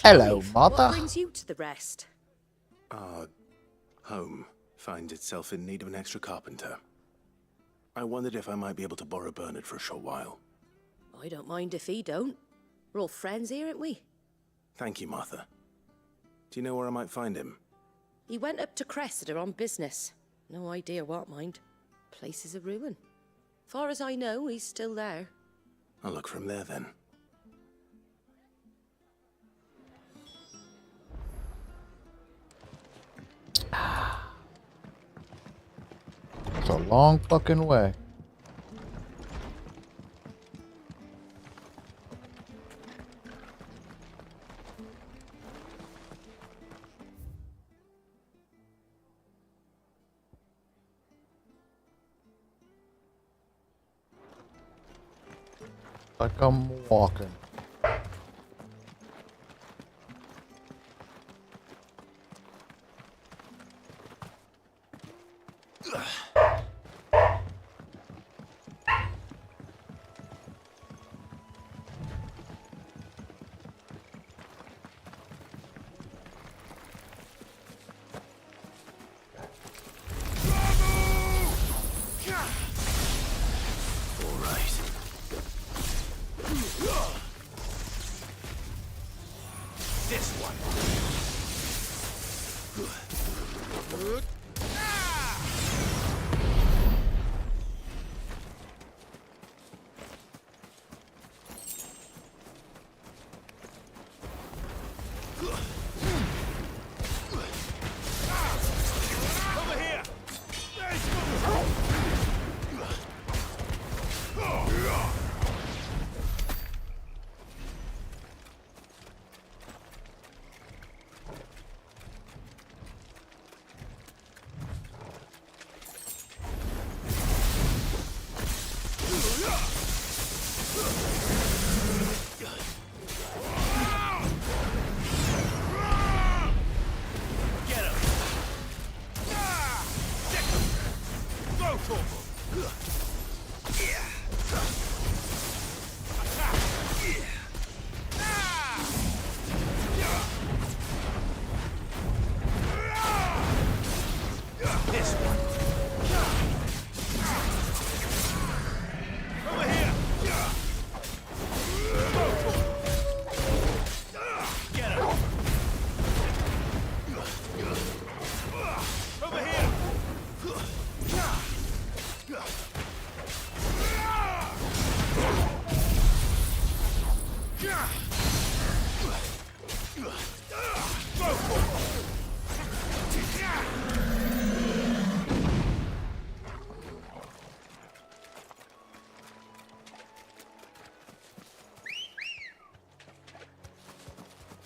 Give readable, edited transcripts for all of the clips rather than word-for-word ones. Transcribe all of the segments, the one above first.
Hello, mother. What brings you to the rest? Our home finds itself in need of an extra carpenter. I wondered if I might be able to borrow Bernard for a short while. I don't mind if he don't. We're all friends here, aren't we? Thank you, Martha. Do you know where I might find him? He went up to Cressida on business. No idea what, mind. Place is a ruin. Far as I know, he's still there. I'll look from there then. It's a long fucking way. Like I'm walking.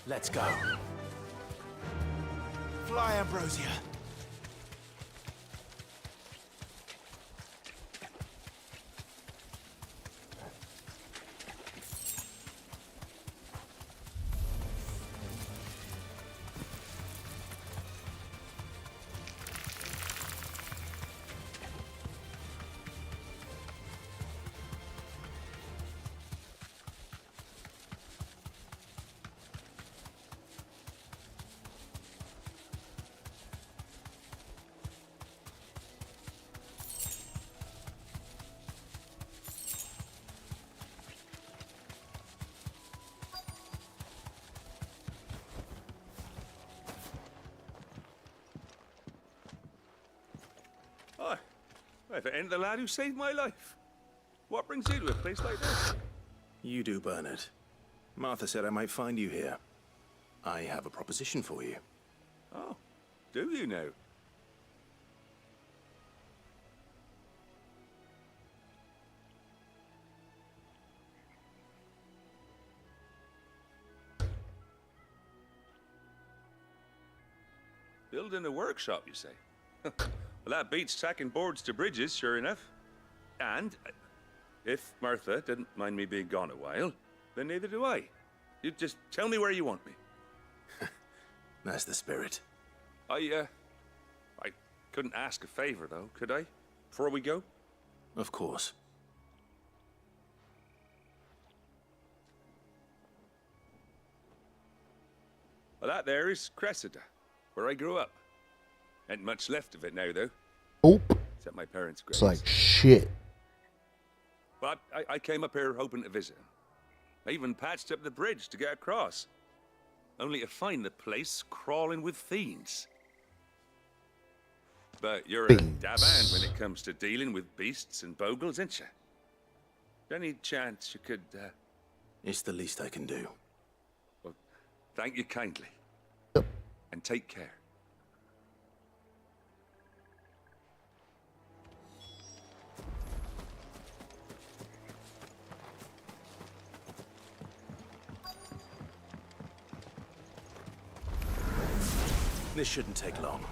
Let's go. Fly, Ambrosia. If it ain't the lad who saved my life. What brings you to a place like this? You do, Bernard. Martha said I might find you here. I have a proposition for you. Oh, do you now? Building a workshop, you say? Well, that beats tacking boards to bridges, sure enough. And If Martha didn't mind me being gone a while, then neither do I. You just tell me where you want me. That's the spirit. I couldn't ask a favor, though, could I? Before we go? Of course. Well, that there is Cressida, where I grew up. Ain't much left of it now, though, Nope. except my parents' It's graves. like shit. But I came up here hoping to visit. I even patched up the bridge to get across. Only to find the place crawling with fiends. But you're a daban when it comes to dealing with beasts and bogles, ain't you? Any chance you could, It's the least I can do. Well, thank you kindly. Yep. And take care. This shouldn't take long.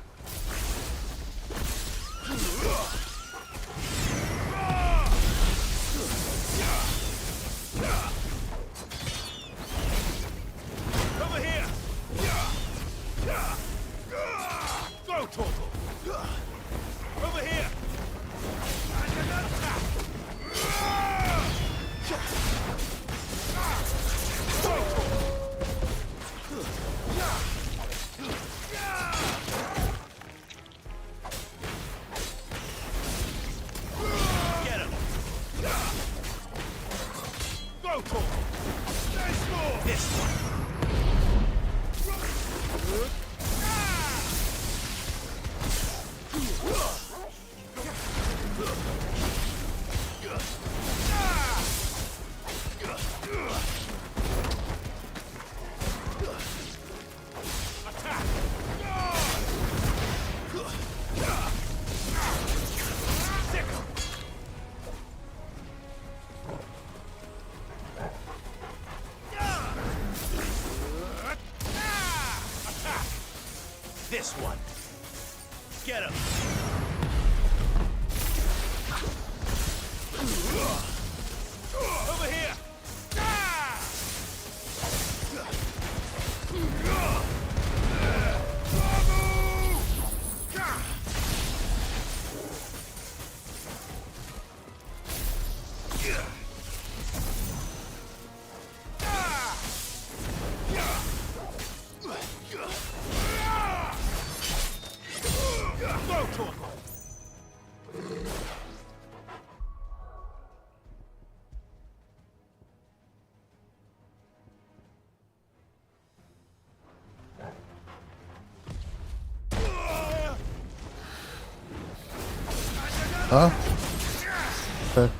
Over here! Go, Torgal! Over here! Get him! Go, Torgal! This one! This one. Get him. Over here. Huh? Okay.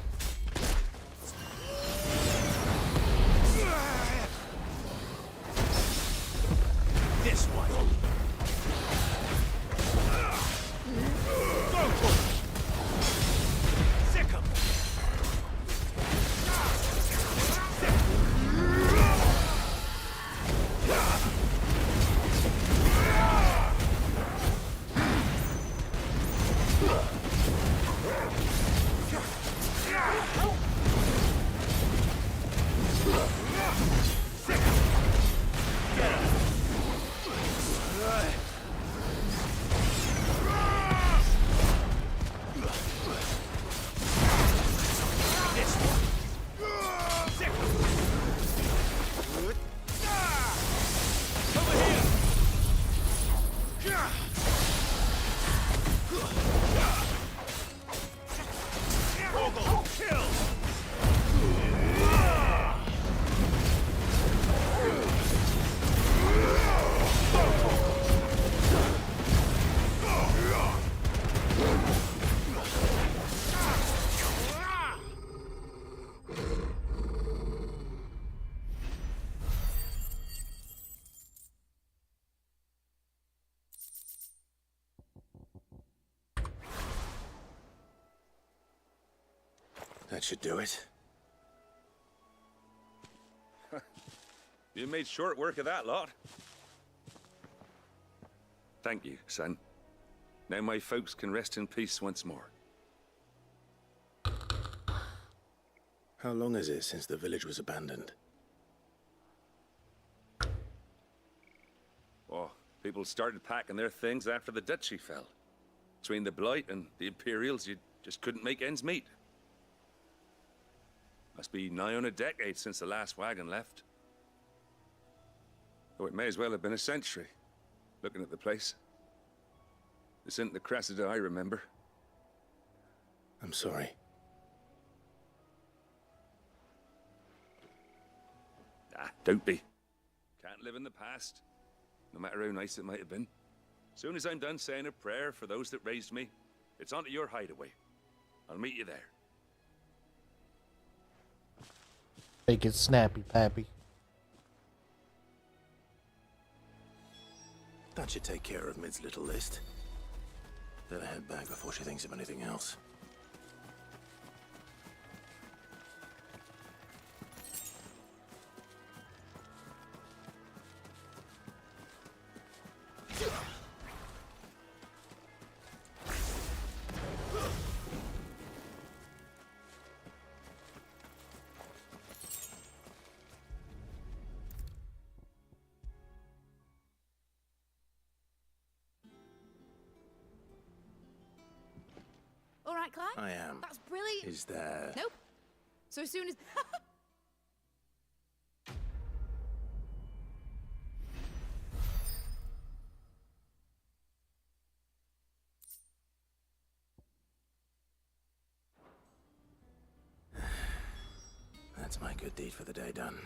This one. Go, Torgal! Sick 'em! That should do it. You made short work of that lot. Thank you, son. Now my folks can rest in peace once more. How long is it since the village was abandoned? Oh, people started packing their things after the duchy fell. Between the Blight and the Imperials, you just couldn't make ends meet. Must be nigh on a decade since the last wagon left. Oh, it may as well have been a century, looking at the place. This isn't the Cressida I remember. I'm sorry. Ah, don't be. Can't live in the past, no matter how nice it might have been. Soon as I'm done saying a prayer for those that raised me, it's on to your hideaway. I'll meet you there. Make it snappy, Pappy. That should take care of Mid's little list. Better head back before she thinks of anything else. All right, Clive? I am. That's brilliant. Is there... Nope. So as soon as... That's my good deed for the day done.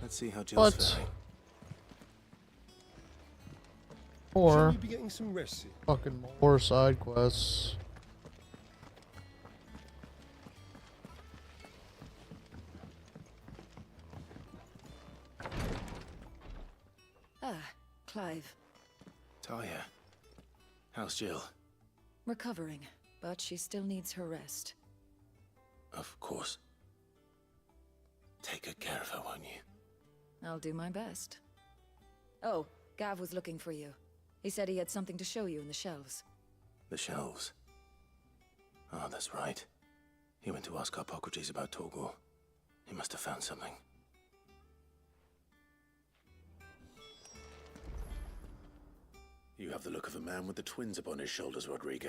Let's see how Jill's What? faring. Or Shouldn't you be getting some rest soon? fucking more side quests. Ah, Clive. Talia. How's Jill? Recovering, but she still needs her rest. Of course. Take good care of her, won't you? I'll do my best. Oh, Gav was looking for you. He said he had something to show you in the shelves. The shelves. Oh, that's right. He went to ask Harpocrates about Torgor. He must have found something. You have the look of a man with the twins upon his shoulders, Rodrigue.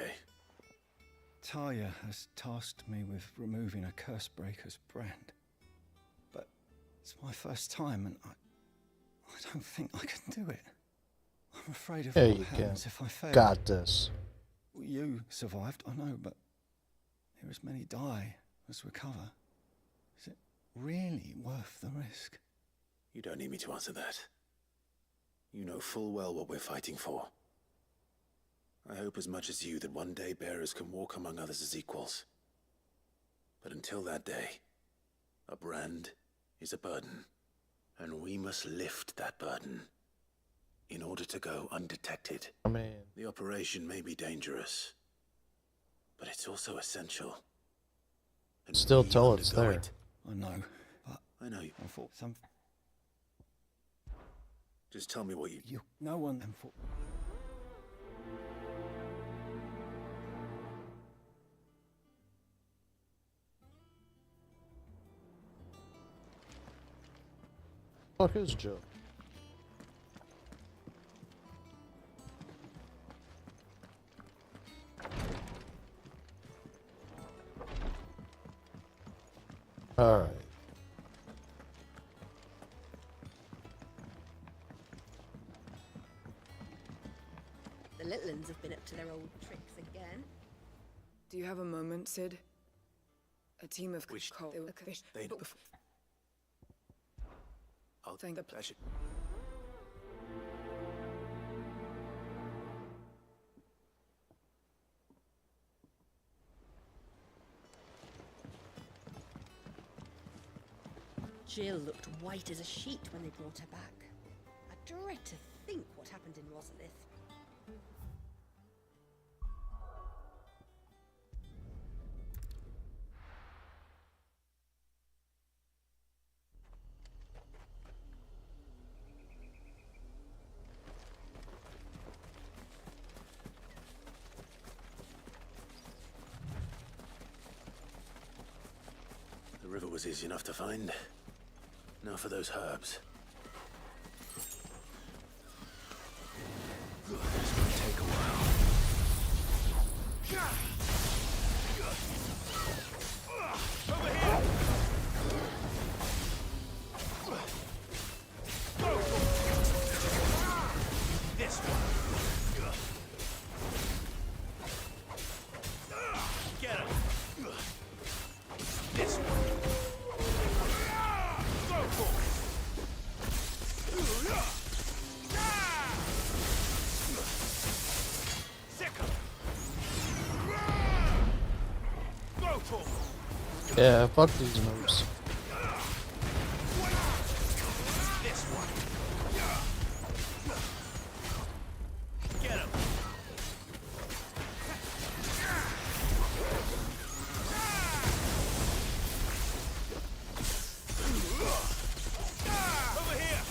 Talia has tasked me with removing a Cursebreaker's brand. But it's my first time and I don't think I can do it. I'm afraid of Yeah, what you happens can. if I fail. Got this. You survived, I know, but here as many die as recover. Is it really worth the risk? You don't need me to answer that. You know full well what we're fighting for. I hope as much as you that one day bearers can walk among others as equals. But until that day, a brand is a burden, and we must lift that burden in order to go undetected. I mean, The operation may be dangerous, but it's also essential. And Still we tell it's undergo there. it. I know, but I know. I thought Just tell me what you... no one and for fuck is Jill? Alright. The little uns have been up to their old tricks again. Do you have a moment, Sid? A team of Wish cold. They... I'll Thank- I should... Jill looked white as a sheet when they brought her back. I dread to think what happened in Rosalith. The river was easy enough to find. Now for those herbs. This might take a while. Over here! Go! This one. Get him. This one. Go for it. Sick him. Go for it. Yeah, fuck these moves. This one. Get him. Over here.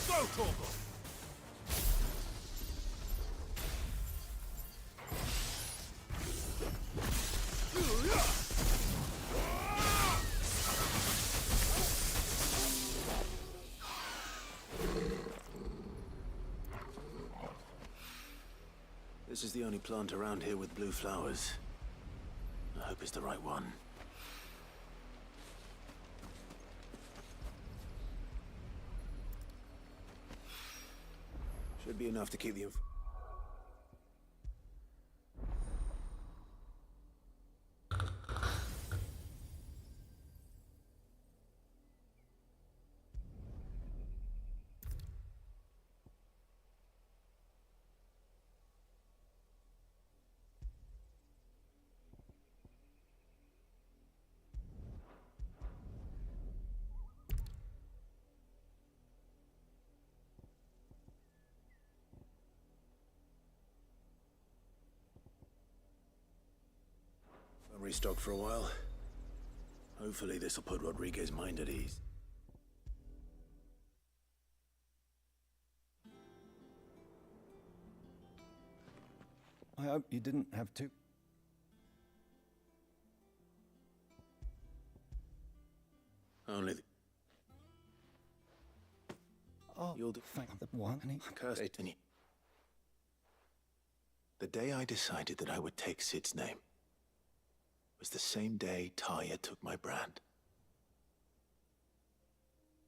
Go, Torgal. This is the only plant around here with blue flowers. I hope it's the right one. Should be enough to keep the I'll restock for a while. Hopefully this'll put Rodriguez's mind at ease. I hope you didn't have to. Only Oh, You'll do- thank the one. And he cursed it. The day I decided that I would take Sid's name was the same day Talia took my brand.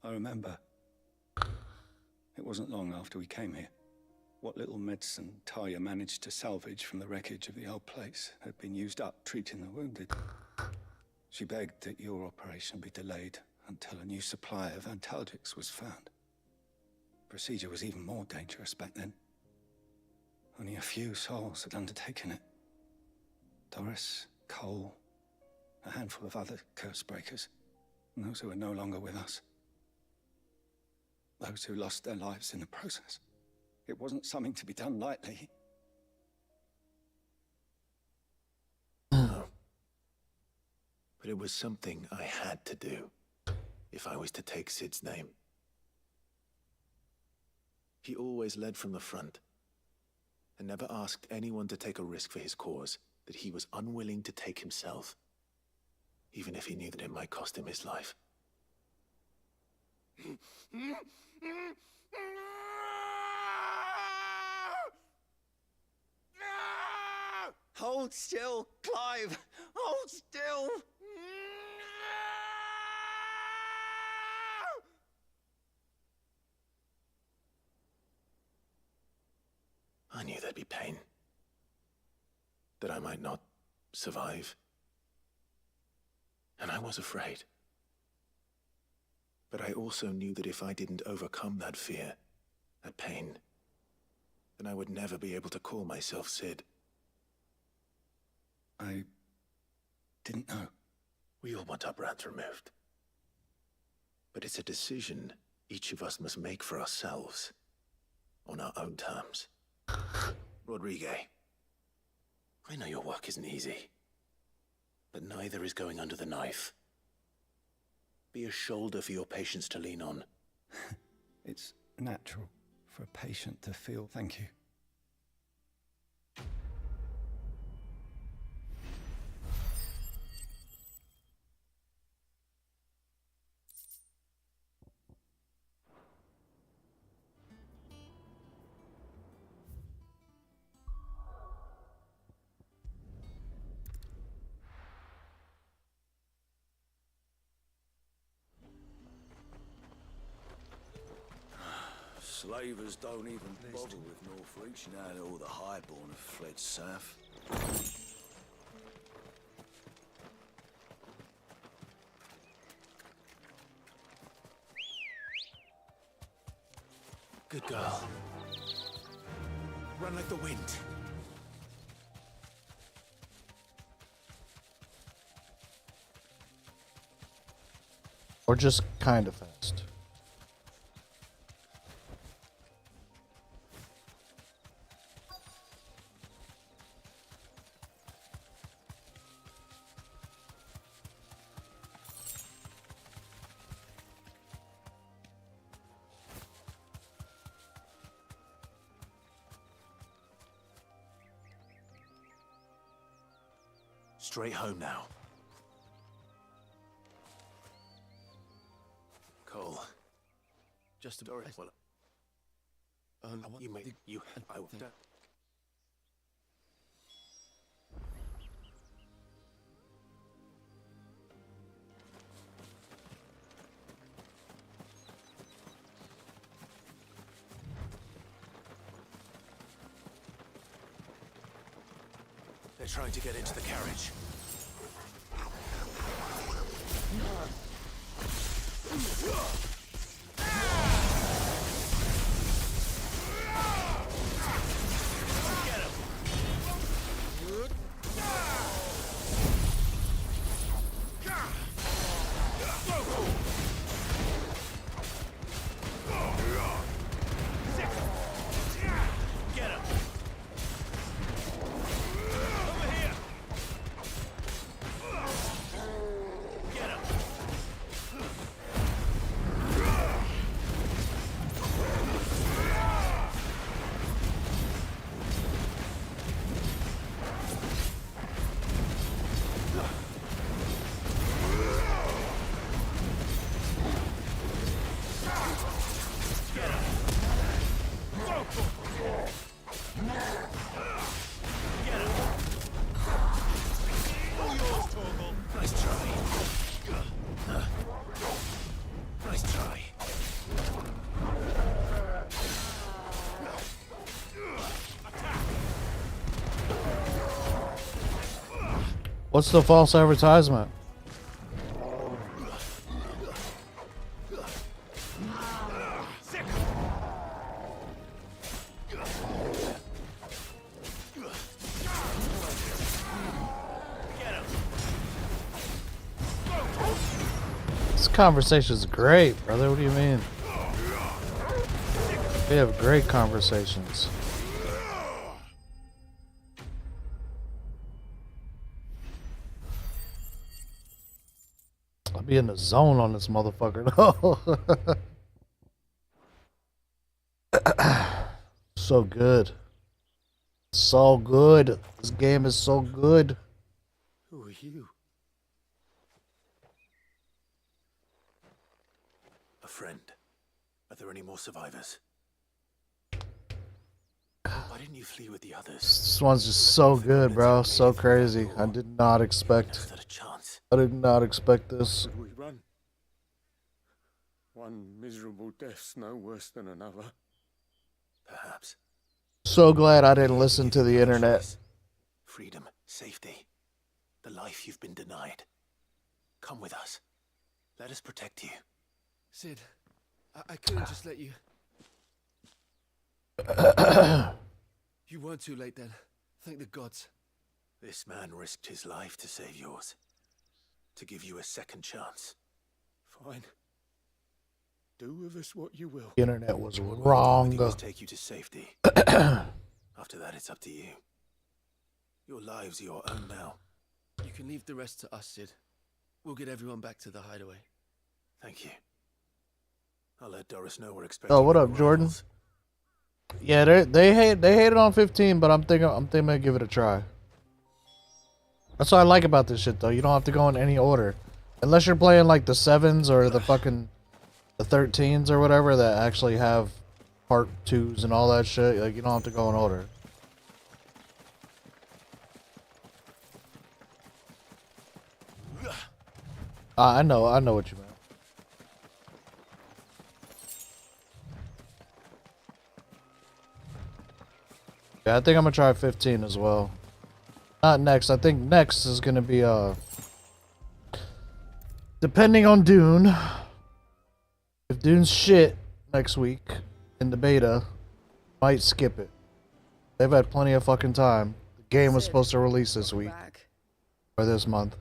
I remember. It wasn't long after we came here. What little medicine Talia managed to salvage from the wreckage of the old place had been used up treating the wounded. She begged that your operation be delayed until a new supply of antalgics was found. Procedure was even more dangerous back then. Only a few souls had undertaken it. Doris, Cole, a handful of other curse breakers, and those who are no longer with us. Those who lost their lives in the process. It wasn't something to be done lightly. No. But it was something I had to do if I was to take Sid's name. He always led from the front and never asked anyone to take a risk for his cause that he was unwilling to take himself, even if he knew that it might cost him his life. Hold still, Clive! Hold still! I knew there'd be pain. That I might not survive. And I was afraid. But I also knew that if I didn't overcome that fear, that pain, then I would never be able to call myself Sid. I didn't know. We all want our brands removed. But it's a decision each of us must make for ourselves, on our own terms. Rodriguez, I know your work isn't easy, but neither is going under the knife. Be a shoulder for your patients to lean on. It's natural for a patient to feel thank you. Slavers don't even bother with Northreach now that all the highborn have fled south. Good girl. Run like the wind. Or just kind of fast. Straight home now. Cole. Just a Doris. Well, you may. You. I will. They're trying to get into the carriage. What's the false advertisement? This conversation's great, brother. What do you mean? We have great conversations. I'll be in the zone on this motherfucker. So good. So good. This game is so good. Who are you? A friend. Are there any more survivors? Why didn't you flee with the others? This one's just so good, bro. So crazy. I did not expect. I did not expect this. Should we run? One miserable death's no worse than another. Perhaps. So glad I didn't listen to the internet. Freedom, safety, the life you've been denied. Come with us. Let us protect you. Sid, I couldn't just let you. You weren't too late then. Thank the gods. This man risked his life to save yours. To give you a second chance. Fine. Do with us what you will. The internet was What wrong. we'll do is take you to safety. After that, it's up to you. Your lives are your own now. You can leave the rest to us, Sid. We'll get everyone back to the hideaway. Thank you. I'll let Doris know we're expecting. Oh, what up, Jordan? Yeah, they hated on 15, but I'm thinking I'm gonna give it a try. That's what I like about this shit, though. You don't have to go in any order, unless you're playing like the 7s or the 13s or whatever that actually have part 2s and all that shit. Like, you don't have to go in order. I know what you meant. Yeah, I think I'm gonna try 15 as well. Not next. I think next is gonna be depending on Dune. If Dune's shit next week in the beta, might skip it. They've had plenty of fucking time. The game was supposed to release this week or this month.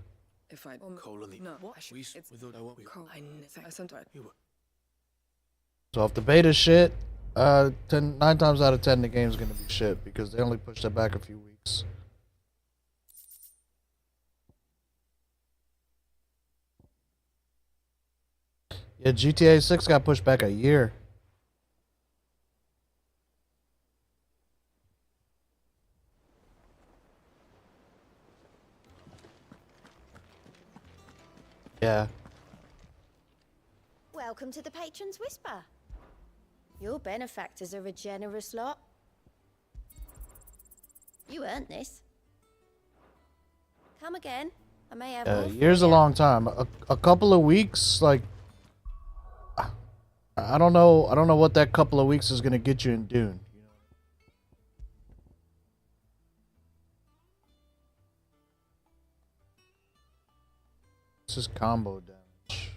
If I Colony. no, What? I We should- it's thought I won't. I sometimes So if the beta's shit, 9 times out of 10 the game's gonna be shit because they only pushed it back a few weeks. Yeah, GTA 6 got pushed back a year. Yeah. Welcome to the Patron's Whisper. Your benefactors are a generous lot. You earned this. Come again. I may have more for Year's a you. long time. A couple of weeks, like I don't know what that couple of weeks is gonna get you in Dune. This is combo damage.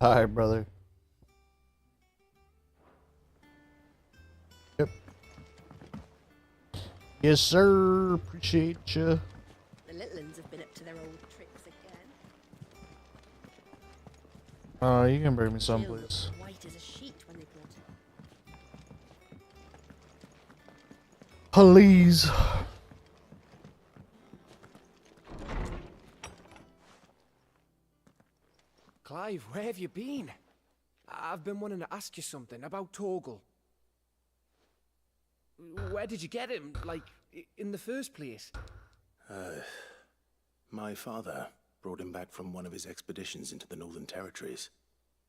Alright, brother. Yep. Yes, sir. Appreciate you. The little uns have been up to their old tricks again. You can bring me some, Jill please. looked white as a sheet when they brought her. Please. Clive, where have you been? I've been wanting to ask you something about Torgal. Where did you get him, like, in the first place? My father brought him back from one of his expeditions into the Northern Territories.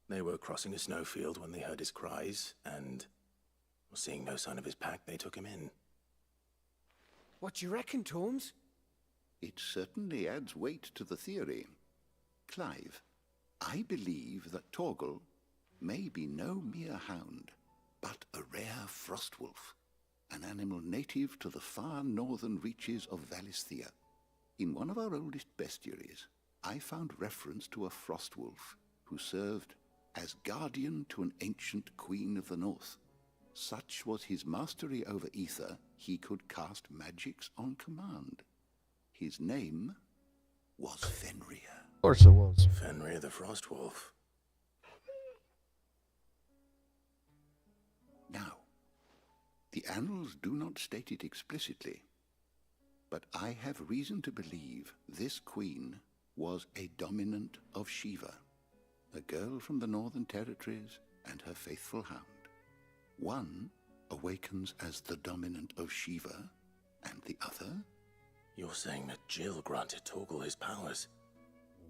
They were crossing a snowfield when they heard his cries, and seeing no sign of his pack, they took him in. What do you reckon, Tomes? It certainly adds weight to the theory. Clive, I believe that Torgal may be no mere hound, but a rare frostwolf, an animal native to the far northern reaches of Valisthea. In one of our oldest bestiaries, I found reference to a frostwolf who served as guardian to an ancient queen of the north. Such was his mastery over ether, he could cast magics on command. His name was Fenrir. Of course it was. Fenrir the Frostwolf. Now, the annals do not state it explicitly, but I have reason to believe this queen was a dominant of Shiva, a girl from the Northern Territories and her faithful hound. One awakens as the dominant of Shiva, and the other? You're saying that Jill granted Torgal his powers?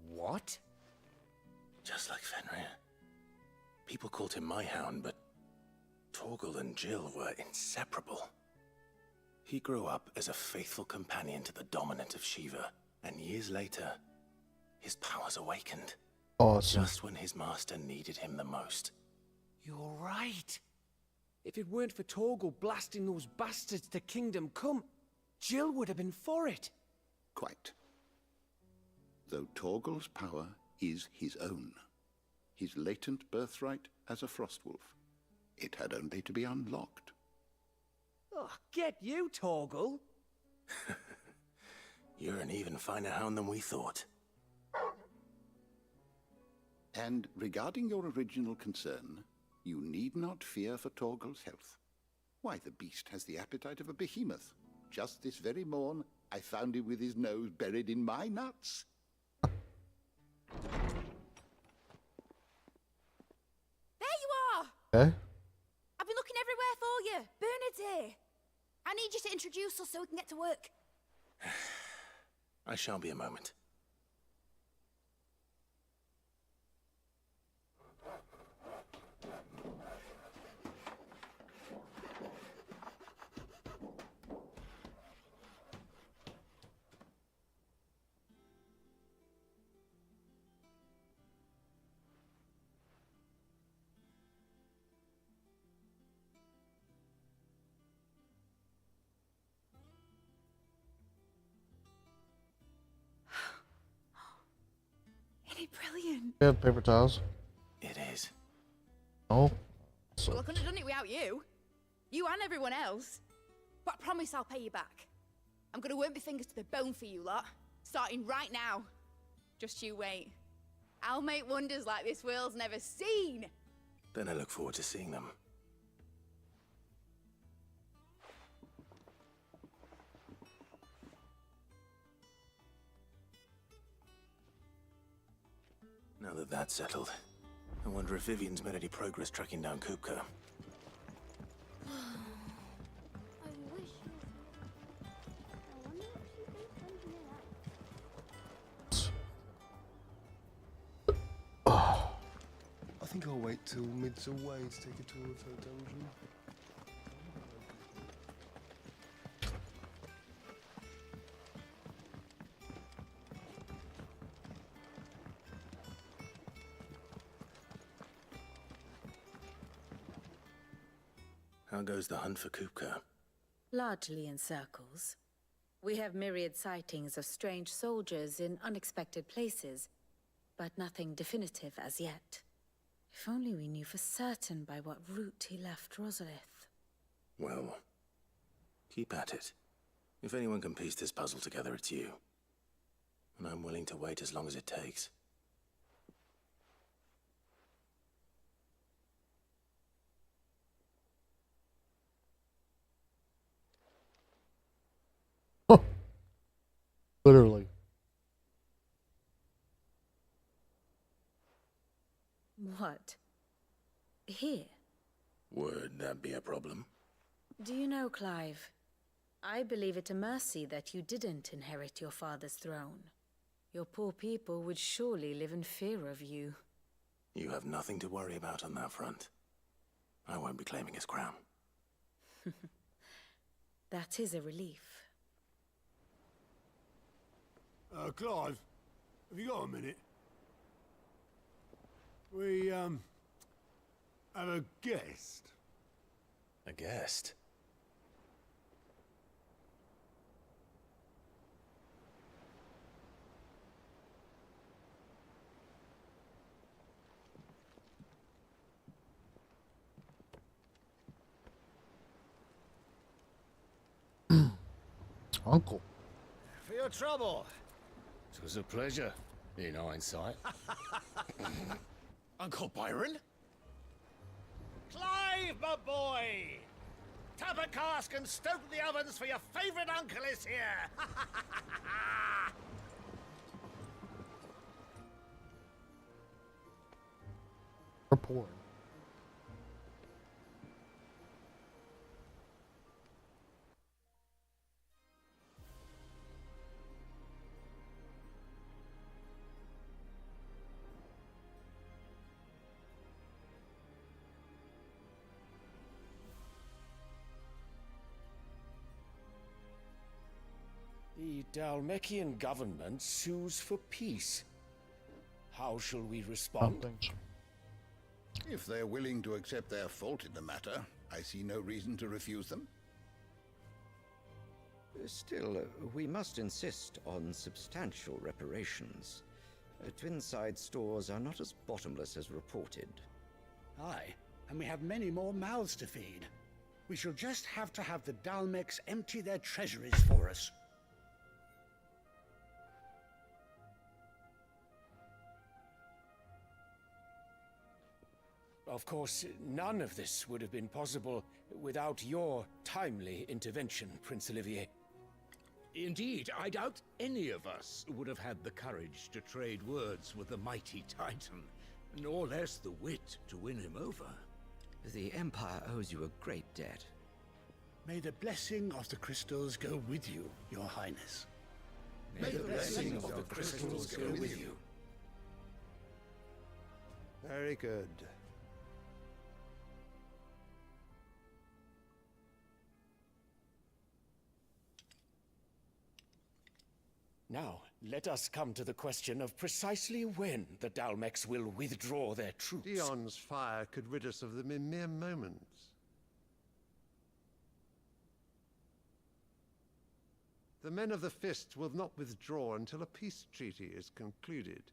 What? Just like Fenrir. People called him my hound, but Torgal and Jill were inseparable. He grew up as a faithful companion to the dominant of Shiva, and years later, his powers awakened. Awesome. Just when his master needed him the most. You're right. If it weren't for Torgal blasting those bastards to Kingdom Come, Jill would have been for it. Quite. Though Torgal's power is his own, his latent birthright as a Frostwolf. It had only to be unlocked. Oh, get you, Torgal. You're an even finer hound than we thought. And regarding your original concern, you need not fear for Torgal's health. Why, the beast has the appetite of a behemoth. Just this very morn, I found him with his nose buried in my nuts. There you are! Okay. I've been looking everywhere for you. Bernard's here. I need you to introduce us so we can get to work. I shall be a moment. brilliant. We have paper towels. It is. Oh. Well, I couldn't have done it without you. You and everyone else. But I promise I'll pay you back. I'm gonna work my fingers to the bone for you lot. Starting right now. Just you wait. I'll make wonders like this world's never seen. Then I look forward to seeing them. Now that that's settled, I wonder if Vivian's made any progress tracking down Kupka. I think I'll wait till mid's away to take a tour of her dungeon. How goes the hunt for Kupka? Largely in circles. We have myriad sightings of strange soldiers in unexpected places, but nothing definitive as yet. If only we knew for certain by what route he left Rosalith. Well, keep at it. If anyone can piece this puzzle together, it's you. And I'm willing to wait as long as it takes. Literally. What? Here? Would that be a problem? Do you know, Clive? I believe it a mercy that you didn't inherit your father's throne. Your poor people would surely live in fear of you. You have nothing to worry about on that front. I won't be claiming his crown. That is a relief. Clive, have you got a minute? We, have a guest. A guest? Uncle. For your trouble. It was a pleasure, in hindsight. Uncle Byron? Clive, my boy! Tap a cask and stoke the ovens, for your favorite uncle is here! Report. The Dhalmekian government sues for peace. How shall we respond? If they're willing to accept their fault in the matter, I see no reason to refuse them. Still, we must insist on substantial reparations. Twinside stores are not as bottomless as reported. Aye, and we have many more mouths to feed. We shall just have to have the Dhalmecs empty their treasuries for us. Of course, none of this would have been possible without your timely intervention, Prince Olivier. Indeed, I doubt any of us would have had the courage to trade words with the mighty Titan, nor less the wit to win him over. The Empire owes you a great debt. May the blessing of the crystals go with you, Your Highness. May the blessing of the crystals go with you. Very good. Now, let us come to the question of precisely when the Dhalmecs will withdraw their troops. Dion's fire could rid us of them in mere moments. The men of the Fist will not withdraw until a peace treaty is concluded.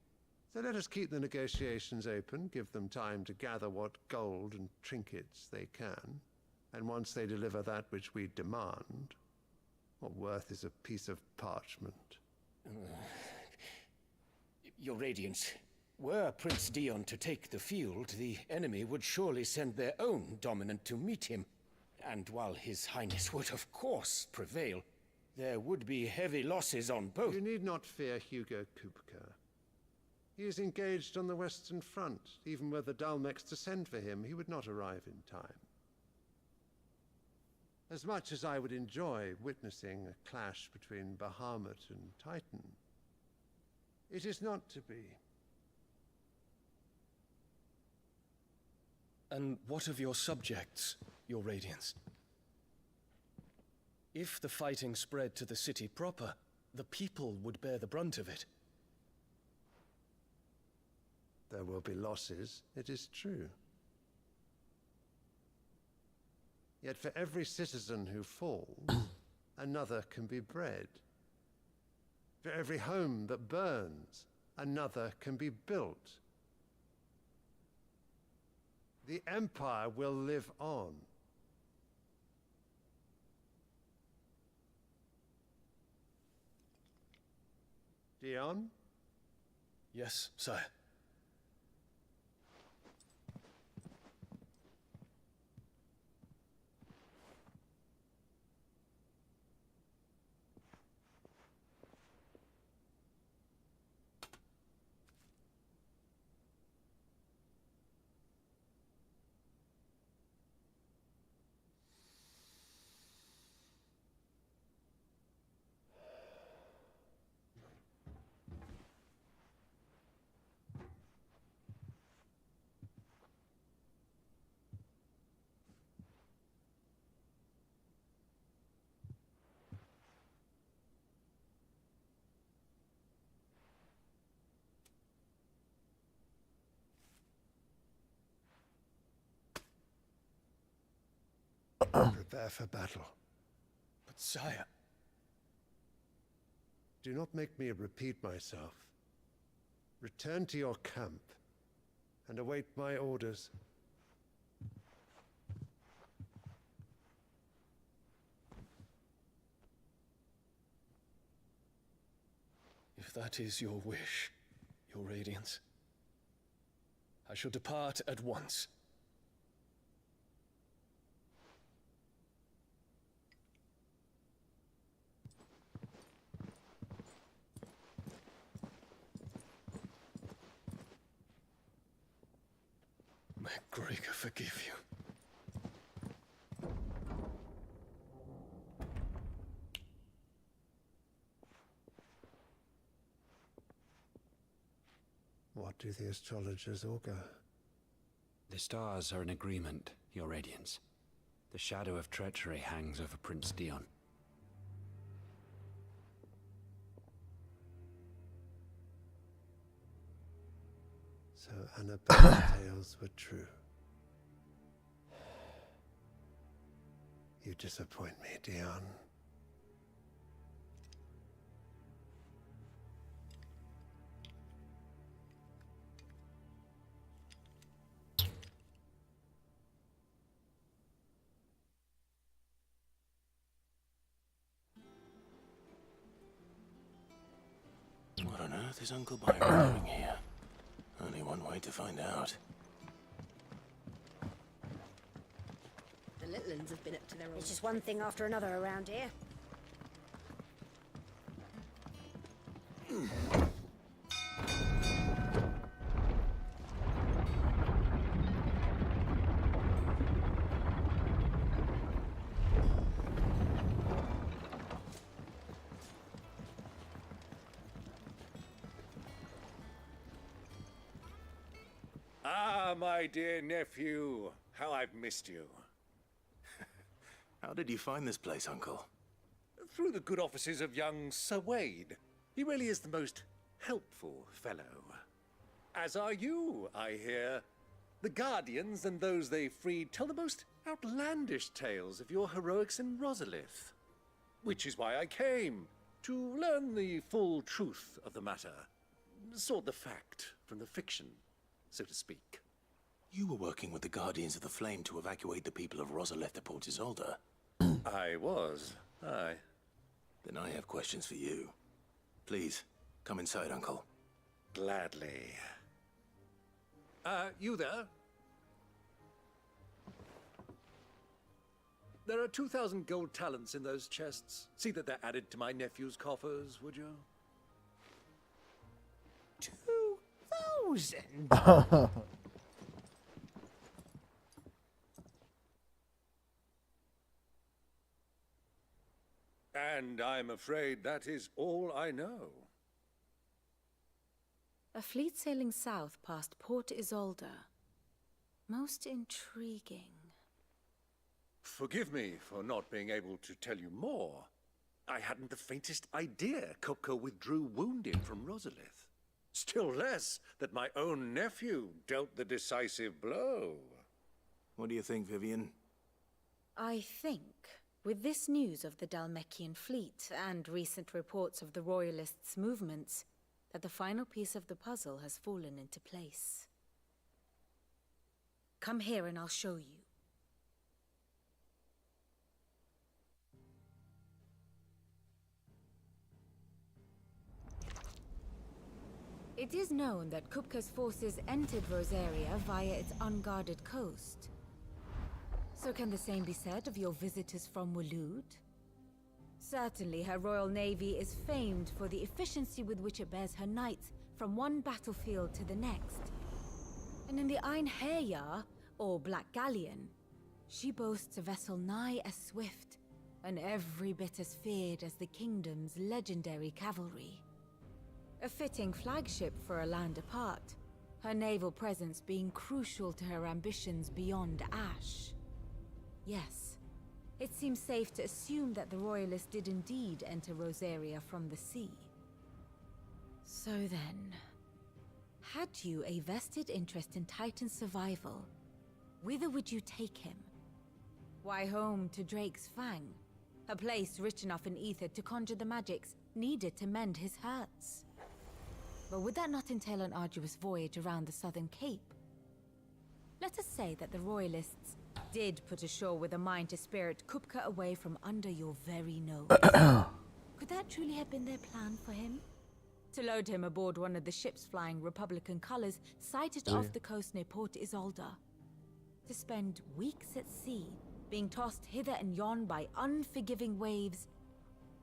So let us keep the negotiations open, give them time to gather what gold and trinkets they can, and once they deliver that which we demand, what worth is a piece of parchment? Your Radiance, were Prince Dion to take the field, the enemy would surely send their own dominant to meet him. And while His Highness would of course prevail, there would be heavy losses on both. You need not fear Hugo Kupka. He is engaged on the Western Front. Even were the Dalmex to send for him, he would not arrive in time. As much as I would enjoy witnessing a clash between Bahamut and Titan, it is not to be. And what of your subjects, Your Radiance? If the fighting spread to the city proper, the people would bear the brunt of it. There will be losses, it is true. Yet for every citizen who falls, another can be bred. For every home that burns, another can be built. The Empire will live on. Dion? Yes, sire. Prepare for battle. But sire... Do not make me repeat myself. Return to your camp and await my orders. If that is your wish, Your Radiance, I shall depart at once. May Gregor forgive you. What do the astrologers augur? The stars are in agreement, Your Radiance. The shadow of treachery hangs over Prince Dion. So Annabelle's tales were true. You disappoint me, Dion. What on earth is Uncle Byron doing here? Only one way to find out. The little ones have been up to their own. It's just one thing after another around here. Ah, my dear nephew, how I've missed you. How did you find this place, Uncle? Through the good offices of young Sir Wade. He really is the most helpful fellow. As are you, I hear. The Guardians and those they freed tell the most outlandish tales of your heroics in Rosalith. Which is why I came, to learn the full truth of the matter. sort the fact from the fiction, so to speak. You were working with the Guardians of the Flame to evacuate the people of Rosalith to Port Isolde. I was, aye. Then I have questions for you. Please, come inside, Uncle. Gladly. You there? There are 2,000 gold talents in those chests. See that they're added to my nephew's coffers, would you? 2,000? And I'm afraid that is all I know. A fleet sailing south past Port Isolde. Most intriguing. Forgive me for not being able to tell you more. I hadn't the faintest idea Kupka withdrew wounded from Rosalith. Still less that my own nephew dealt the decisive blow. What do you think, Vivian? I think, with this news of the Dhalmekian fleet and recent reports of the Royalists' movements, that the final piece of the puzzle has fallen into place. Come here and I'll show you. It is known that Kupka's forces entered Rosaria via its unguarded coast. So can the same be said of your visitors from Waloed? Certainly her Royal Navy is famed for the efficiency with which it bears her knights from one battlefield to the next. And in the Einherjar, or Black Galleon, she boasts a vessel nigh as swift and every bit as feared as the kingdom's legendary cavalry. A fitting flagship for a land apart, her naval presence being crucial to her ambitions beyond Ash. Yes, it seems safe to assume that the Royalists did indeed enter Rosaria from the sea. So then, had you a vested interest in Titan's survival, whither would you take him? Why, home to Drake's Fang, a place rich enough in ether to conjure the magics needed to mend his hurts. But would that not entail an arduous voyage around the southern cape? Let us say that the Royalists did put ashore with a mind to spirit Kupka away from under your very nose. Could that truly have been their plan for him? To load him aboard one of the ships flying Republican colors sighted off the coast near Port Isolde. To spend weeks at sea, being tossed hither and yon by unforgiving waves,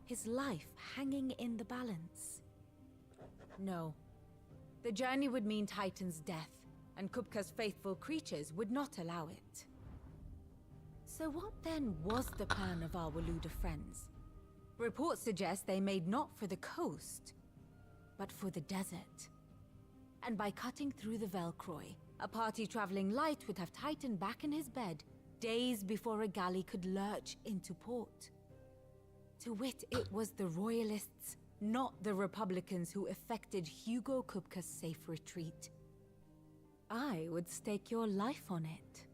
his life hanging in the balance. No. The journey would mean Titan's death, and Kupka's faithful creatures would not allow it. So what then was the plan of our Waluda friends? Reports suggest they made not for the coast, but for the desert. And by cutting through the Velcroy, a party traveling light would have Titan back in his bed days before a galley could lurch into port. To wit, it was the Royalists, not the Republicans, who effected Hugo Kupka's safe retreat. I would stake your life on it.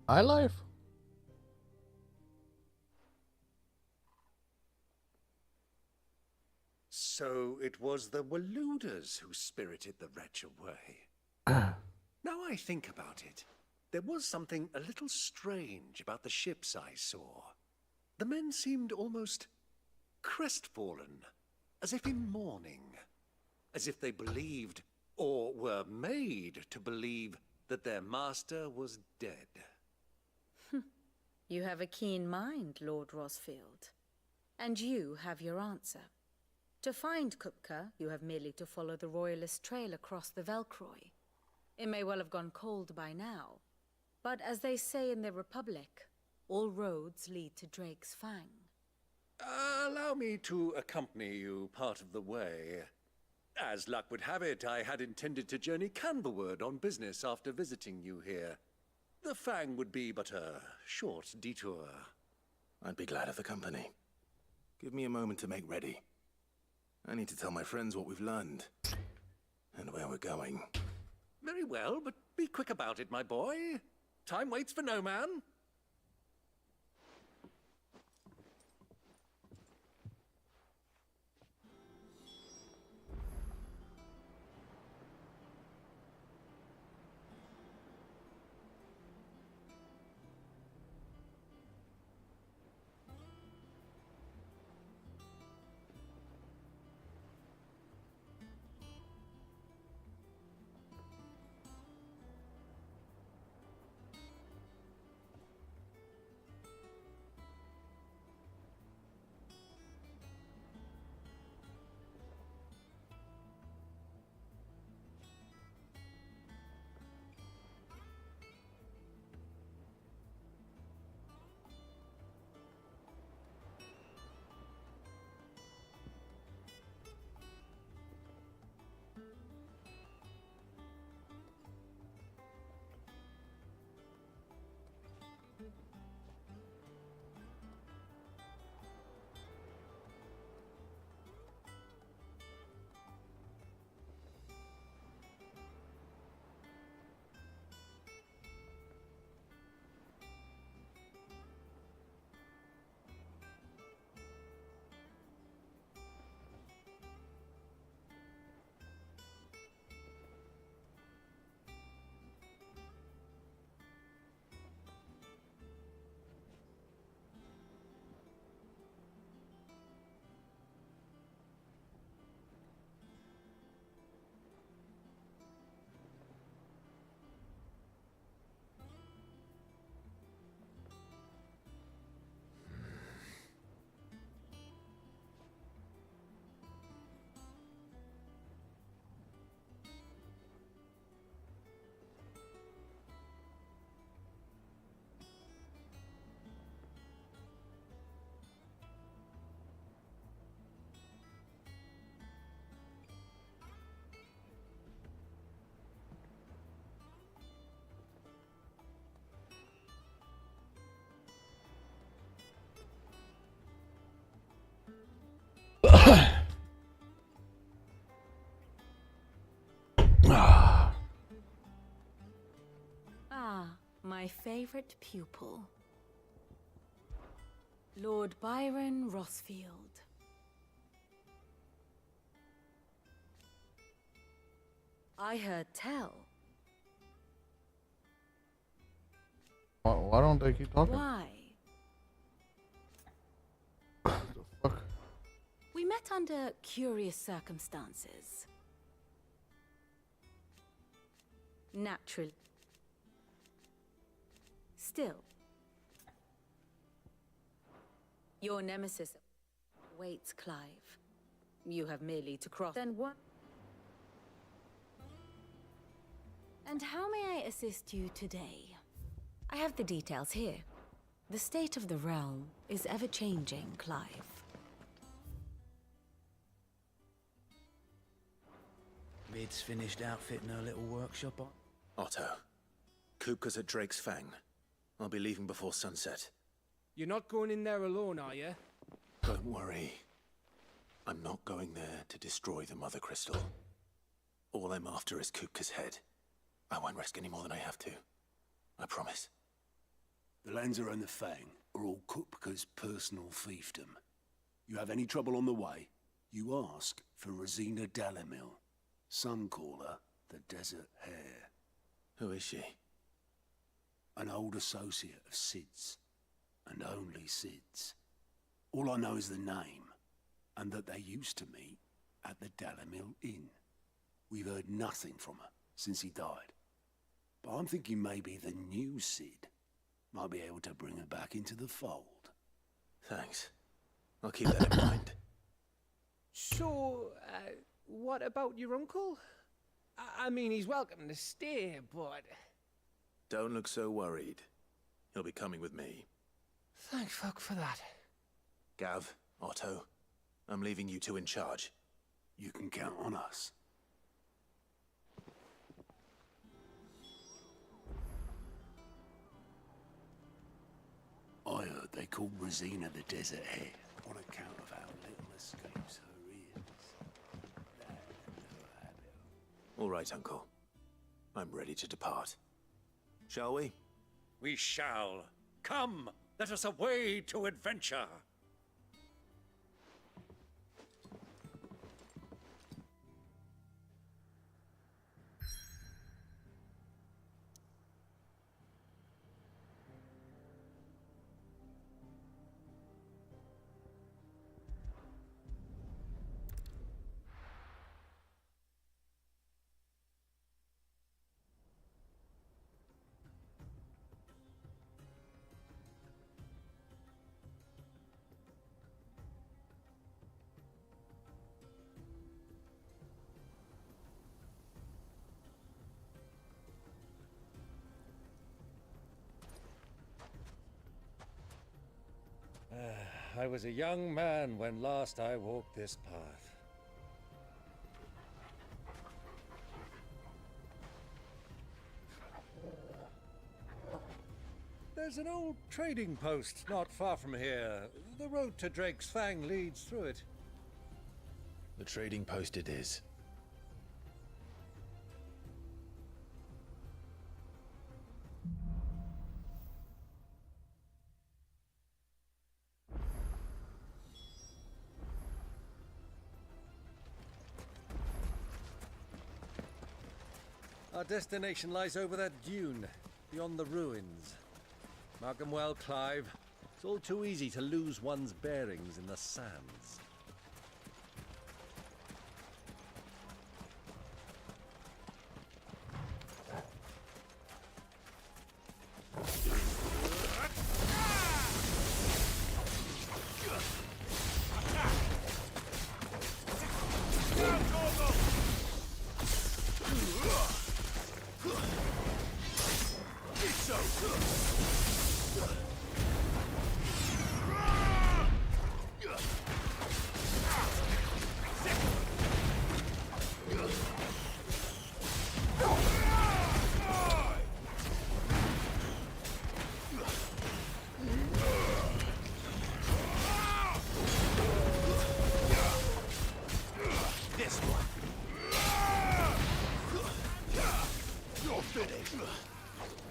My life? So it was the Waluders who spirited the wretch away. Now I think about it, there was something a little strange about the ships I saw. The men seemed almost crestfallen, as if in mourning, as if they believed, or were made to believe, that their master was dead. You have a keen mind, Lord Rosfield. And you have your answer. To find Kupka, you have merely to follow the Royalist trail across the Velcroy. It may well have gone cold by now, but as they say in the Republic, all roads lead to Drake's Fang. Allow me to accompany you part of the way. As luck would have it, I had intended to journey Canberward on business after visiting you here. The Fang would be but a short detour. I'd be glad of the company. Give me a moment to make ready. I need to tell my friends what we've learned, and where we're going. Very well, but be quick about it, my boy. Time waits for no man. My favorite pupil, Lord Byron Rossfield. I heard tell. Why don't they keep talking? Why? We met under curious circumstances. Naturally. Still. Your nemesis waits, Clive. You have merely to cross. Then what? And how may I assist you today? I have the details here. The state of the realm is ever-changing, Clive. Mid's finished outfitting her little workshop on. Otto, Kupka's at Drake's Fang. I'll be leaving before sunset. You're not going in there alone, are you? Don't worry. I'm not going there to destroy the Mother Crystal. All I'm after is Kupka's head. I won't risk any more than I have to. I promise. The Lancer and the Fang are all Kupka's personal fiefdom. You have any trouble on the way, you ask for Rosina Dalimil. Some call her the Desert Hare. Who is she? An old associate of Sid's, and only Sid's. All I know is the name, and that they used to meet at the Dalimil Inn. We've heard nothing from her since he died. But I'm thinking maybe the new Sid might be able to bring her back into the fold. Thanks. I'll keep that in mind. So, what about your uncle? I mean, he's welcome to stay, but... Don't look so worried. He'll be coming with me. Thank fuck for that. Gav, Otto, I'm leaving you two in charge. You can count on us. I heard they called Rosina the Desert Hare on account of how little escapes her ears. All right, Uncle. I'm ready to depart. Shall we? We shall. Come, let us away to adventure. I was a young man when last I walked this path. There's an old trading post not far from here. The road to Drake's Fang leads through it. The trading post it is. Our destination lies over that dune, beyond the ruins. Mark 'em well, Clive. It's all too easy to lose one's bearings in the sands.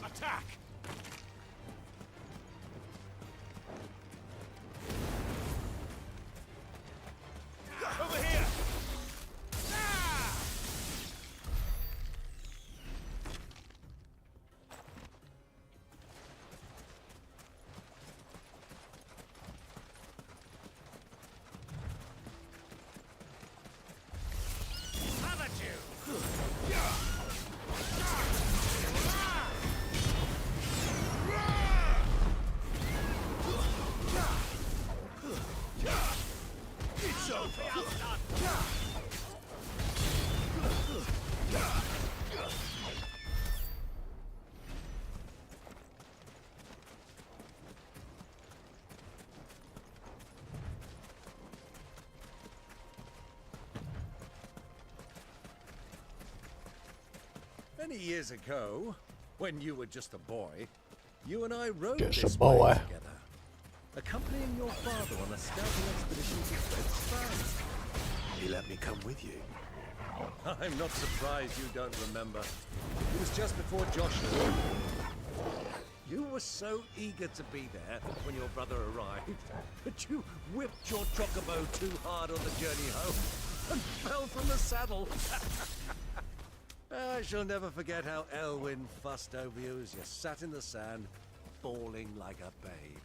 Attack! Many years ago, when you were just a boy, you and I rode Just this a boy. way together, accompanying your father on a scouting expedition to Fred's Farm. He let me come with you. I'm not surprised you don't remember. It was just before Joshua. You were so eager to be there when your brother arrived that you whipped your chocobo too hard on the journey home and fell from the saddle. I shall never forget how Elwyn fussed over you as you sat in the sand, bawling like a babe.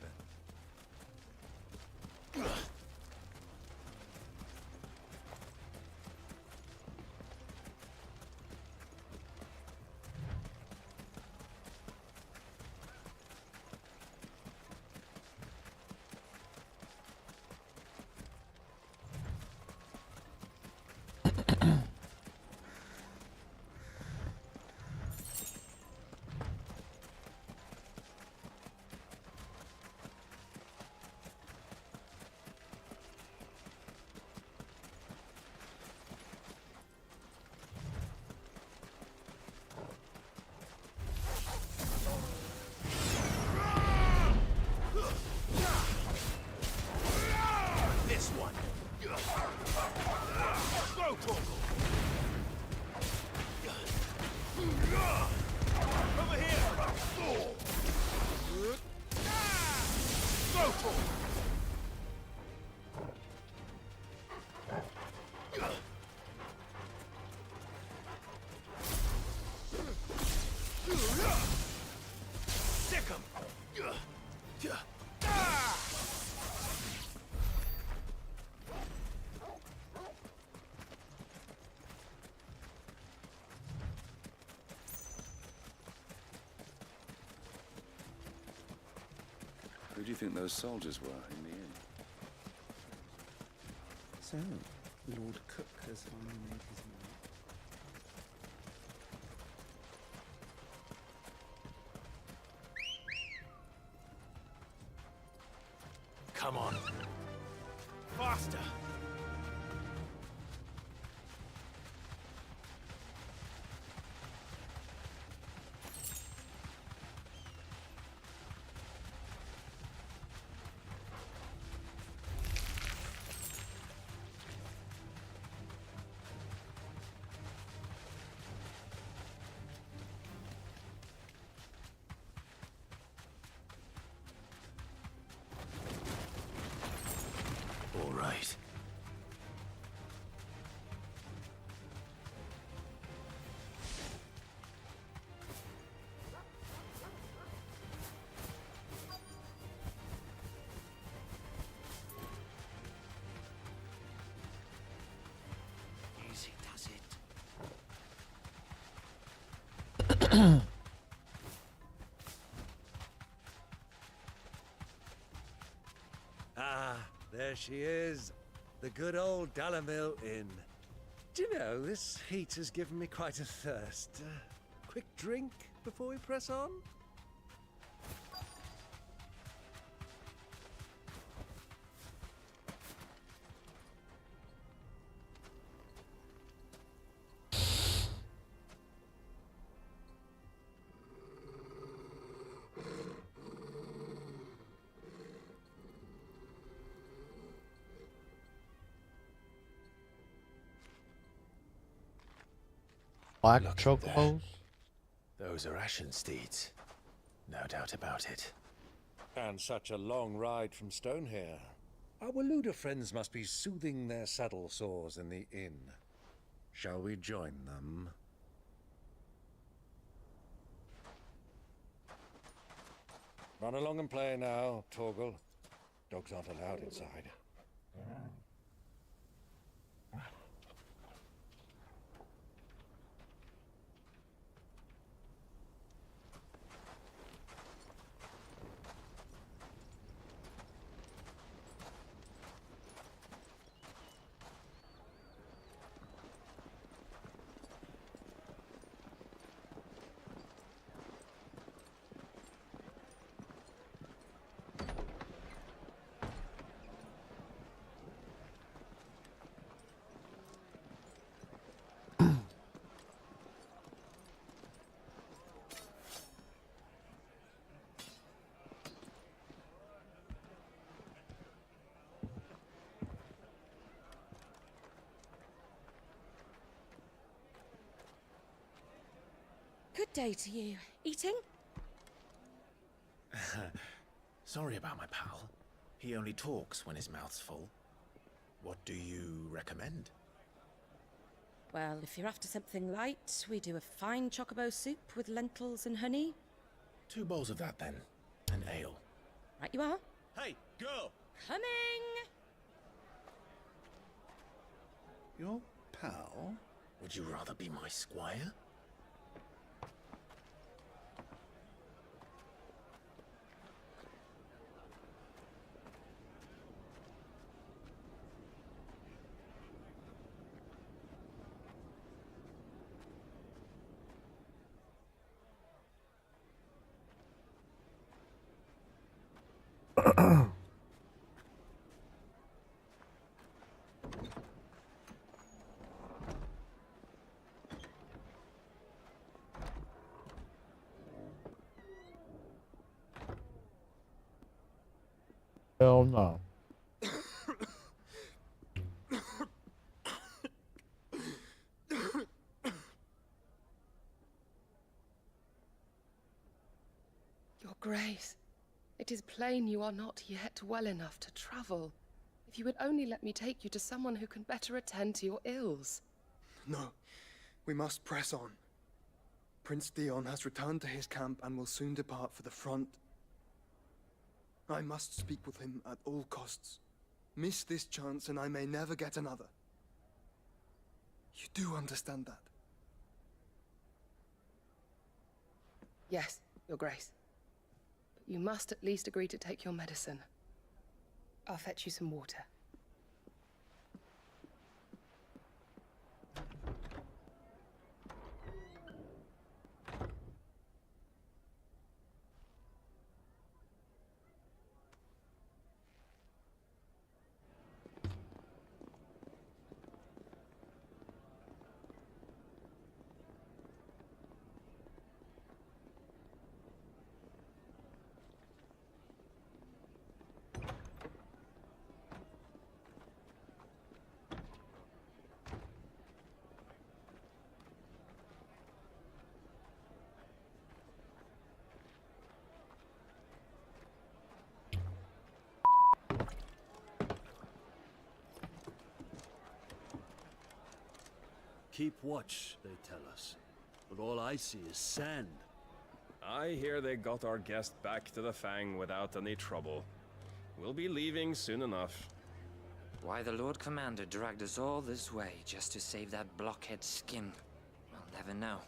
This one. Go, Torgal. Over here. Go, Torgal. Sick 'em. Who do you think those soldiers were in the inn? So, Lord Cook has finally made his mark. Come on. Faster. All right. Easy does it. Ah, there she is. The good old Dalamil Inn. Do you know, this heat has given me quite a thirst. Quick drink before we press on? Black Look at chocobos. Those are Ashen steeds. No doubt about it. And such a long ride from Stonehair. Our Waluda friends must be soothing their saddle sores in the inn. Shall we join them? Run along and play now, Torgal. Dogs aren't allowed inside. Good day to you. Eating? Sorry about my pal. He only talks when his mouth's full. What do you recommend? Well, if you're after something light, we do a fine chocobo soup with lentils and honey. 2 bowls of that, then. And ale. Right you are. Hey, girl! Coming! Your pal? Would you rather be my squire? Hell no. Your Grace, it is plain you are not yet well enough to travel. If you would only let me take you to someone who can better attend to your ills. No, we must press on. Prince Dion has returned to his camp and will soon depart for the front. I must speak with him at all costs. Miss this chance and I may never get another. You do understand that? Yes, Your Grace. But you must at least agree to take your medicine. I'll fetch you some water. Keep watch, they tell us. But all I see is sand. I hear they got our guest back to the Fang without any trouble. We'll be leaving soon enough. Why the Lord Commander dragged us all this way just to save that blockhead's skin, I'll never know.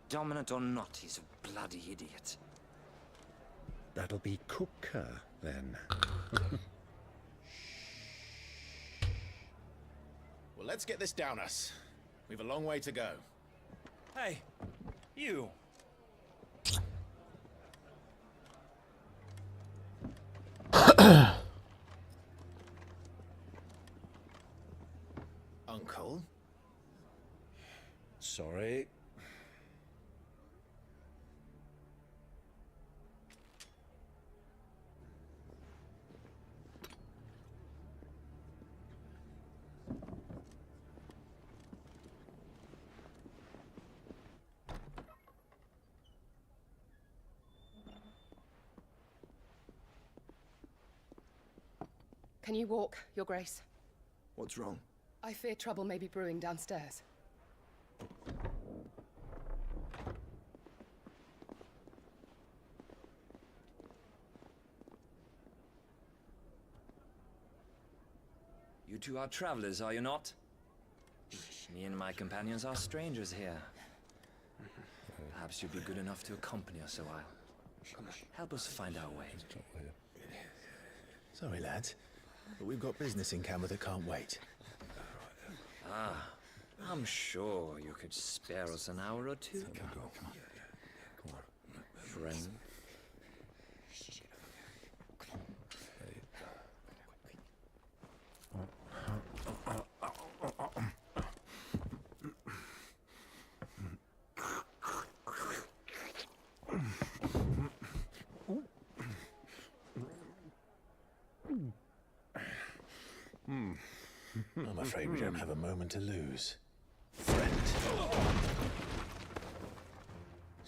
Dominant or not, he's a bloody idiot. That'll be Cooker, then. Well, let's get this down us. We've a long way to go. Hey, you. Uncle? Sorry. Can you walk, Your Grace? What's wrong? I fear trouble may be brewing downstairs. You two are travelers, are you not? Me and my companions are strangers here. Perhaps you'd be good enough to accompany us a while. Help us find our way. Sorry, lads, but we've got business in camera that can't wait. Ah, I'm sure you could spare us an hour or two. Come on. Friend. I'm afraid we don't have a moment to lose. Friend.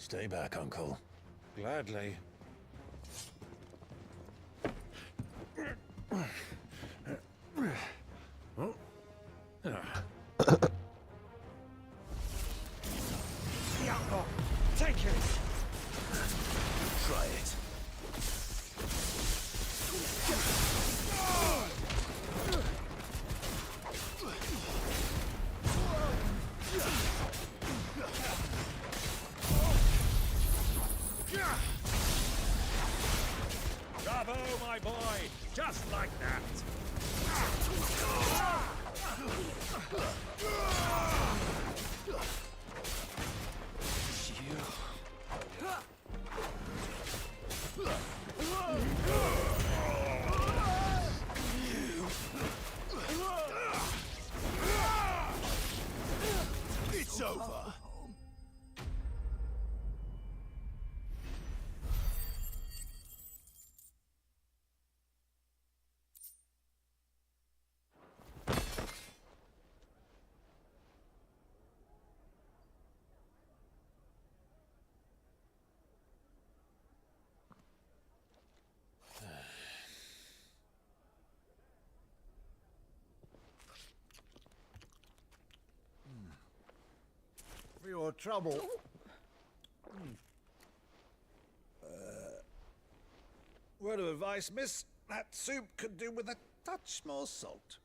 Stay back, Uncle. Gladly. Take it! Try it. Bravo, my boy! Just like that! It's over. For your trouble. Word of advice, miss. That soup could do with a touch more salt.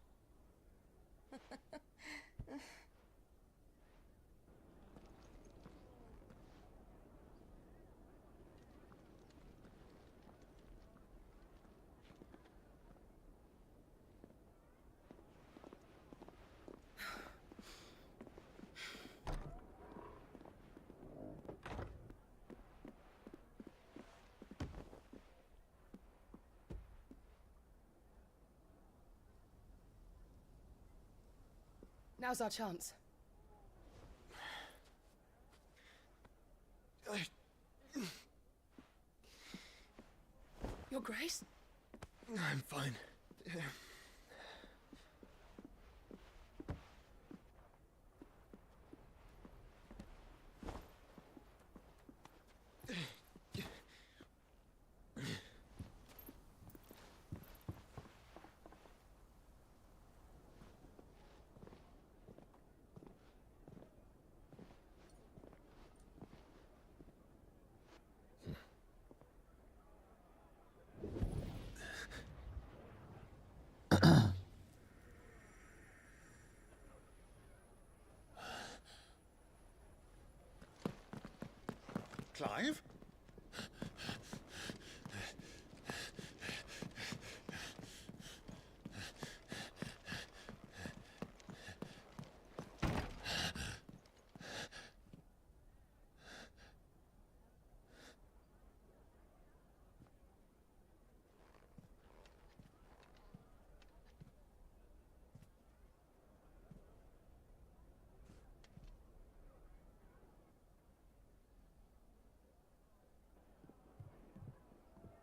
Now's our chance. Your Grace? I'm fine. Clive?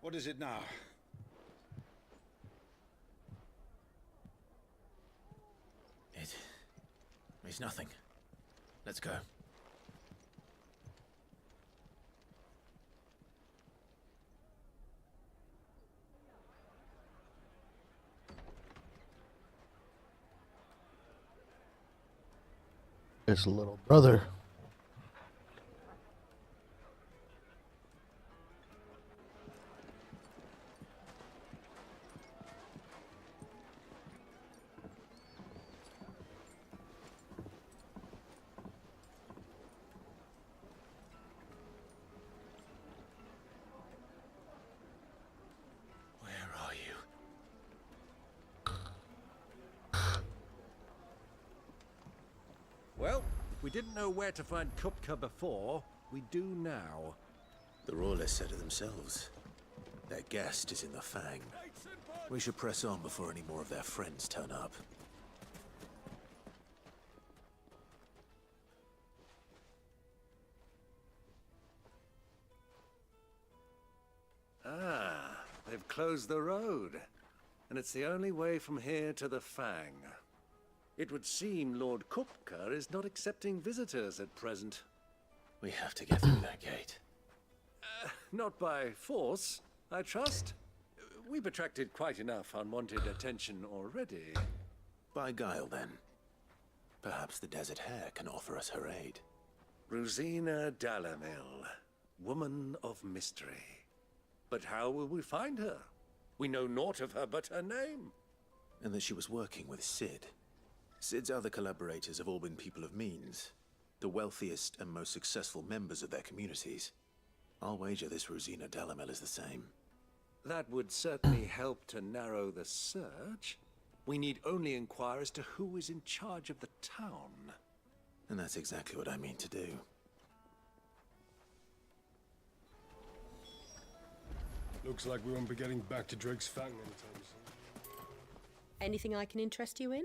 What is it now? It's nothing. Let's go. His little brother. Well, we didn't know where to find Kupka before. We do now. The Royalists said it themselves. Their guest is in the Fang. We should press on before any more of their friends turn up. Ah, they've closed the road. And it's the only way from here to the Fang. It would seem Lord Kupka is not accepting visitors at present. We have to get through that gate. Not by force, I trust. We've attracted quite enough unwanted attention already. By guile, then. Perhaps the Desert Hare can offer us her aid. Rosina Dalamil, woman of mystery. But how will we find her? We know naught of her but her name. And that she was working with Cid. Cid's other collaborators have all been people of means, the wealthiest and most successful members of their communities. I'll wager this Rosina Dalamil is the same. That would certainly help to narrow the search. We need only inquire as to who is in charge of the town. And that's exactly what I mean to do. Looks like we won't be getting back to Drake's Fang anytime soon. Anything I can interest you in?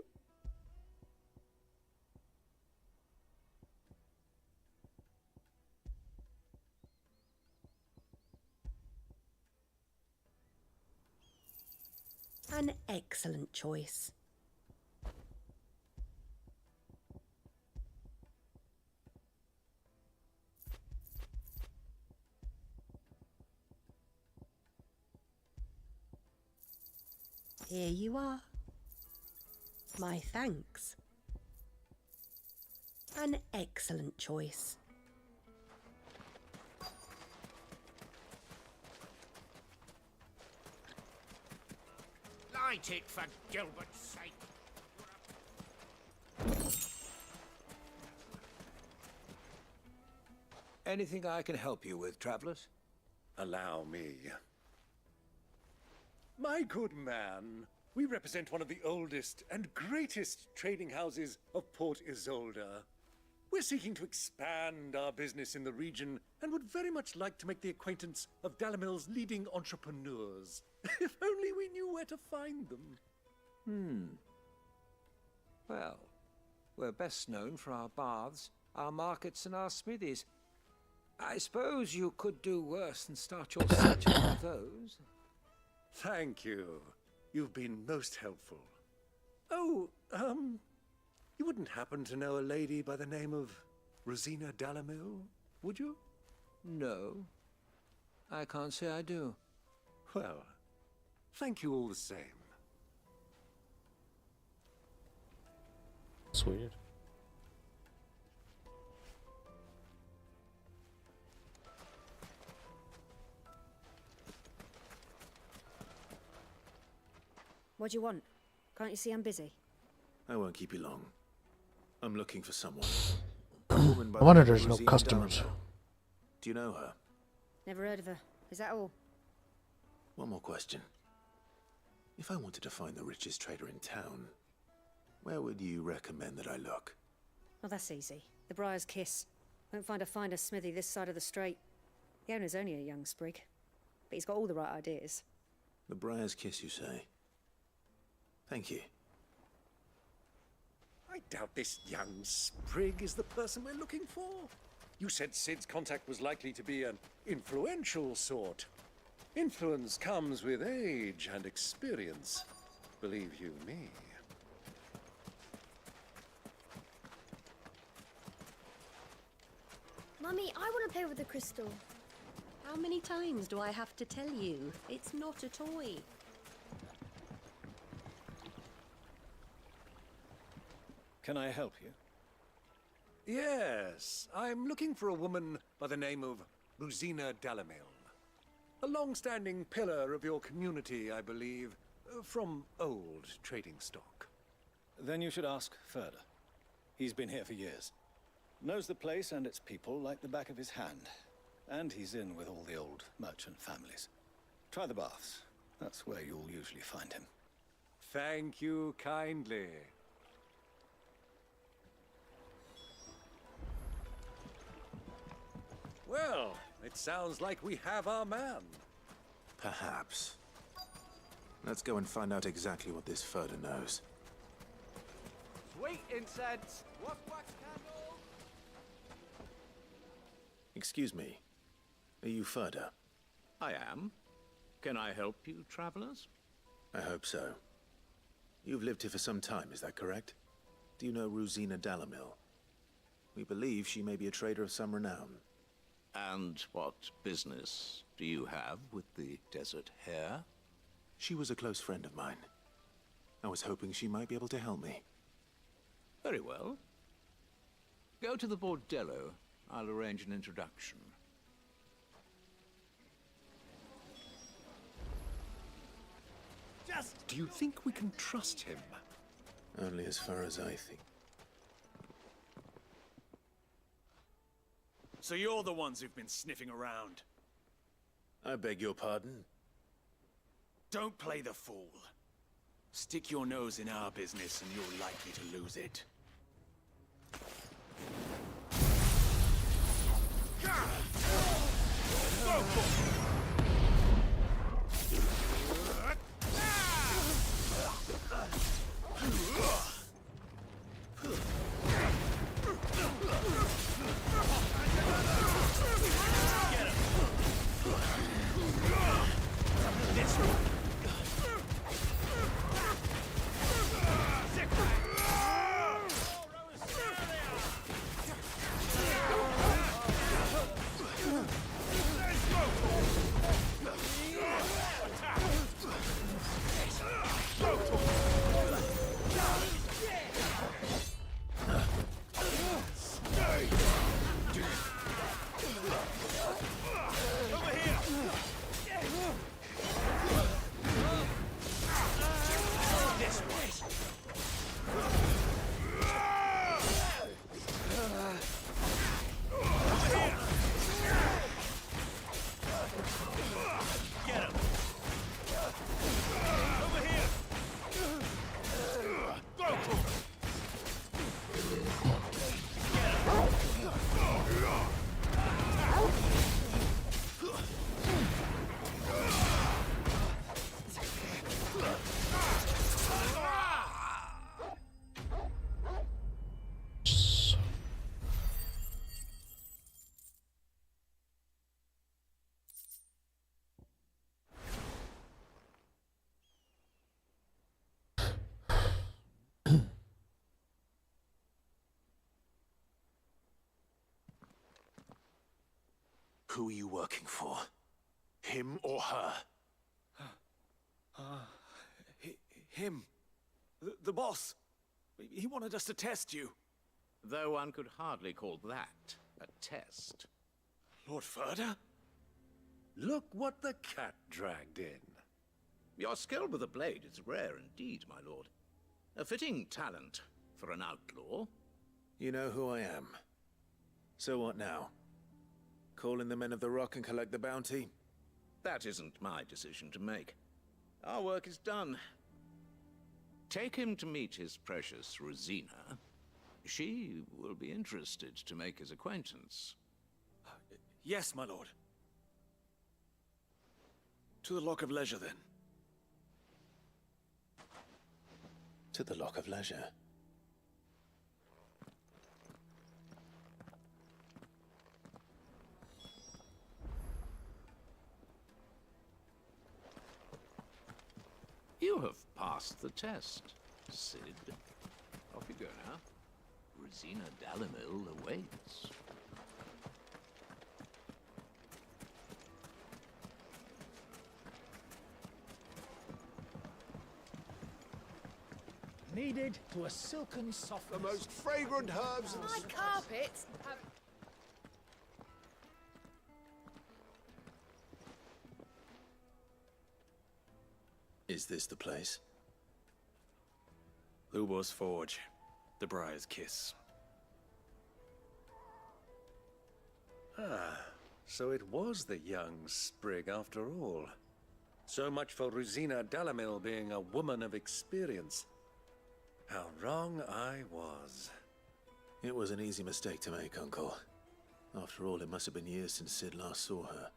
An excellent choice. Here you are. My thanks. An excellent choice. Light it, for Gilbert's sake. Anything I can help you with, travelers? Allow me. My good man, we represent one of the oldest and greatest trading houses of Port Isolde. We're seeking to expand our business in the region and would very much like to make the acquaintance of Dalamil's leading entrepreneurs. If only we knew where to find them. Well, we're best known for our baths, our markets, and our smithies. I suppose you could do worse than start your search for those. Thank you. You've been most helpful. Oh, you wouldn't happen to know a lady by the name of Rosina Dalamil, would you? No, I can't say I do. Well, thank you all the same. That's weird. What do you want? Can't you see I'm busy? I won't keep you long. I'm looking for someone. A woman by I wonder the name there's of no Rosina customers. Dalamil. Do you know her? Never heard of her. Is that all? One more question. If I wanted to find the richest trader in town, where would you recommend that I look? Well, that's easy. The Briar's Kiss. Won't find a finer smithy this side of the strait. The owner's only a young sprig, but he's got all the right ideas. The Briar's Kiss, you say? Thank you. I doubt this young sprig is the person we're looking for. You said Cid's contact was likely to be an influential sort. Influence comes with age and experience, believe you me. Mummy, I want to play with the crystal. How many times do I have to tell you? It's not a toy. Can I help you? Yes, I'm looking for a woman by the name of Rosina Dalamil. A long-standing pillar of your community, I believe, from old trading stock. Then you should ask Ferda. He's been here for years. Knows the place and its people like the back of his hand. And he's in with all the old merchant families. Try the baths. That's where you'll usually find him. Thank you kindly. Well, it sounds like we have our man. Perhaps. Let's go and find out exactly what this Ferda knows. Sweet incense. What wax candle? Excuse me. Are you Ferda? I am. Can I help you, travelers? I hope so. You've lived here for some time, is that correct? Do you know Rosina Dalamil? We believe she may be a trader of some renown. And what business do you have with the Desert Hare? She was a close friend of mine. I was hoping she might be able to help me. Very well. Go to the Bordello. I'll arrange an introduction. Do you think we can trust him? Only as far as I think. So you're the ones who've been sniffing around? I beg your pardon? Don't play the fool. Stick your nose in our business and you're likely to lose it. Who are you working for? Him or her? Him. The boss. He wanted us to test you. Though one could hardly call that a test. Lord Ferda? Look what the cat dragged in. Your skill with the blade is rare indeed, my lord. A fitting talent for an outlaw. You know who I am. So what now? Call in the Men of the Rock and collect the bounty? That isn't my decision to make. Our work is done. Take him to meet his precious Rosina. She will be interested to make his acquaintance. Yes, my lord. To the Lock of Leisure, then. To the Lock of Leisure. You have passed the test, Cid. Off you go now. Rosina Dalimil awaits. Kneaded to a silken softness. The most fragrant herbs. My carpets have... Is this the place? Lubor's Forge. The Briar's Kiss. Ah, so it was the young sprig after all. So much for Rosina Dalimil being a woman of experience. How wrong I was. It was an easy mistake to make, Uncle. After all, it must have been years since Cid last saw her.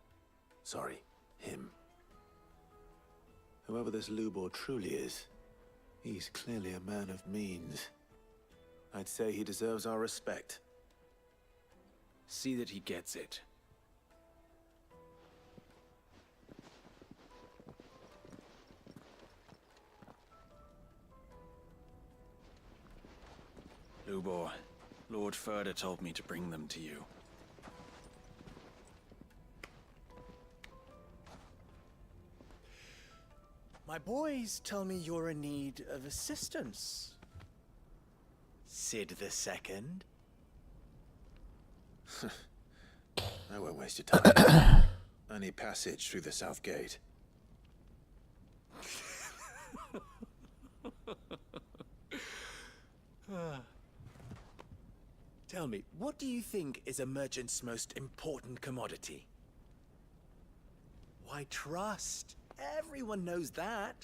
Sorry, him. Whoever this Lubor truly is, he's clearly a man of means. I'd say he deserves our respect. See that he gets it. Lubor, Lord Ferda told me to bring them to you. My boys tell me you're in need of assistance. Sid the Second. I won't waste your time. I need passage through the south gate. Tell me, what do you think is a merchant's most important commodity? Why, trust. Everyone knows that.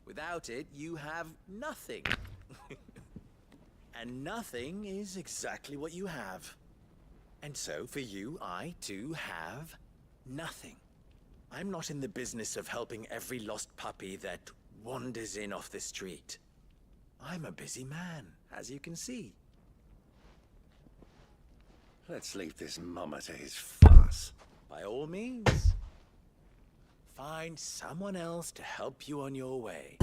Without it, you have nothing. And nothing is exactly what you have. And so, for you, I, too, have nothing. I'm not in the business of helping every lost puppy that wanders in off the street. I'm a busy man, as you can see. Let's leave this mummer to his farce. By all means. Find someone else to help you on your way.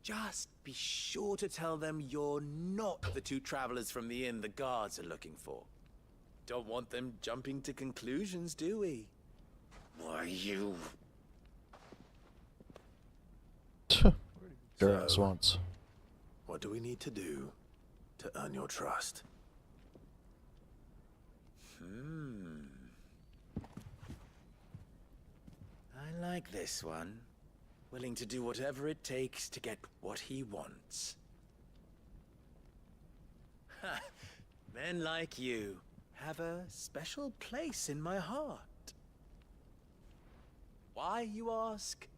Just be sure to tell them you're not the two travelers from the inn the guards are looking for. Don't want them jumping to conclusions, do we? Why, you... Your ass once. What do we need to do to earn your trust? I like this one. Willing to do whatever it takes to get what he wants. Ha! Men like you have a special place in my heart. Why, you ask?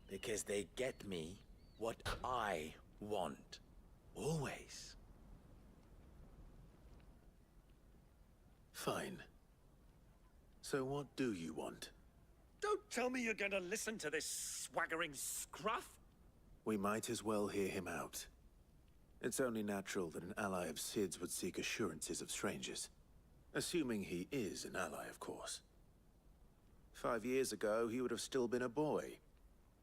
Because they get me what I want. Always. Fine. So what do you want? Don't tell me you're going to listen to this swaggering scruff. We might as well hear him out. It's only natural that an ally of Sid's would seek assurances of strangers. Assuming he is an ally, of course. 5 years ago, he would have still been a boy.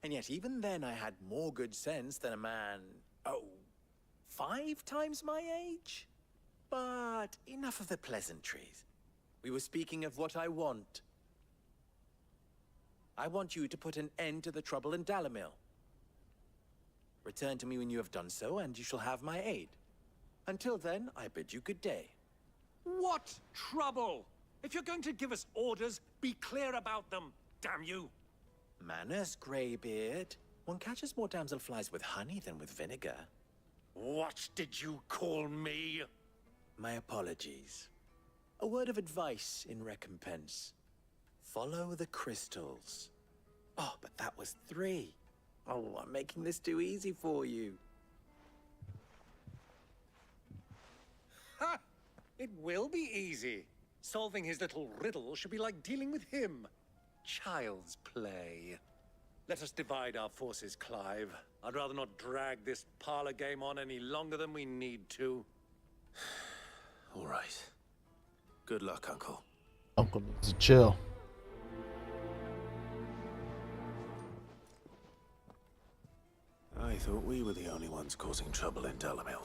And yet even then I had more good sense than a man, 5 times my age? But enough of the pleasantries. We were speaking of what I want. I want you to put an end to the trouble in Dalimil. Return to me when you have done so, and you shall have my aid. Until then, I bid you good day. What trouble? If you're going to give us orders, be clear about them, damn you! Manners, Greybeard. One catches more damselflies with honey than with vinegar. What did you call me? My apologies. A word of advice in recompense. Follow the crystals. Oh, but that was 3. Oh, I'm making this too easy for you. Ha! It will be easy. Solving his little riddle should be like dealing with him. Child's play. Let us divide our forces, Clive. I'd rather not drag this parlor game on any longer than we need to. All right. Good luck, Uncle. Uncle needs to chill. I thought we were the only ones causing trouble in Dalimil.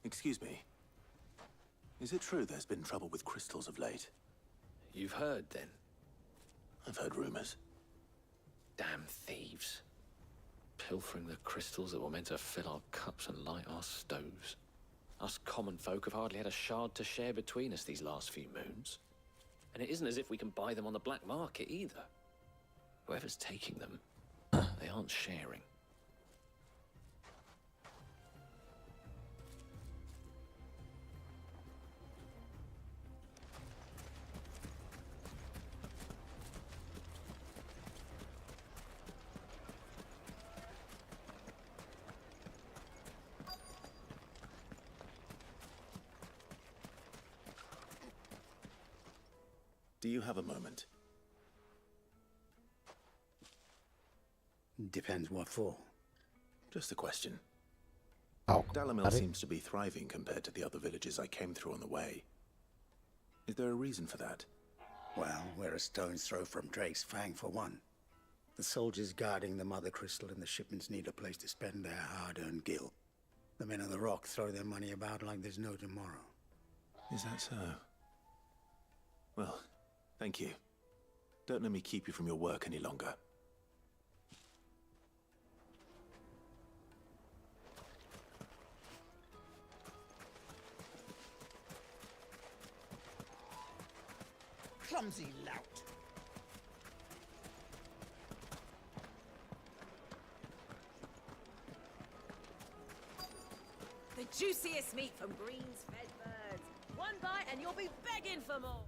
Excuse me. Is it true there's been trouble with crystals of late? You've heard, then? I've heard rumors. Damn thieves. Pilfering the crystals that were meant to fill our cups and light our stoves. Us common folk have hardly had a shard to share between us these last few moons. And it isn't as if we can buy them on the black market either. Whoever's taking them, they aren't sharing. Do you have a moment? Depends what for. Just a question. Oh, Dalimil seems to be thriving compared to the other villages I came through on the way. Is there a reason for that? Well, we're a stone's throw from Drake's Fang for one. The soldiers guarding the Mother Crystal and the shipments need a place to spend their hard-earned gil. The men of the Rock throw their money about like there's no tomorrow. Is that so? Well, thank you. Don't let me keep you from your work any longer. Clumsy lout. The juiciest meat from Green's fed birds. One bite and you'll be begging for more.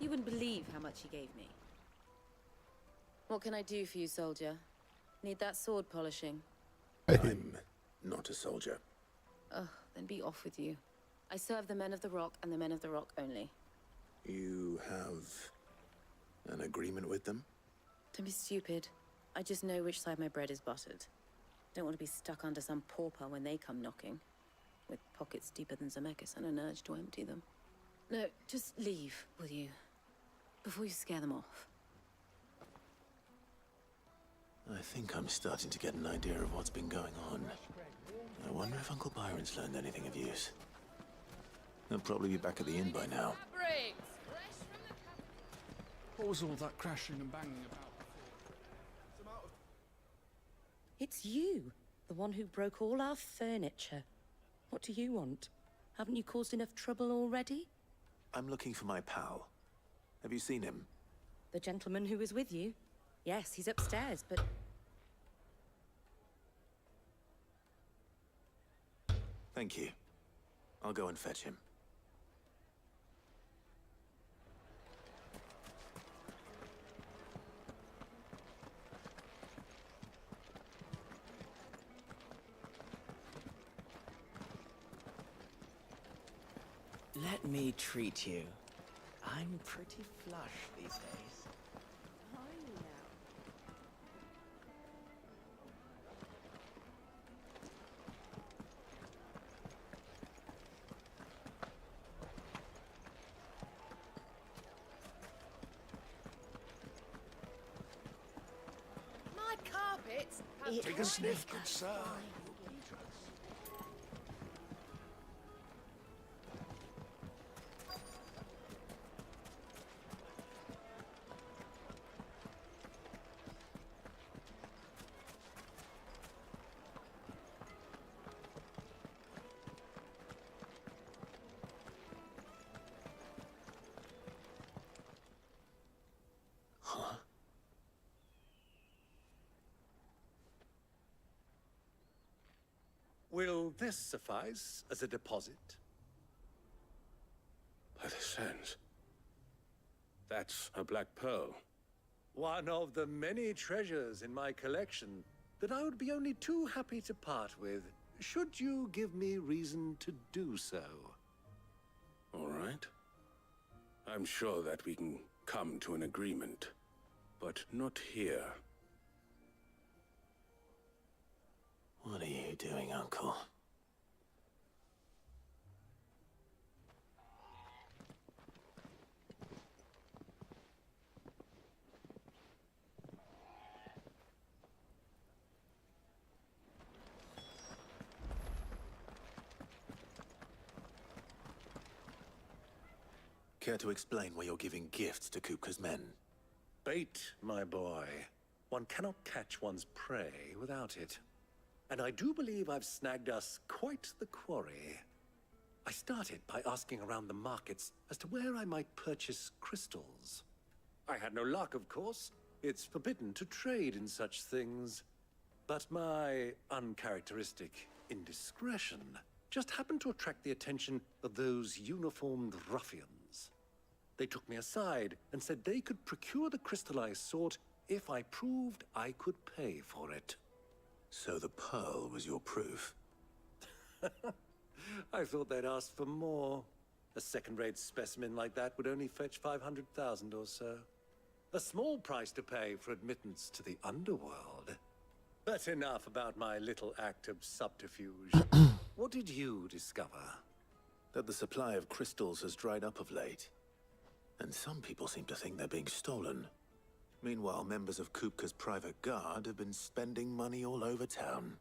You wouldn't believe how much he gave me. What can I do for you, soldier? Need that sword polishing? I'm not a soldier. Ugh, then be off with you. I serve the men of the Rock and the men of the Rock only. You have an agreement with them? Don't be stupid. I just know which side my bread is buttered. Don't want to be stuck under some pauper when they come knocking. With pockets deeper than Zemeckis and an urge to empty them. No, just leave, will you? Before you scare them off. I think I'm starting to get an idea of what's been going on. I wonder if Uncle Byron's learned anything of use. He'll probably be back at the inn by now. What was all that crashing and banging about? It's you, the one who broke all our furniture. What do you want? Haven't you caused enough trouble already? I'm looking for my pal. Have you seen him? The gentleman who was with you? Yes, he's upstairs, but... Thank you. I'll go and fetch him. Let me treat you. I'm pretty flush these days. Are you now? My carpets have Take a sniff, good sir. Will this suffice as a deposit? By the sands. That's a black pearl. One of the many treasures in my collection that I would be only too happy to part with, should you give me reason to do so. All right. I'm sure that we can come to an agreement, but not here. What are you doing, Uncle? Care to explain why you're giving gifts to Kupka's men? Bait, my boy. One cannot catch one's prey without it. And I do believe I've snagged us quite the quarry. I started by asking around the markets as to where I might purchase crystals. I had no luck, of course. It's forbidden to trade in such things. But my uncharacteristic indiscretion just happened to attract the attention of those uniformed ruffians. They took me aside and said they could procure the crystal I sought if I proved I could pay for it. So the pearl was your proof? I thought they'd ask for more. A second-rate specimen like that would only fetch 500,000 or so. A small price to pay for admittance to the underworld. But enough about my little act of subterfuge. What did you discover? That the supply of crystals has dried up of late. And some people seem to think they're being stolen. Meanwhile, members of Kupka's private guard have been spending money all over town.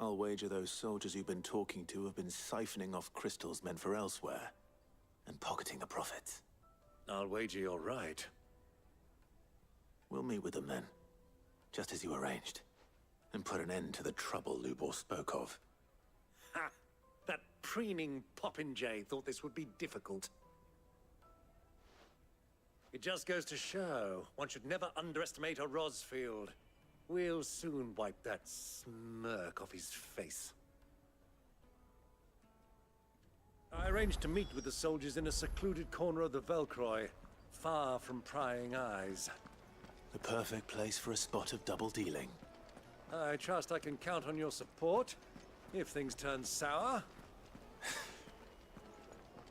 I'll wager those soldiers you've been talking to have been siphoning off crystals meant for elsewhere, and pocketing the profits. I'll wager you're right. We'll meet with them then, just as you arranged, and put an end to the trouble Lubor spoke of. Ha! That preening popinjay thought this would be difficult. It just goes to show, one should never underestimate a Rosfield. We'll soon wipe that smirk off his face. I arranged to meet with the soldiers in a secluded corner of the Velcroy, far from prying eyes. The perfect place for a spot of double dealing. I trust I can count on your support, if things turn sour.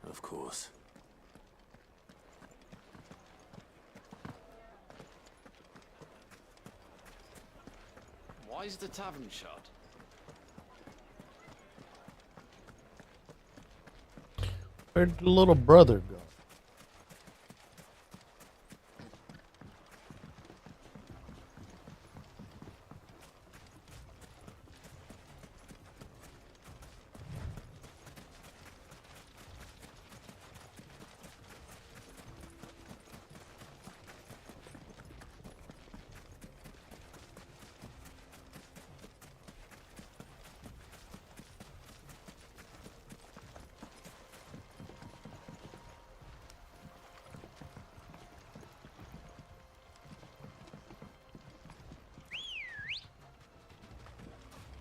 Of course. Why is the tavern shut? Where'd the little brother go?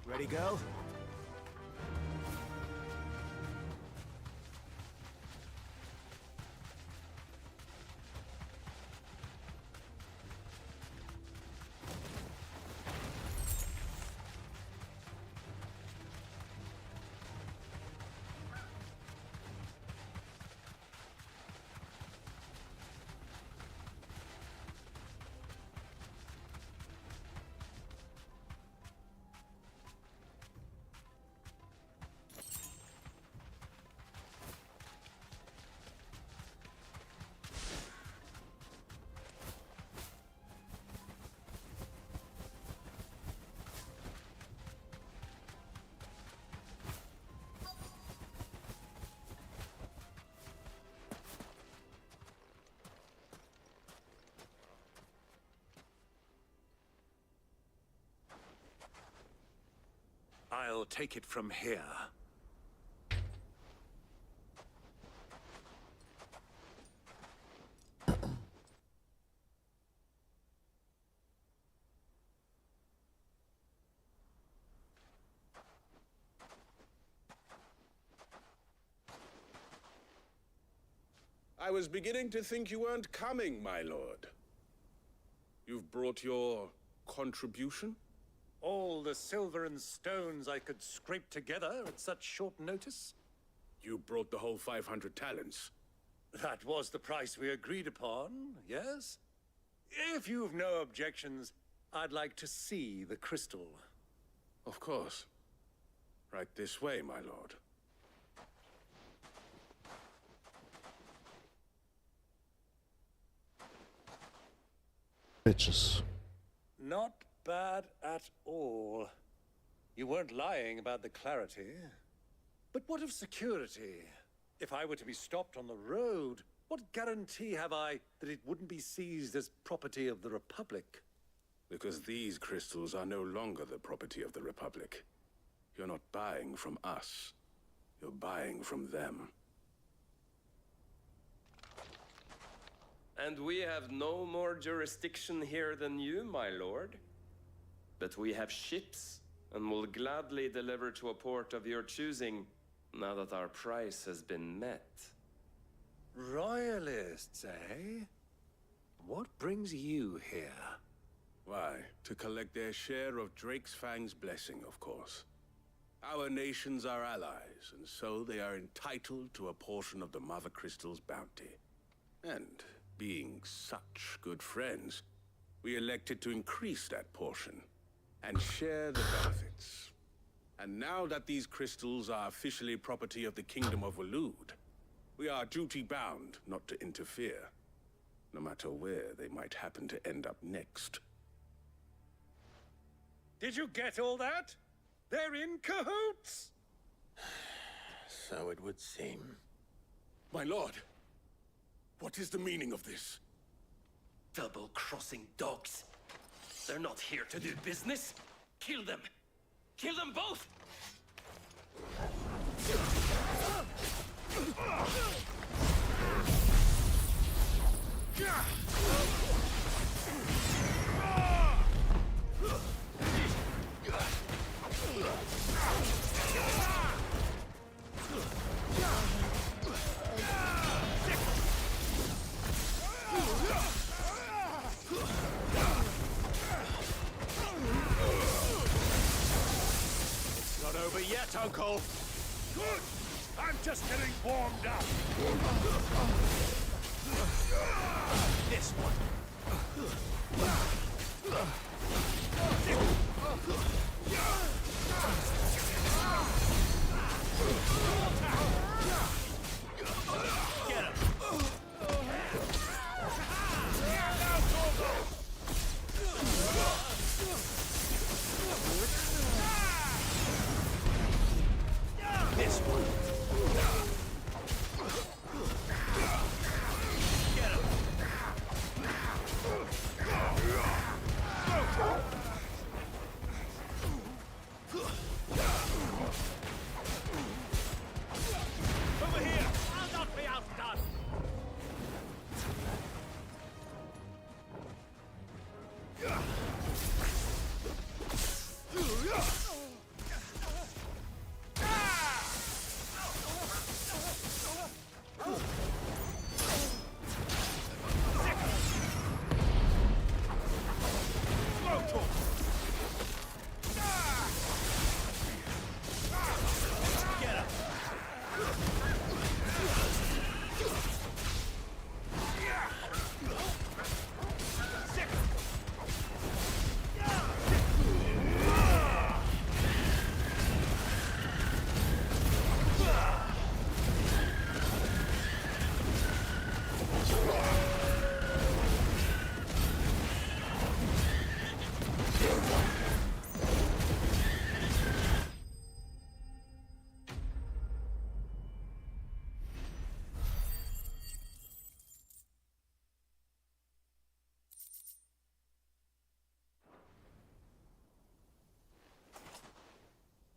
Ready, go? I'll take it from here. I was beginning to think you weren't coming, my lord. You've brought your contribution? All the silver and stones I could scrape together at such short notice? You brought the whole 500 talents. That was the price we agreed upon, yes? If you've no objections, I'd like to see the crystal. Of course. Right this way, my lord. Bitches. Not bad at all. You weren't lying about the clarity. But what of security? If I were to be stopped on the road, what guarantee have I that it wouldn't be seized as property of the Republic? Because these crystals are no longer the property of the Republic. You're not buying from us. You're buying from them. And we have no more jurisdiction here than you, my lord. But we have ships, and will gladly deliver to a port of your choosing, now that our price has been met. Royalists, eh? What brings you here? Why, to collect their share of Drake's Fang's blessing, of course. Our nations are allies, and so they are entitled to a portion of the Mother Crystal's bounty. And being such good friends, we elected to increase that portion and share the benefits. And now that these crystals are officially property of the Kingdom of Waloed, we are duty-bound not to interfere, no matter where they might happen to end up next. Did you get all that? They're in cahoots! So it would seem. My lord, what is the meaning of this? Double-crossing dogs. They're not here to do business. Kill them. Kill them both! It's not over yet, Uncle. Good! I'm just getting warmed up. This one. Get him. This one. Get him. Over here. I'll not be outdone.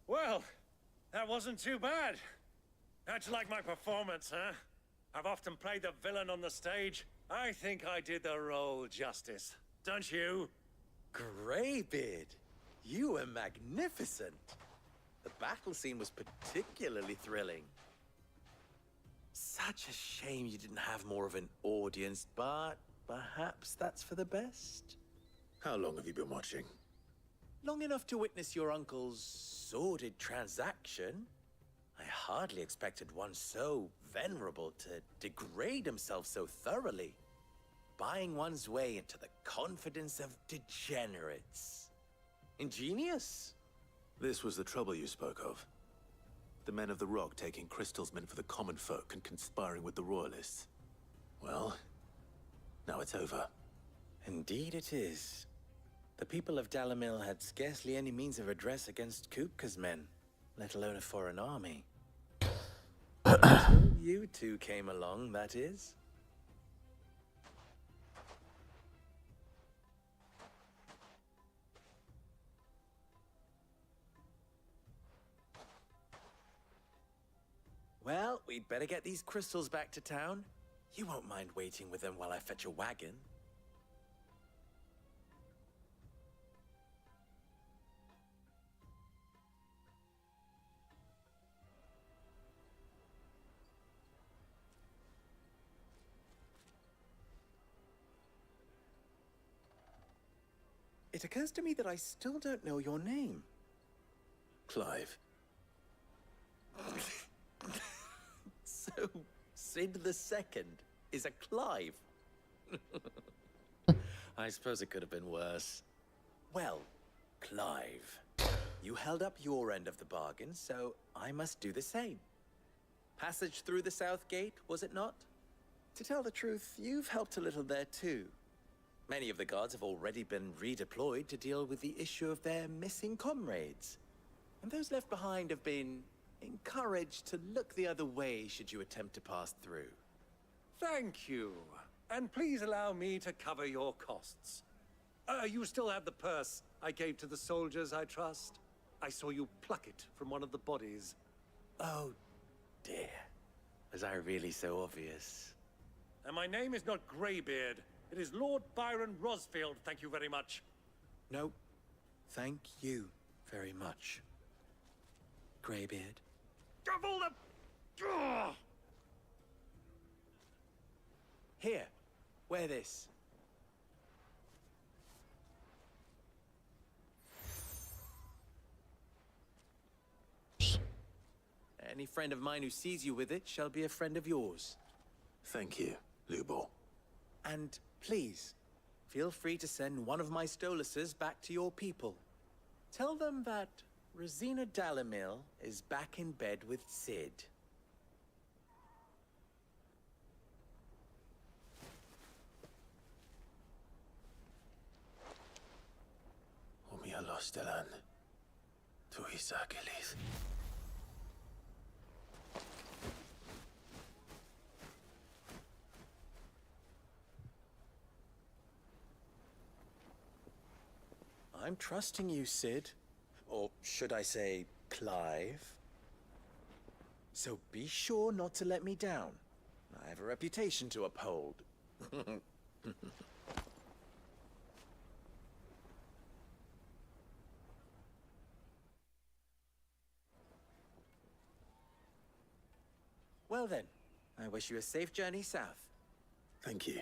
Well, that wasn't too bad. How'd you like my performance, huh? I've often played the villain on the stage. I think I did the role justice. Don't you? Greybeard, you were magnificent. The battle scene was particularly thrilling. Such a shame you didn't have more of an audience, but perhaps that's for the best. How long have you been watching? Long enough to witness your uncle's sordid transaction. I hardly expected one so venerable to degrade himself so thoroughly. Buying one's way into the confidence of degenerates. Ingenious. This was the trouble you spoke of. The men of the Rock taking crystals meant for the common folk and conspiring with the Royalists. Well, now it's over. Indeed it is. The people of Dalimil had scarcely any means of redress against Kupka's men, let alone a foreign army. Until you two came along, that is. Well, we'd better get these crystals back to town. You won't mind waiting with them while I fetch a wagon. It occurs to me that I still don't know your name. Clive. So, Sid the Second is a Clive. I suppose it could have been worse. Well, Clive, You held up your end of the bargain, so I must do the same. Passage through the South Gate, was it not? To tell the truth, you've helped a little there too. Many of the guards have already been redeployed to deal with the issue of their missing comrades. And those left behind have been encouraged to look the other way should you attempt to pass through. Thank you. And please allow me to cover your costs. You still have the purse I gave to the soldiers, I trust? I saw you pluck it from one of the bodies. Oh, dear. Was I really so obvious? And my name is not Greybeard. It is Lord Byron Rosfield, thank you very much. No, thank you very much, Greybeard. Of all the... Ugh! Here, wear this. Any friend of mine who sees you with it shall be a friend of yours. Thank you, Lubor. And please, feel free to send one of my Stoluses back to your people. Tell them that Rosina Dalamil is back in bed with Cid. Omia Lostelan. Tuisa Kelith. I'm trusting you, Cid. Or should I say, Clive? So be sure not to let me down. I have a reputation to uphold. Well then, I wish you a safe journey south. Thank you.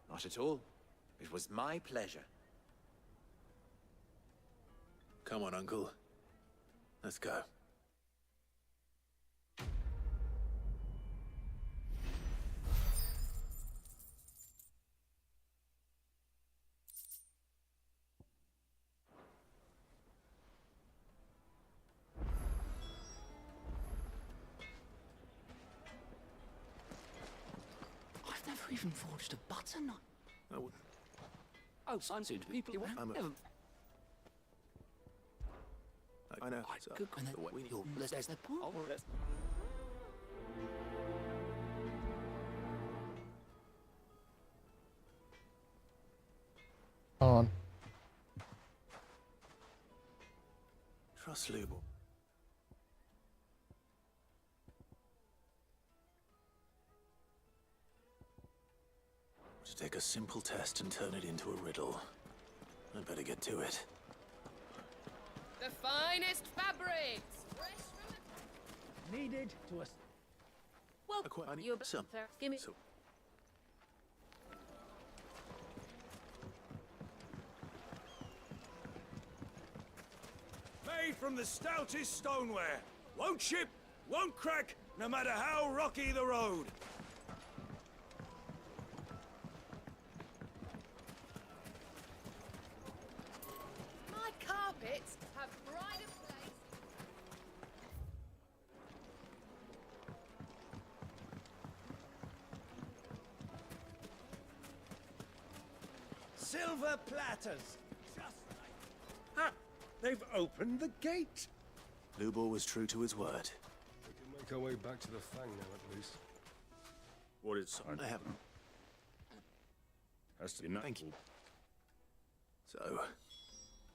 Not at all. It was my pleasure. Come on, Uncle. Let's go. I've never even forged a button on. Oh, I'm soon to people. I'm a... I know. So, Good. And then there's the part. On. Trust Lubor. To take a simple test and turn it into a riddle. I'd better get to it. The finest fabrics! Needed to us. Well, I need you're some. Give me. So, Made from the stoutest stoneware. Won't chip, won't crack, no matter how rocky the road. My carpets have pride of place. Silver platters! Just like... Ha! They've opened the gate! Lubor was true to his word. We can make our way back to the Fang now, at least. What is... I haven't. Has to be nothing. Thank you. So,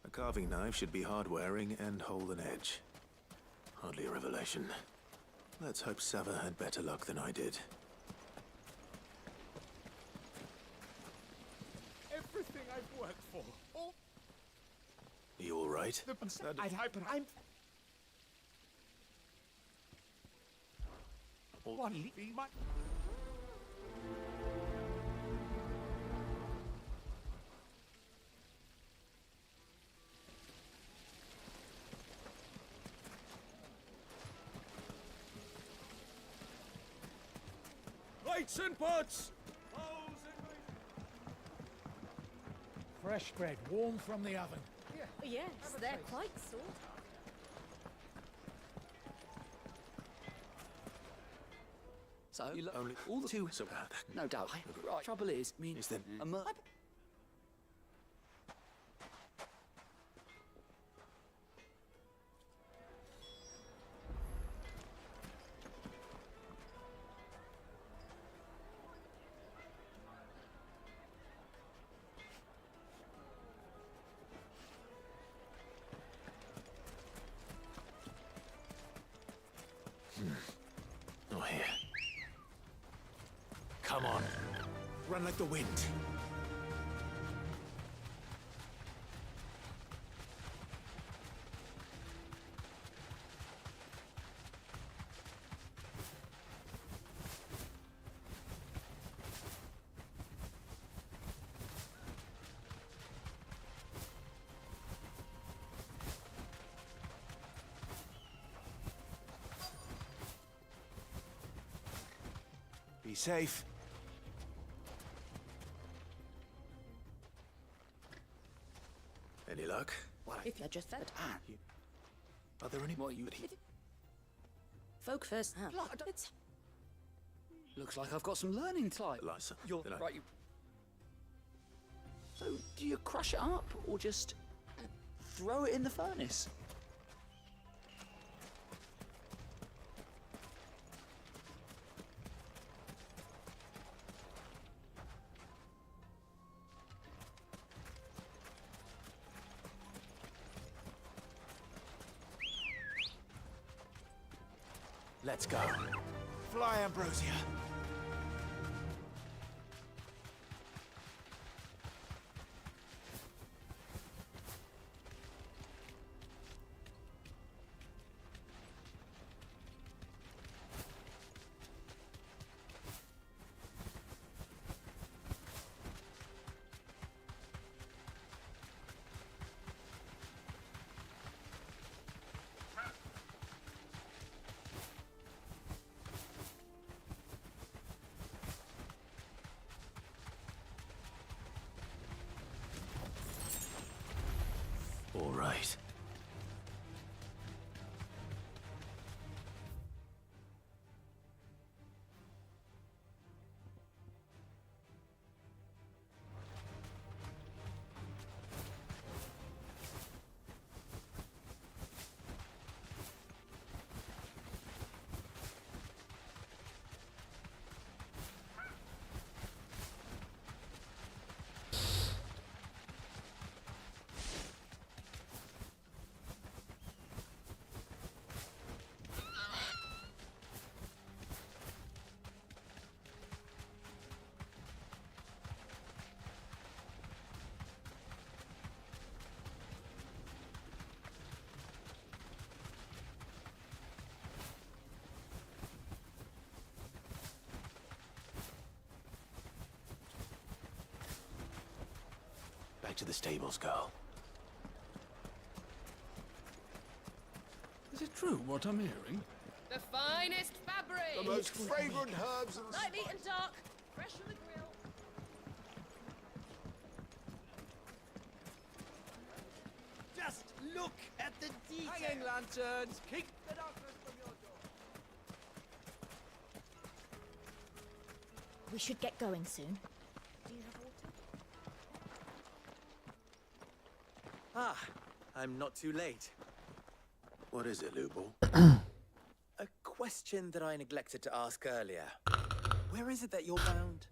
a carving knife should be hard-wearing and hold an edge. Hardly a revelation. Let's hope Sava had better luck than I did. Everything I've worked for. All Are you all right? I'm. What? My... Plates and pots! Fresh bread, warm from the oven. Yes, they're quite sought after. So, you look only all the two. So, no doubt. Right. Trouble is, I mean, Not here. Come on. Run like the wind. Be safe. Any luck? Well, if you're just fed. Are there any more you would Folk first hand. It's... looks like I've got some learning type. You're right. So, do you crush it up or just throw it in the furnace? Let's go. Fly, Ambrosia. All right. Back to the stables, girl. Is it true what I'm hearing? The finest fabric! The most fragrant herbs and... Light, meat and dark. Fresh from the grill. Just look at the detail. Hanging lanterns. Keep the darkness from your door. We should get going soon. Do you have water? Ah, I'm not too late. What is it, Lubor? A question that I neglected to ask earlier. Where is it that you're bound?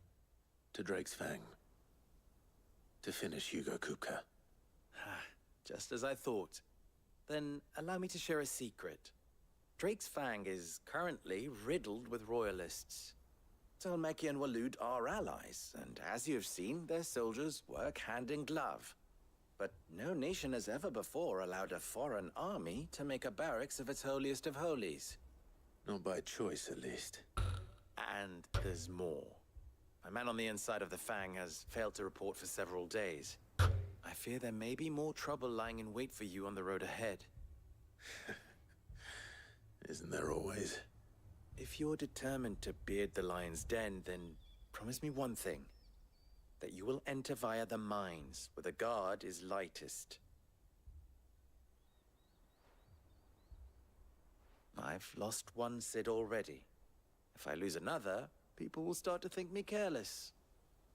To Drake's Fang. To finish Hugo Kupka. Just as I thought. Then allow me to share a secret. Drake's Fang is currently riddled with royalists. Talmeki and Waloed are allies, and as you've seen, their soldiers work hand in glove. But no nation has ever before allowed a foreign army to make a barracks of its holiest of holies. Not by choice, at least. And there's more. A man on the inside of the Fang has failed to report for several days. I fear there may be more trouble lying in wait for you on the road ahead. Isn't there always? If you're determined to beard the lion's den, then promise me one thing. That you will enter via the mines, where the guard is lightest. I've lost one Cid already. If I lose another, people will start to think me careless.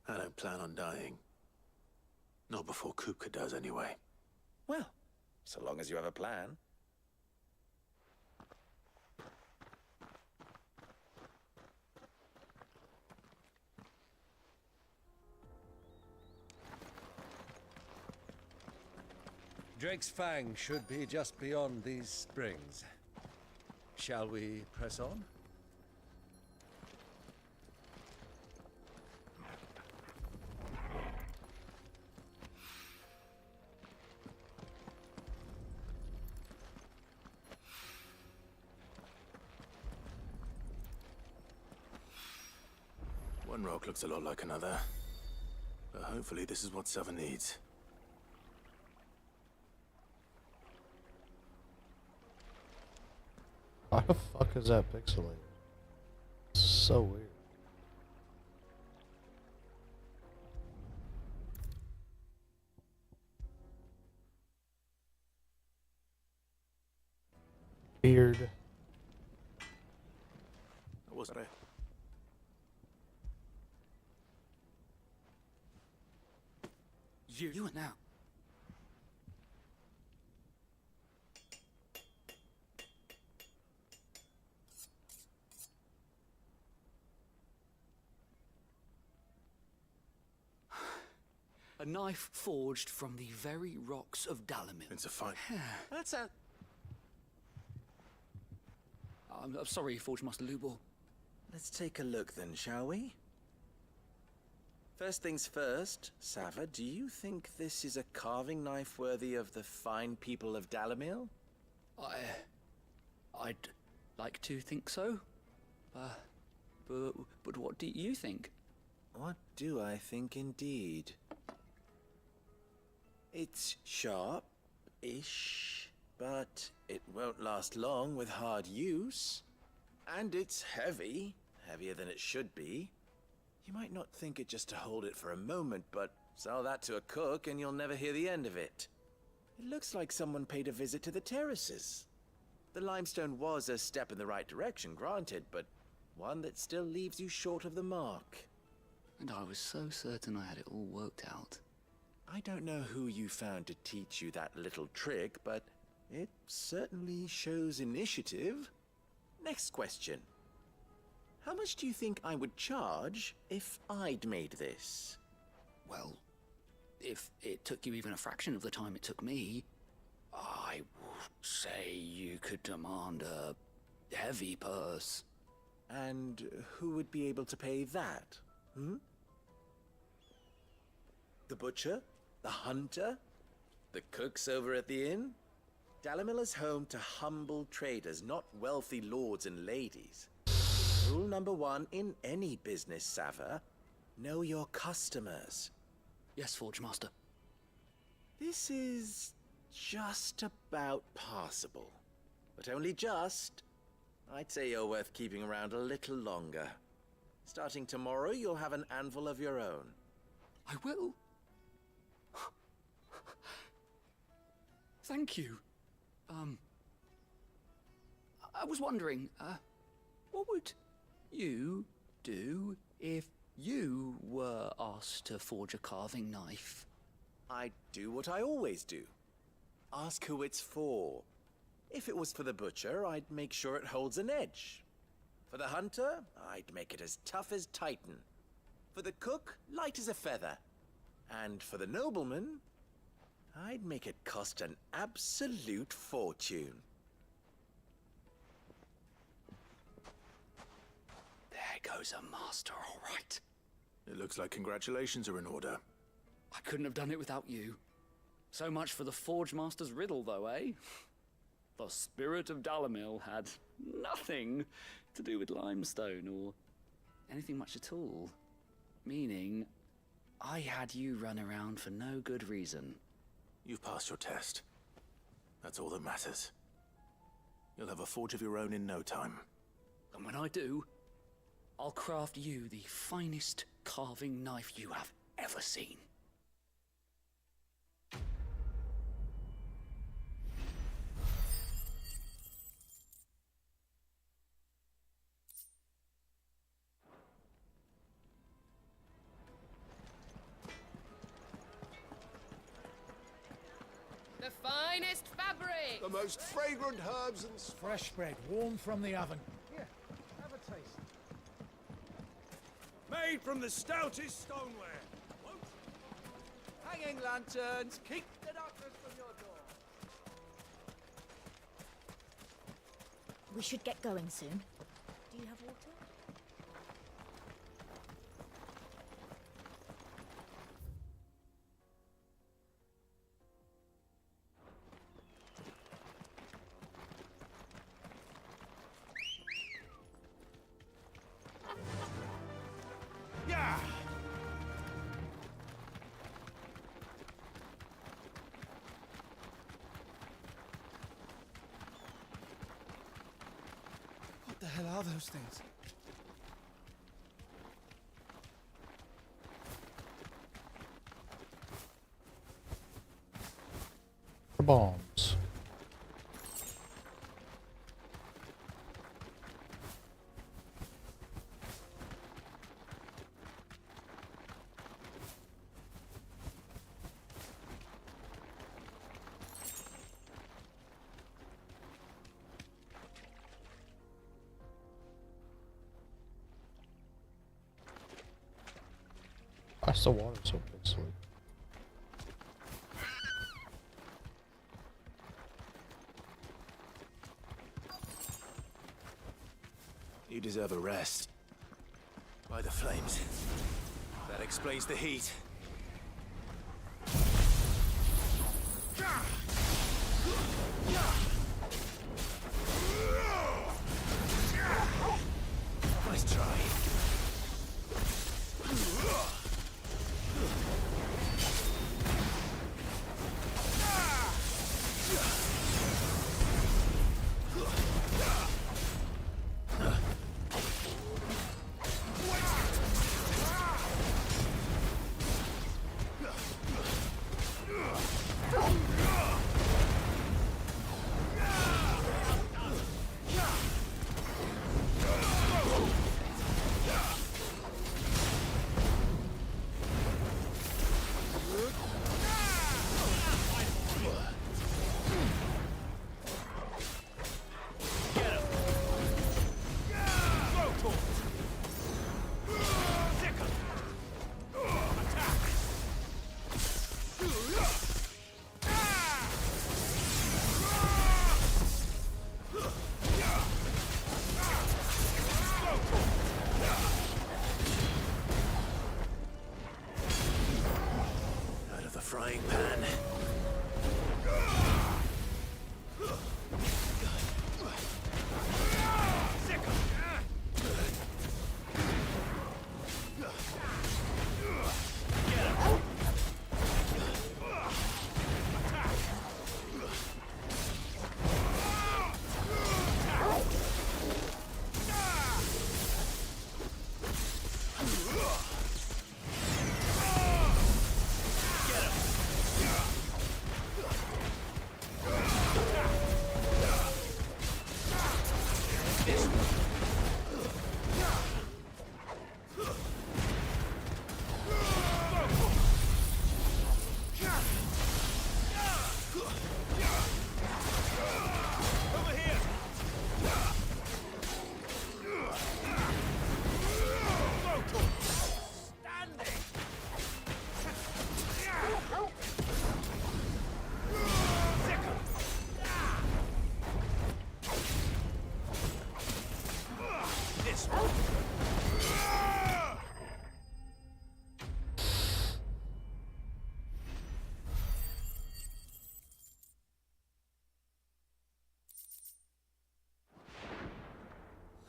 I don't plan on dying. Not before Kupka does, anyway. Well, so long as you have a plan. Drake's Fang should be just beyond these springs. Shall we press on? One rock looks a lot like another. But hopefully this is what Sava needs. Why the fuck is that pixelated? So weird. Weird. Was that? You and now. A knife forged from the very rocks of Dalamil. It's a fight. That's a... I'm sorry, Forge Master Lubor. Let's take a look then, shall we? First things first, Sava, do you think this is a carving knife worthy of the fine people of Dalamil? I'd like to think so. But what do you think? What do I think indeed? It's sharp-ish, but it won't last long with hard use. And it's heavy, heavier than it should be. You might not think it just to hold it for a moment, but sell that to a cook and you'll never hear the end of it. It looks like someone paid a visit to the terraces. The limestone was a step in the right direction, granted, but one that still leaves you short of the mark. And I was so certain I had it all worked out. I don't know who you found to teach you that little trick, but it certainly shows initiative. Next question. How much do you think I would charge if I'd made this? Well, if it took you even a fraction of the time it took me, I would say you could demand a heavy purse. And who would be able to pay that? The butcher? The hunter? The cooks over at the inn? Dalamil is home to humble traders, not wealthy lords and ladies. Rule number one in any business, Sava, know your customers. Yes, Forge Master. This is just about passable. But only just. I'd say you're worth keeping around a little longer. Starting tomorrow, you'll have an anvil of your own. I will. Thank you. I was wondering, what would you do if you were asked to forge a carving knife? I'd do what I always do. Ask who it's for. If it was for the butcher, I'd make sure it holds an edge. For the hunter, I'd make it as tough as Titan. For the cook, light as a feather. And for the nobleman, I'd make it cost an absolute fortune. There goes a master, all right. It looks like congratulations are in order. I couldn't have done it without you. So much for the Forge Master's riddle, though, eh? The spirit of Dalamil had nothing to do with limestone or anything much at all. Meaning, I had you run around for no good reason. You've passed your test. That's all that matters. You'll have a forge of your own in no time. And when I do, I'll craft you the finest carving knife you have ever seen. The finest fabric! The most fragrant herbs and Fresh bread, warm from the oven. Here, have a taste. Made from the stoutest stoneware. Hanging lanterns, keep the darkness from your door. We should get going soon. Do you have water? Yeah! What the hell are those things? Bombs. Why's the water so pixely? You deserve a rest. By the flames. That explains the heat. Nice try. Out of the frying pan.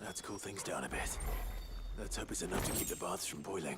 Let's cool things down a bit. Let's hope it's enough to keep the baths from boiling.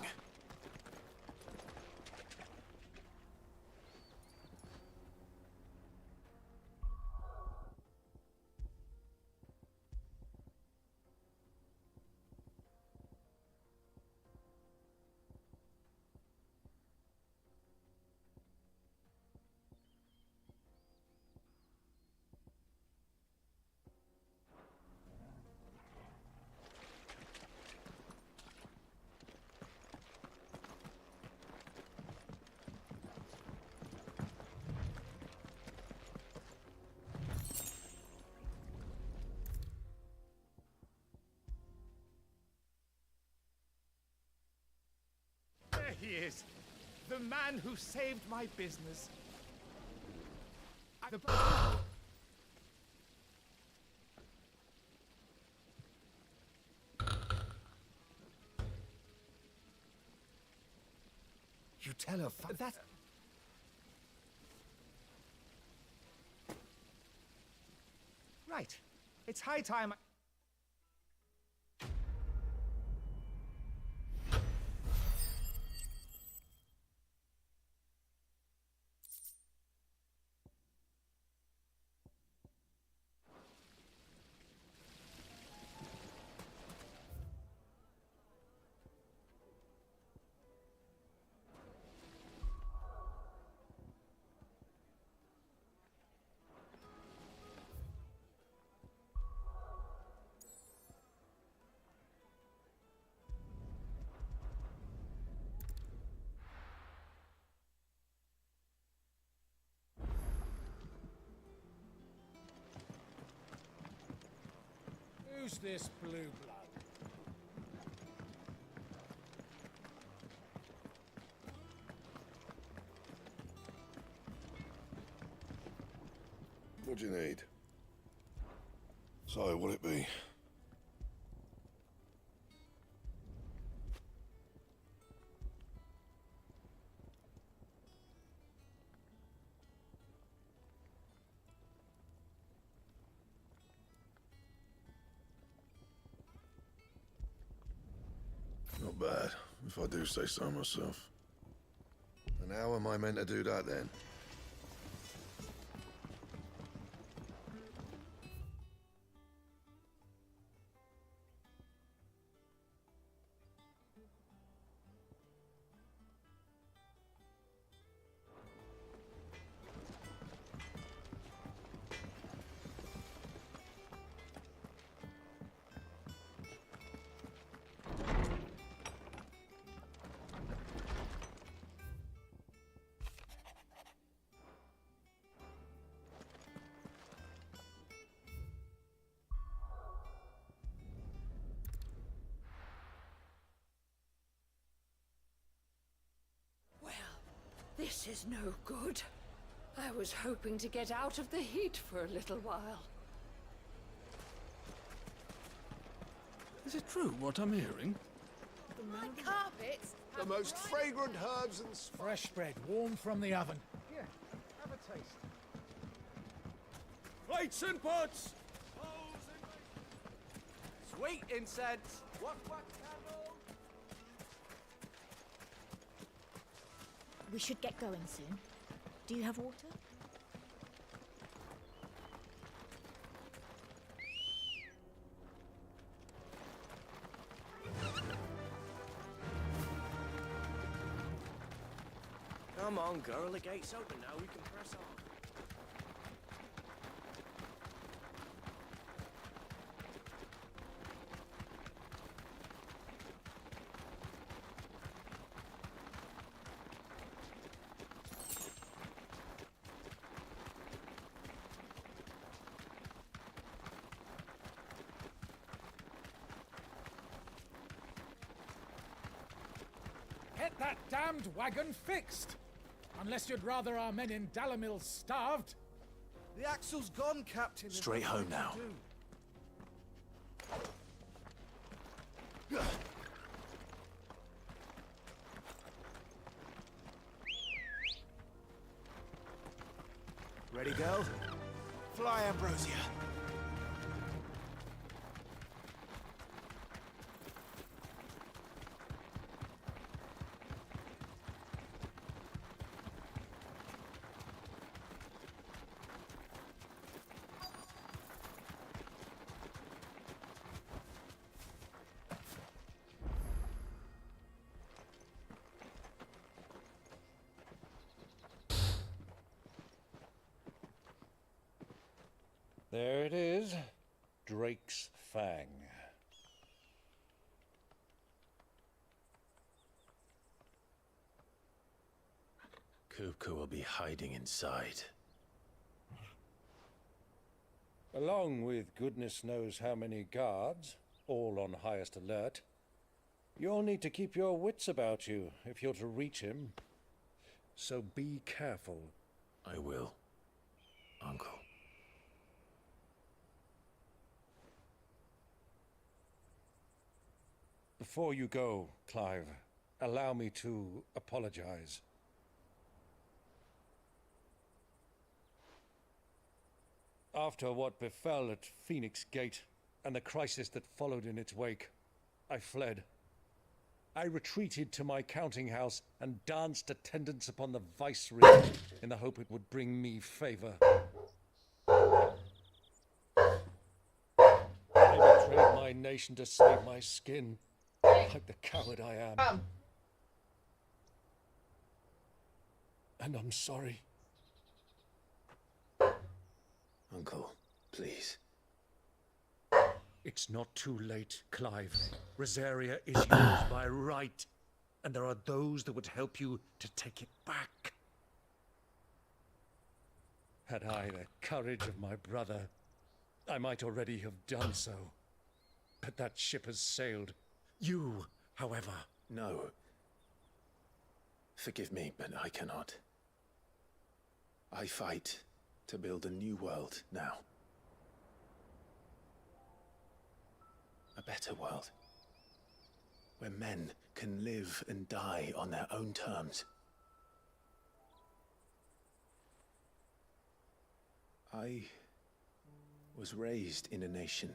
man who saved my business. You tell her that. Right. It's high time. Who's this blue blood? What do you need? So, what'll it be? Not bad, if I do say so myself. And how am I meant to do that then? This is no good. I was hoping to get out of the heat for a little while. Is it true what I'm hearing? My carpets. The most fragrant herbs and fresh bread, warm from the oven. Here, have a taste. Plates and pots! Sweet incense. What candle? We should get going soon. Do you have water? Come on, girl. The gate's open now. We can press on. Get that damned wagon fixed! Unless you'd rather our men in Dalamil starved. The axle's gone, Captain. Straight home now. Ready, girl? Fly, Ambrosia. There it is. Drake's Fang. Kupka will be hiding inside. Along with goodness knows how many guards, all on highest alert. You'll need to keep your wits about you if you're to reach him. so be careful. I will, Uncle. Before you go, Clive, allow me to apologize. After what befell at Phoenix Gate and the crisis that followed in its wake, I fled. I retreated to my counting house and danced attendance upon the viceroy in the hope it would bring me favor. I betrayed my nation to save my skin, like the coward I am. And I'm sorry. Uncle, please. It's not too late, Clive. Rosaria is yours by right, and there are those that would help you to take it back. Had I the courage of my brother, I might already have done so. But that ship has sailed. You, however... No. Forgive me, but I cannot. I fight to build a new world now. A better world. Where men can live and die on their own terms. I was raised in a nation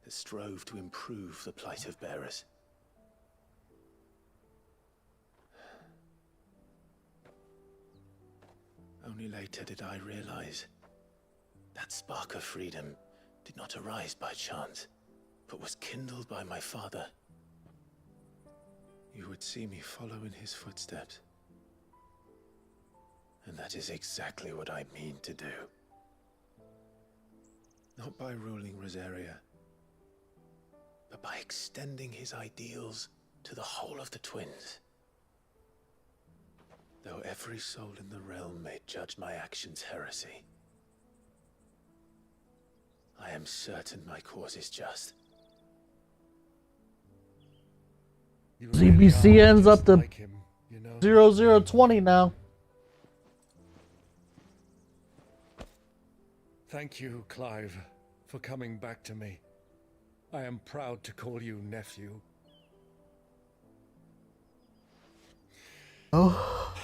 that strove to improve the plight of bearers. Only later did I realize that spark of freedom did not arise by chance, but was kindled by my father. You would see me follow in his footsteps. And that is exactly what I mean to do. Not by ruling Rosaria, but by extending his ideals to the whole of the twins. Though every soul in the realm may judge my actions heresy, I am certain my cause is just. ZBC ends up to 0020 now. Thank you, Clive, for coming back to me. I am proud to call you nephew. Oh.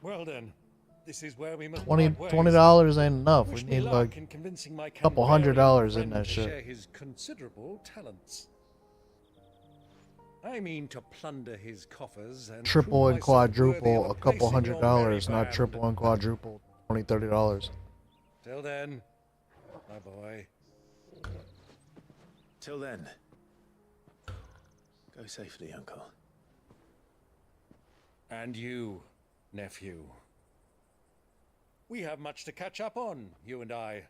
Well then, this is where we must $20 ain't enough. We need like a couple $100 in that share shit. his considerable talents. I mean to plunder his coffers and Triple prove and myself quadruple worthy a of couple replacing your merry $100, not band. triple and quadruple $20, $30. Till then, my boy. Till then, go safely, Uncle. And you, nephew. We have much to catch up on, you and I.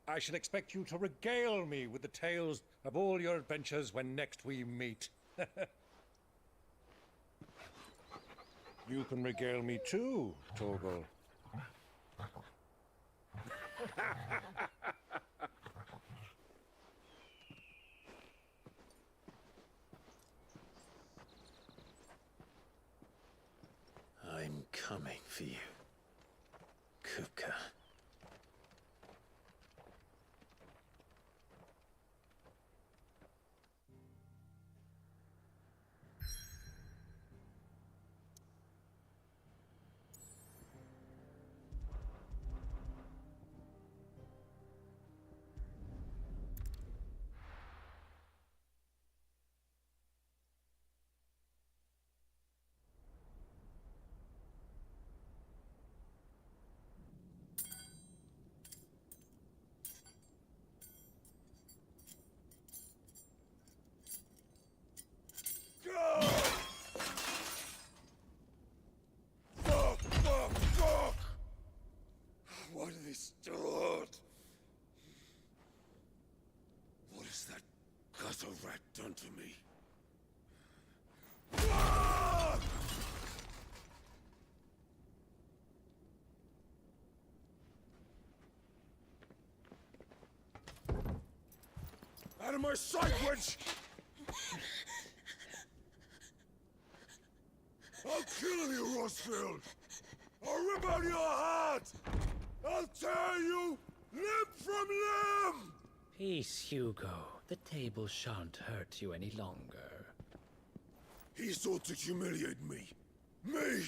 I shall expect you to regale me with the tales of all your adventures when next we meet. You can regale me too, Torgal. I'm coming for you, Kupka. Why do they start? What has that gutter rat done to me? Out of my sight, witch! I'll kill you, Rosfield! I'll rip out your heart! I'll tear you limb from limb! Peace, Hugo. The table shan't hurt you any longer. He sought to humiliate me. Me!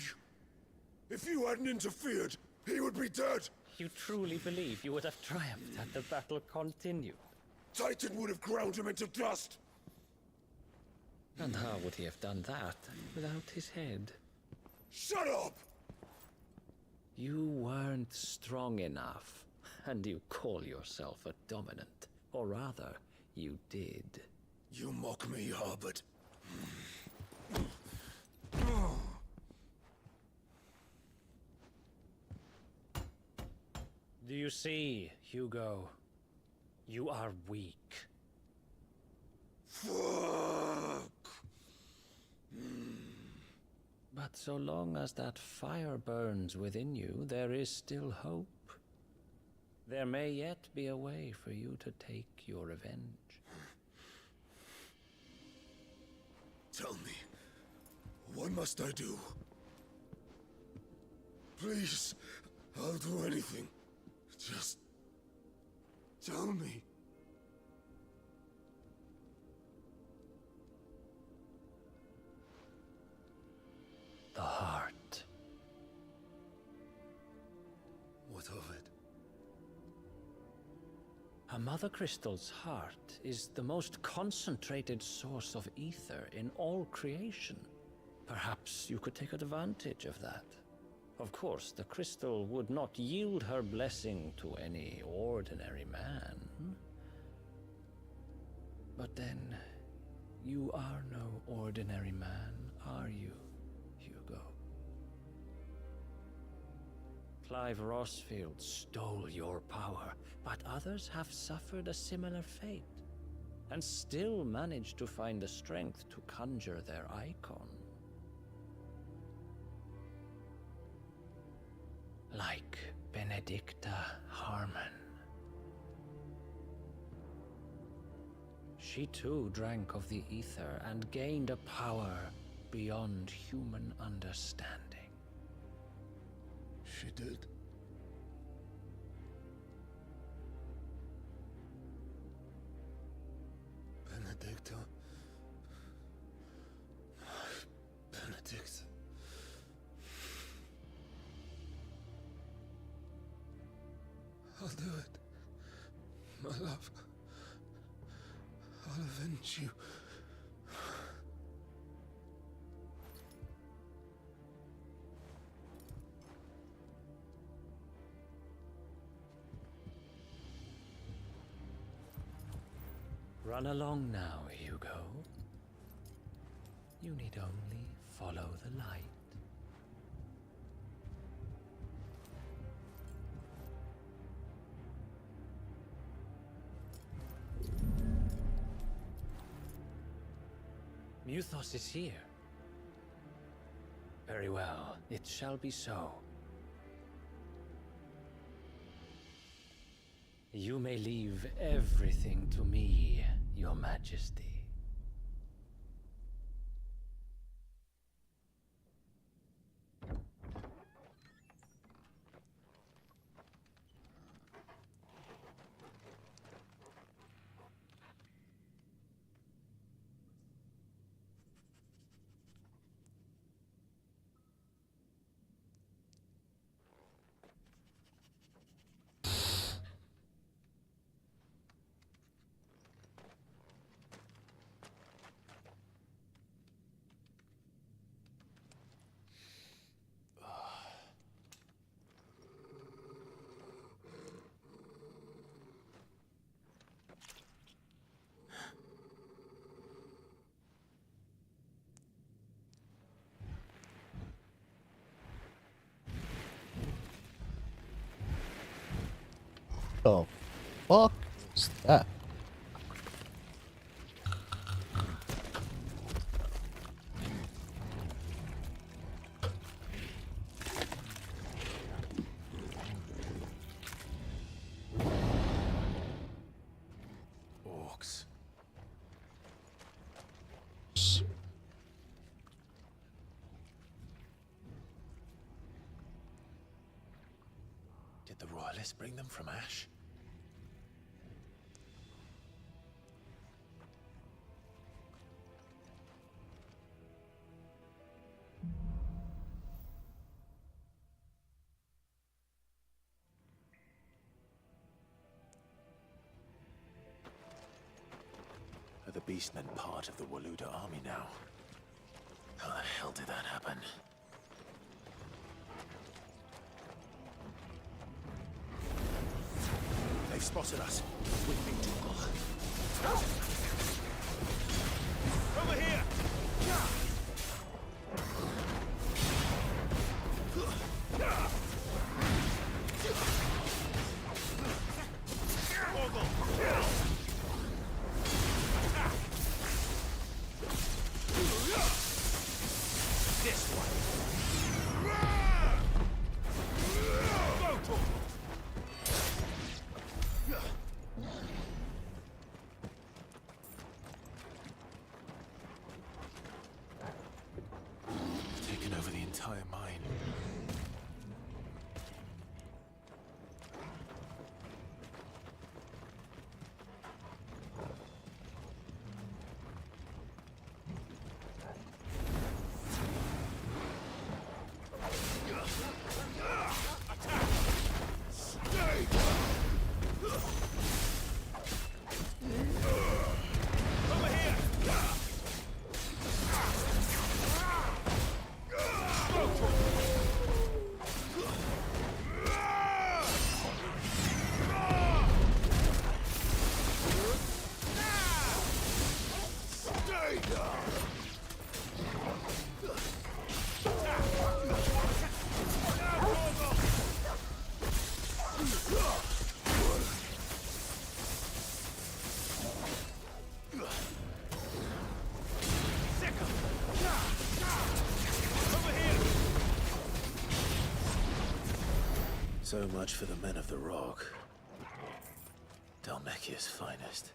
If you hadn't interfered, he would be dead! You truly believe you would have triumphed had the battle continued? Titan would have ground him into dust! And how would he have done that without his head? Shut up! You weren't strong enough, and you call yourself a dominant. Or rather, you did. You mock me, Harbert. Do you see, Hugo? You are weak. Fuck! But so long as that fire burns within you, there is still hope. There may yet be a way for you to take your revenge. Tell me, what must I do? Please, I'll do anything. Just tell me. The heart. What of it? A Mother Crystal's heart is the most concentrated source of ether in all creation. Perhaps you could take advantage of that. Of course, the crystal would not yield her blessing to any ordinary man. But then, you are no ordinary man, are you, Hugo? Clive Rosfield stole your power, but others have suffered a similar fate, and still managed to find the strength to conjure their icon. Like Benedicta Harmon. She too drank of the ether and gained a power beyond human understanding. She did. Benedicta. Benedicta. I'll do it. My love. I'll avenge you. Run along now, Hugo. You need only follow the light. Muthos is here. Very well, it shall be so. You may leave everything to me, Your Majesty. The fuck is that? Orcs. the royalists bring them from Ash? Are the Beastmen part of the Waluda army now? How the hell did that happen? They've spotted us. With Big Jungle. Over here! This one. Taken over the entire mine. So much for the men of the Rock. Dhalmekia's finest.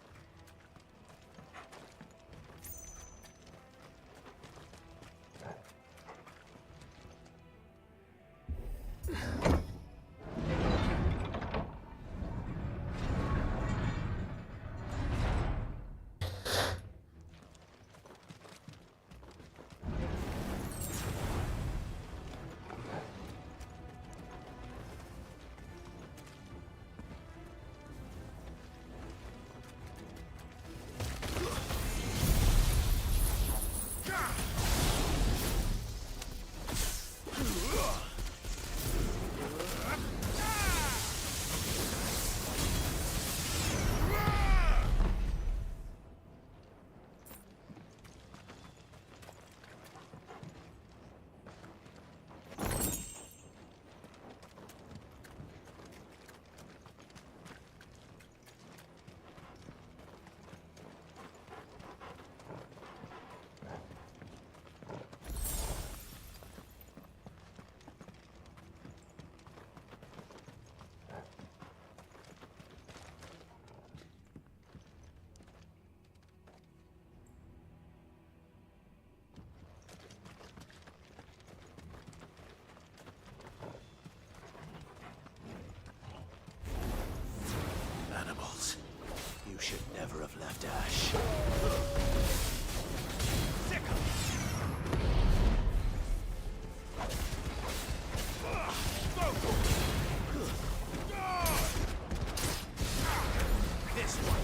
You should never have left Ash. This one.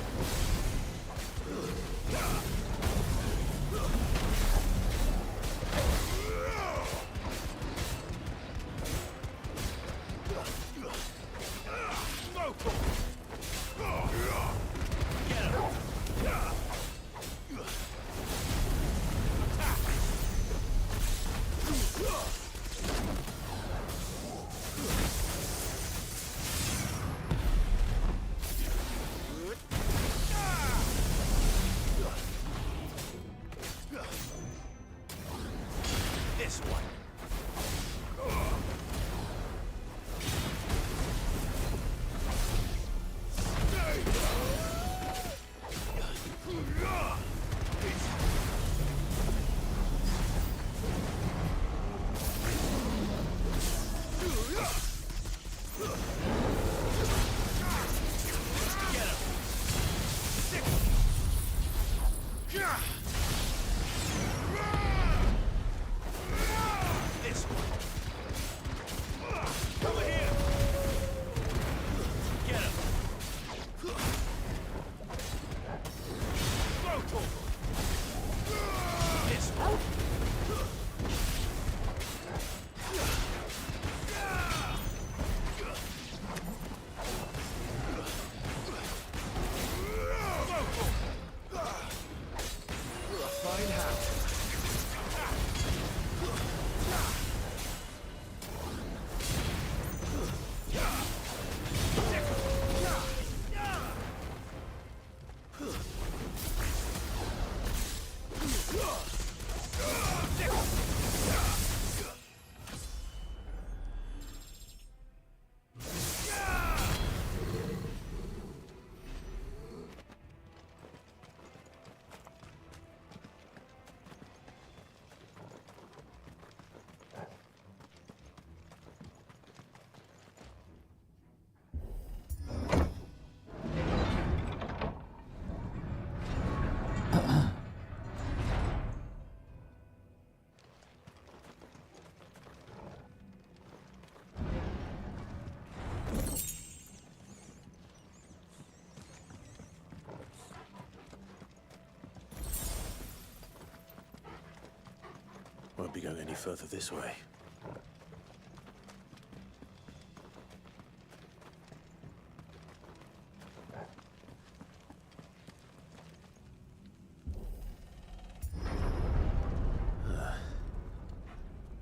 won't be going any further this way.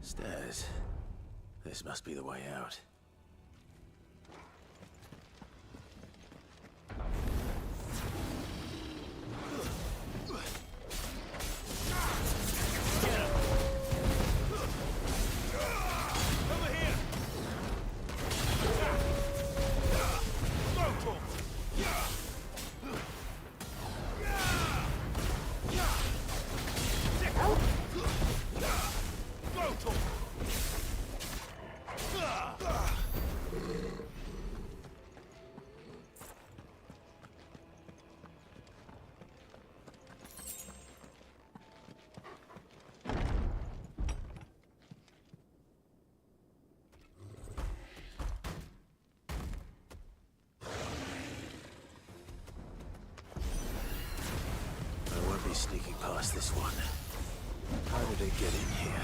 Stairs. This must be the way out. Sneaking past this one. How did it get in here?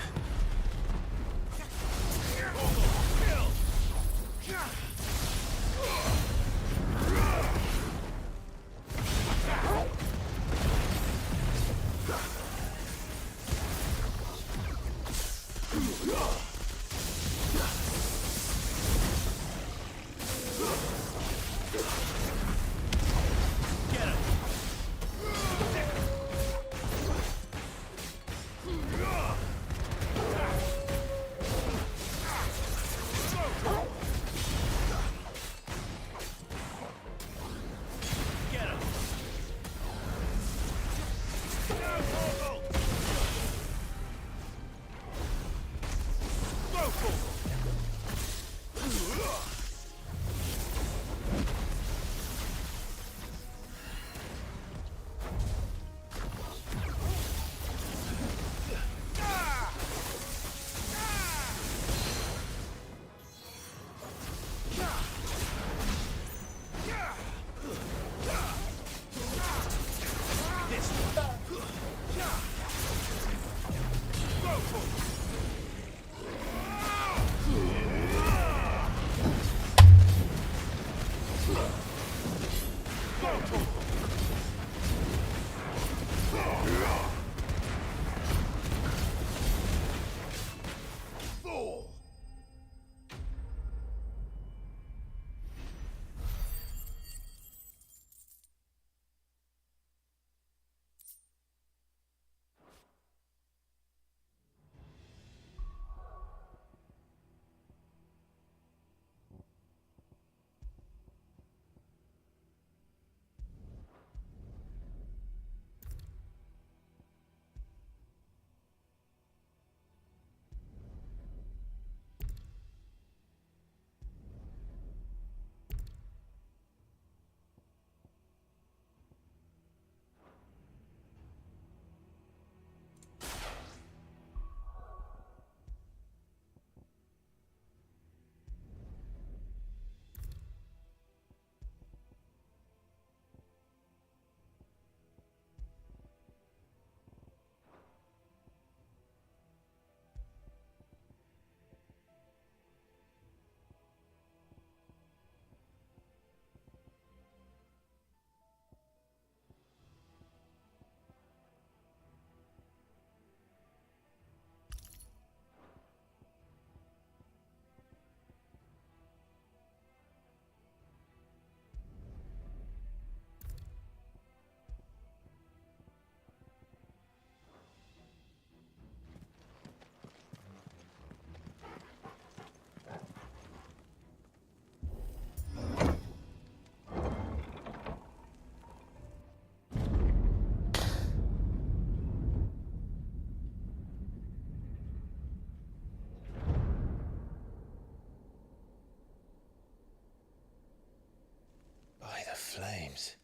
By the flames.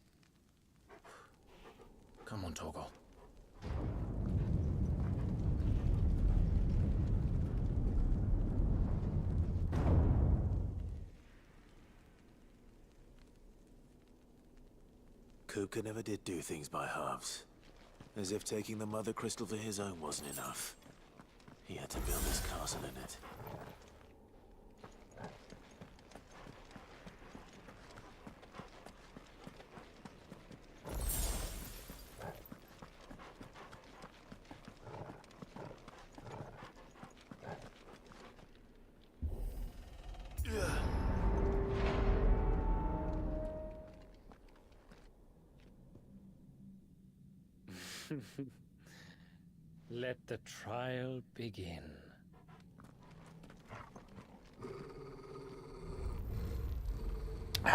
Come on, Torgal. Kupka never did do things by halves. As if taking the Mother Crystal for his own wasn't enough. He had to build his castle in it. Let the trial begin. What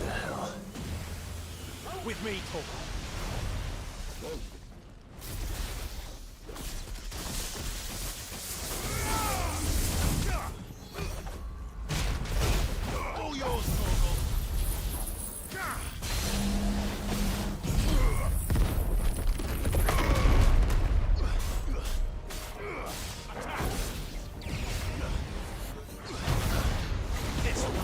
the hell? With me, Torvald. All yours, Torvald. This one.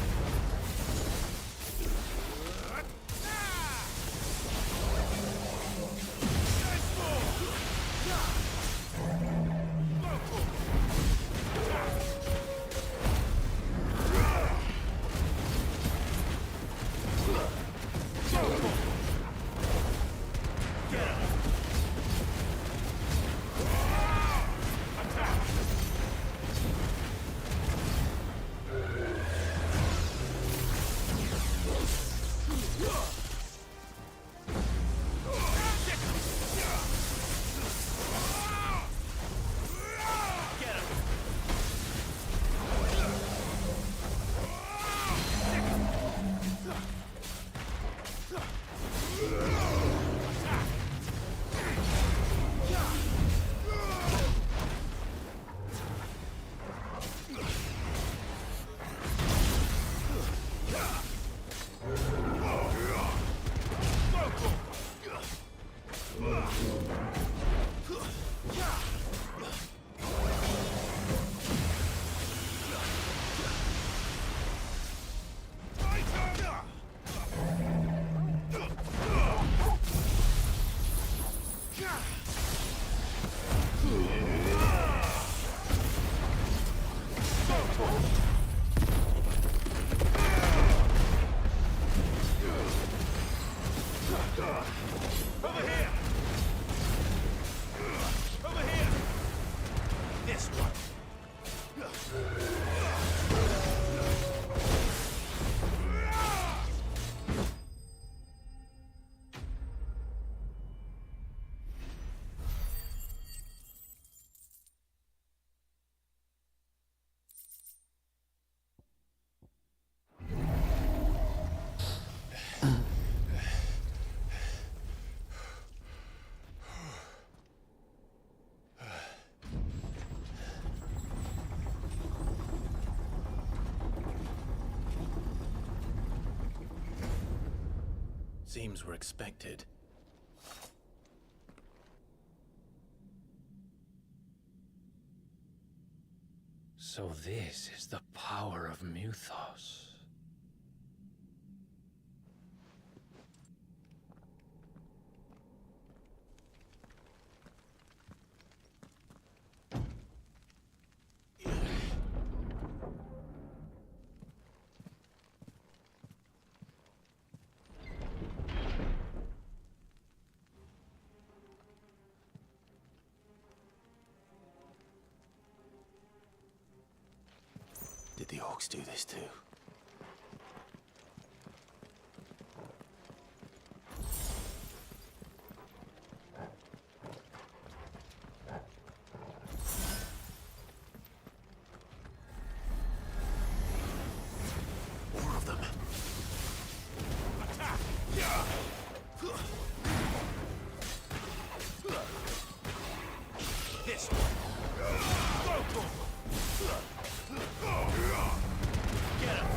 Over here! Over here! This one! Seems we're expected. So this is the power of Muthos. Did the orcs do this too? More of them. This one. Get him.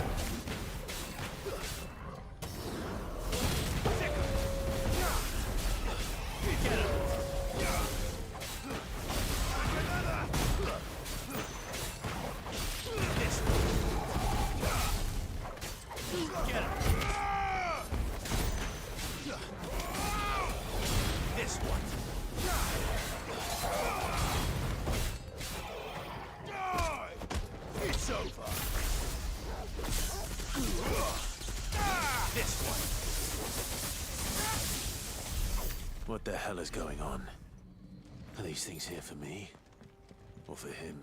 This one. What the hell is going on? Are these things here for me? Or for him?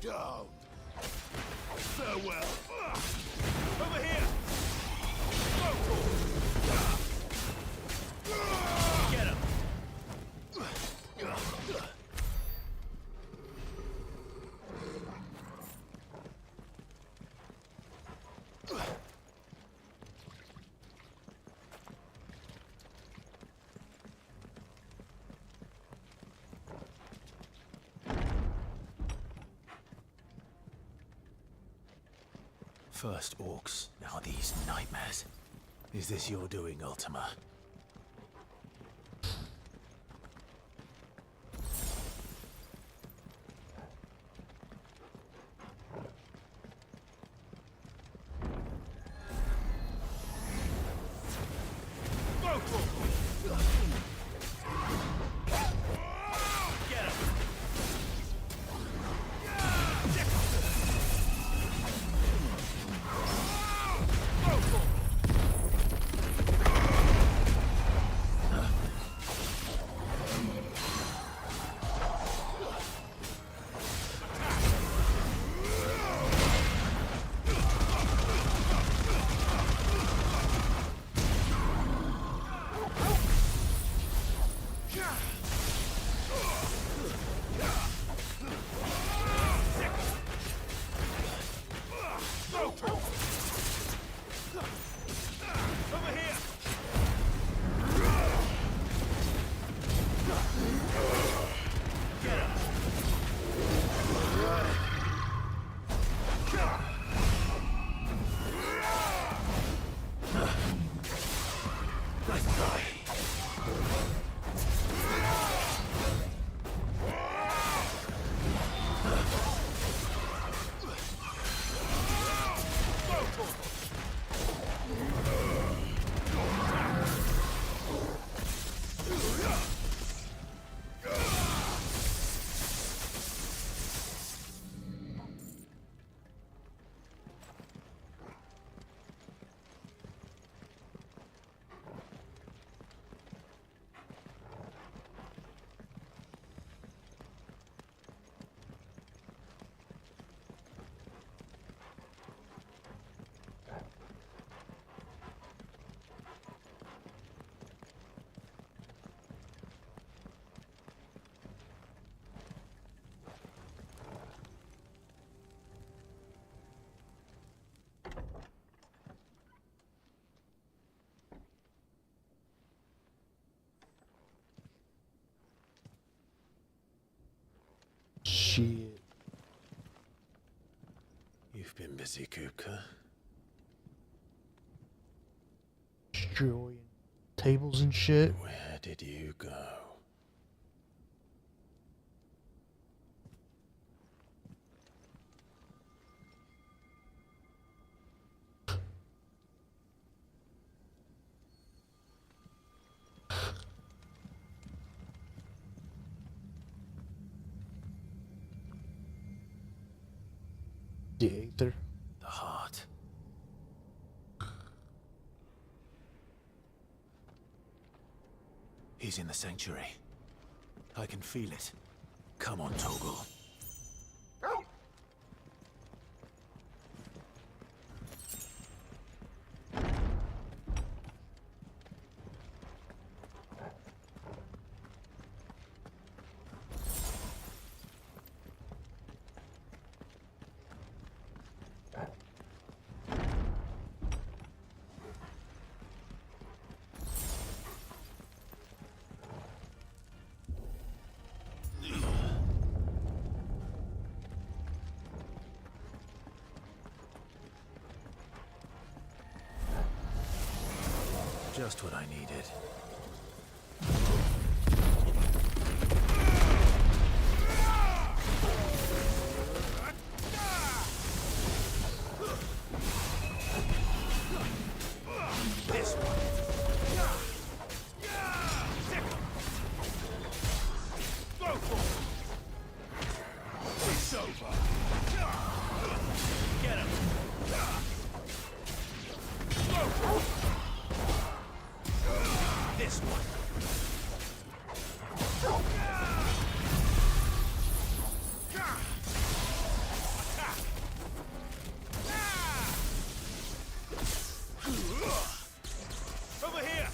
Down. Farewell. Over here. Get him. First orcs, now these nightmares. Is this your doing, Ultima? Shit. You've been busy, Kupka. Destroying tables and shit. Where did you go? The Aether. The heart. He's in the sanctuary. I can feel it. Come on, Toggle. Just what I needed. This one. Go for it. It's over. Get him. Go for it. This one. Over here.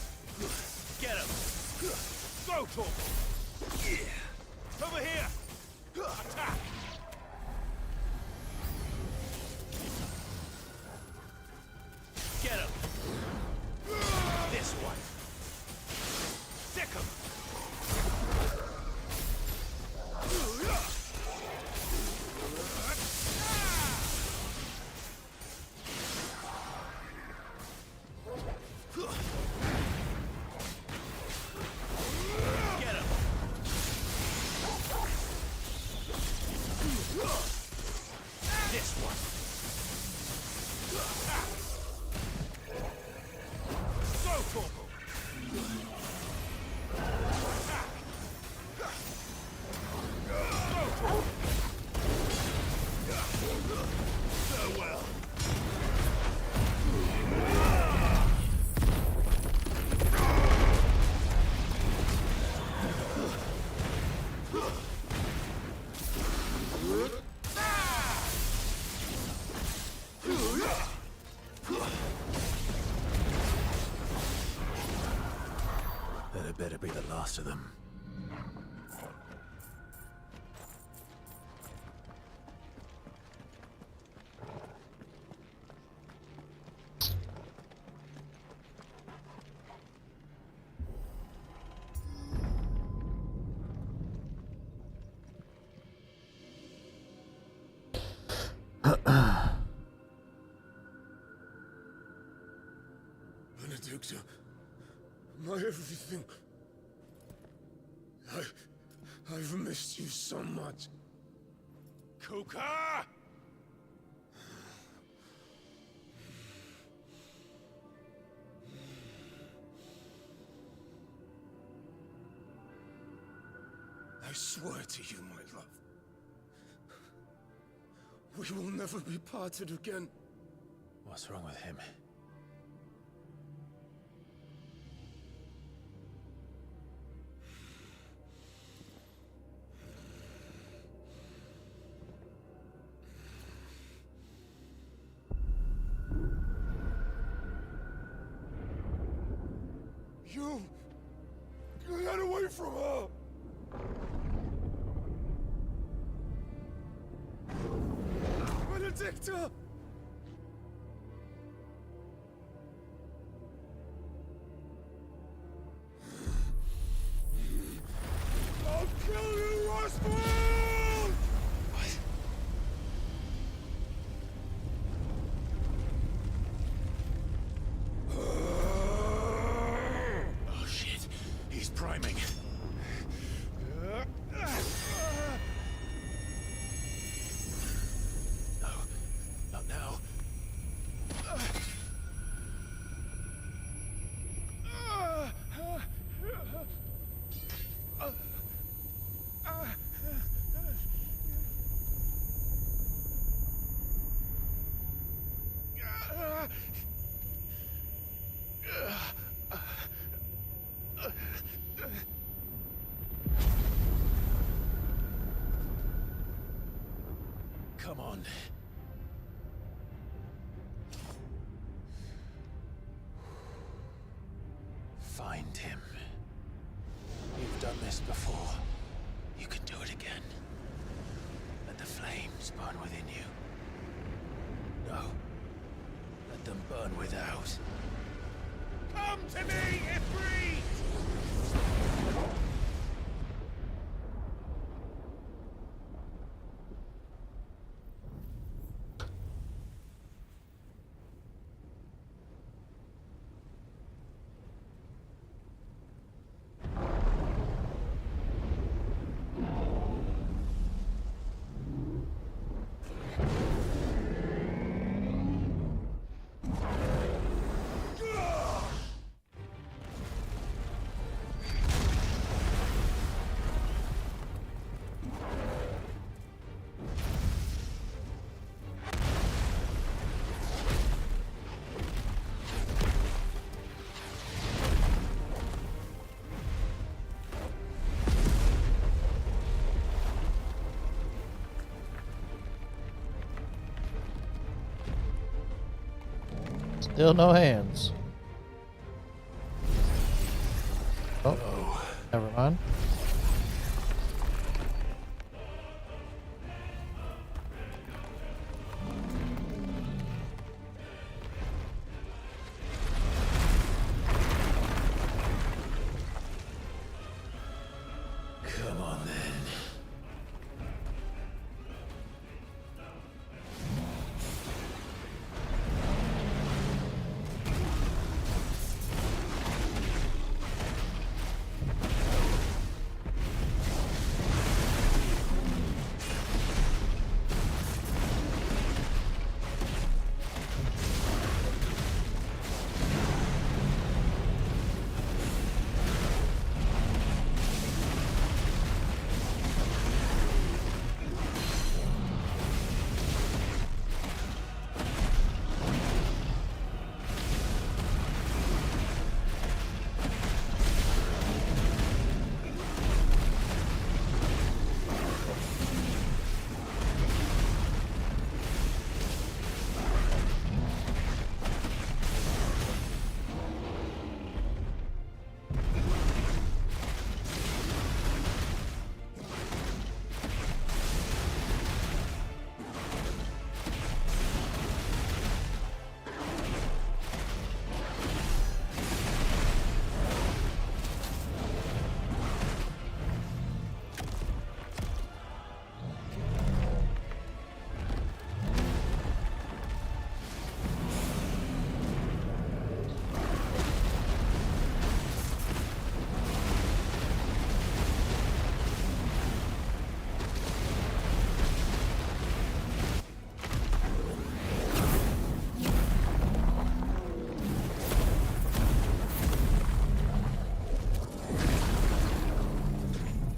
Get him. Go for it. Over here. Attack. Get him. This one. Sick him. Get him. This one. Go, Corporal. Farewell. That had better be the last of them. Benedicta, my everything. I've missed you so much. Kuka! I swear to you, my love, we will never be parted again. What's wrong with him? You get away from her! Benedicta! I'll kill you, Roswell! What? Oh shit, he's priming. find him. You've done this before. You can do it again. Let the flames burn within you. No. Let them burn without. Come to me, Ifrit! Still no hands. Oh, never mind. Come on then.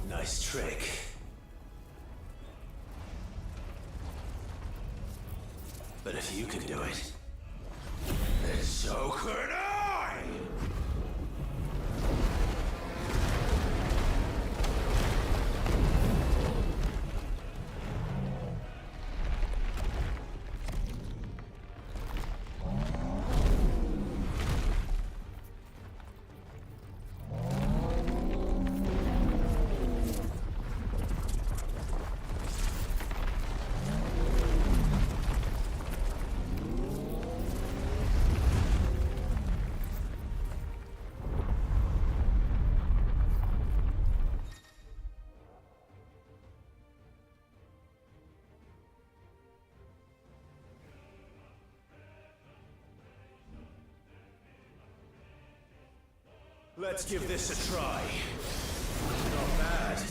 Nice trick. But if you can do it, then so could I! Let's give this a try. Not bad.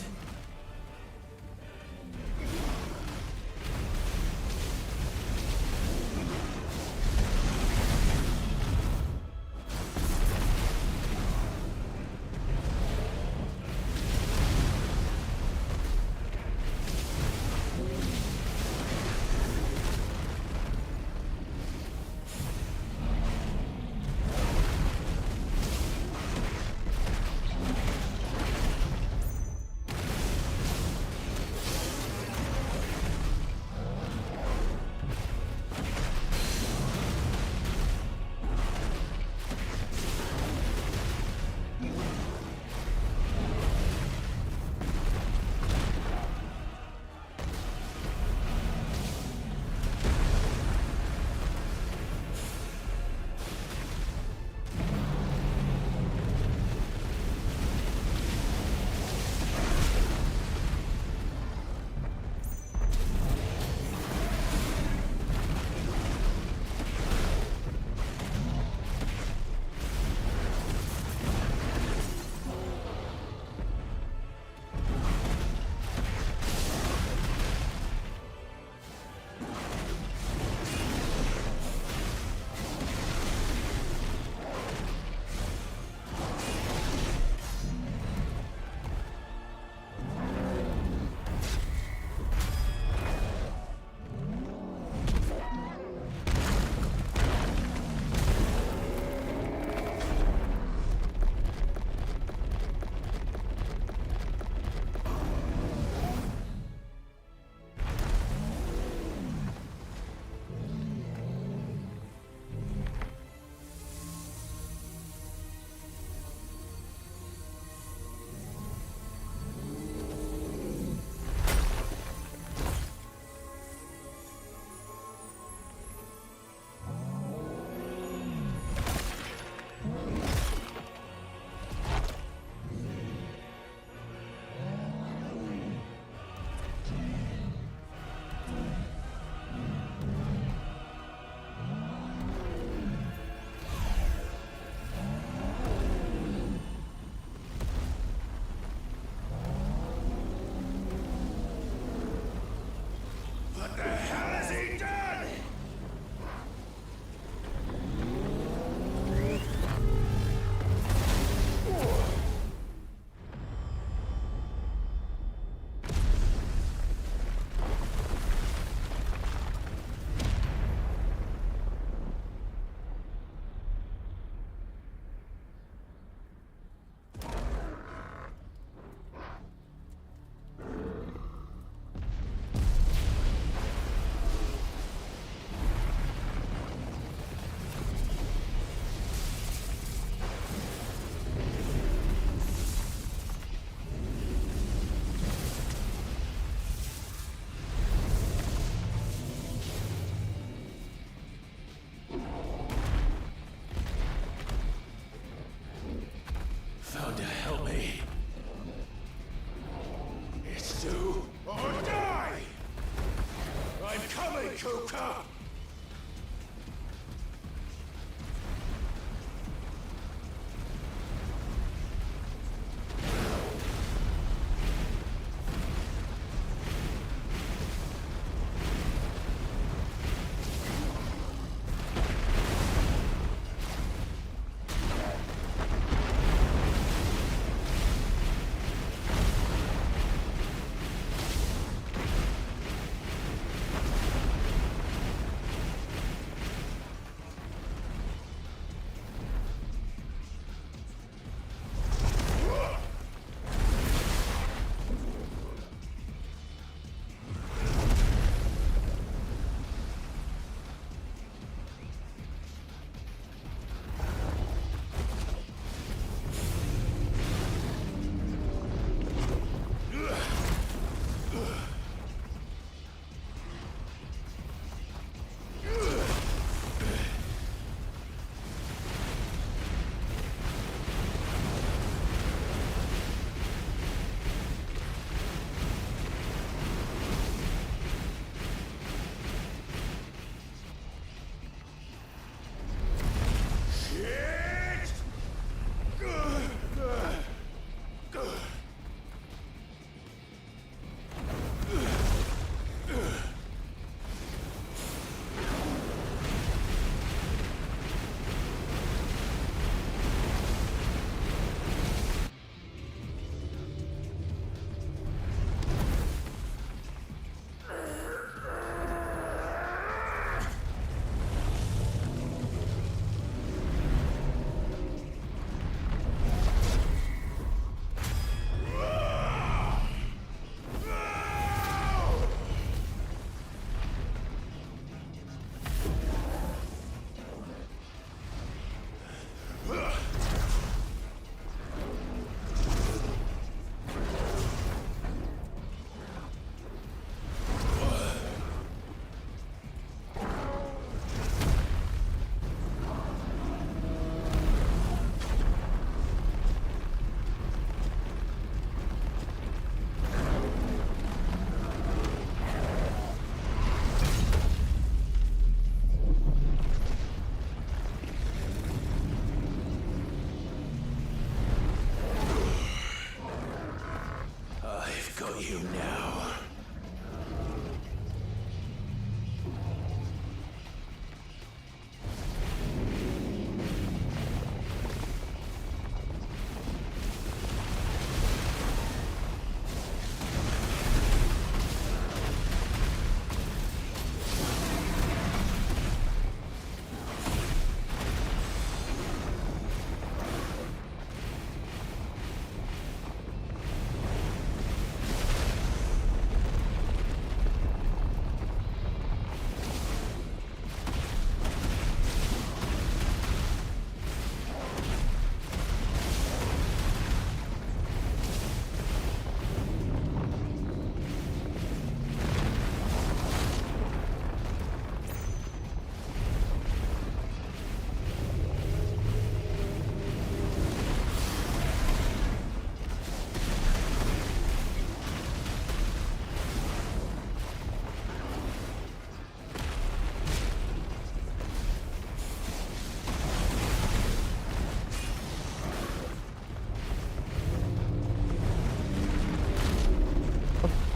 you now.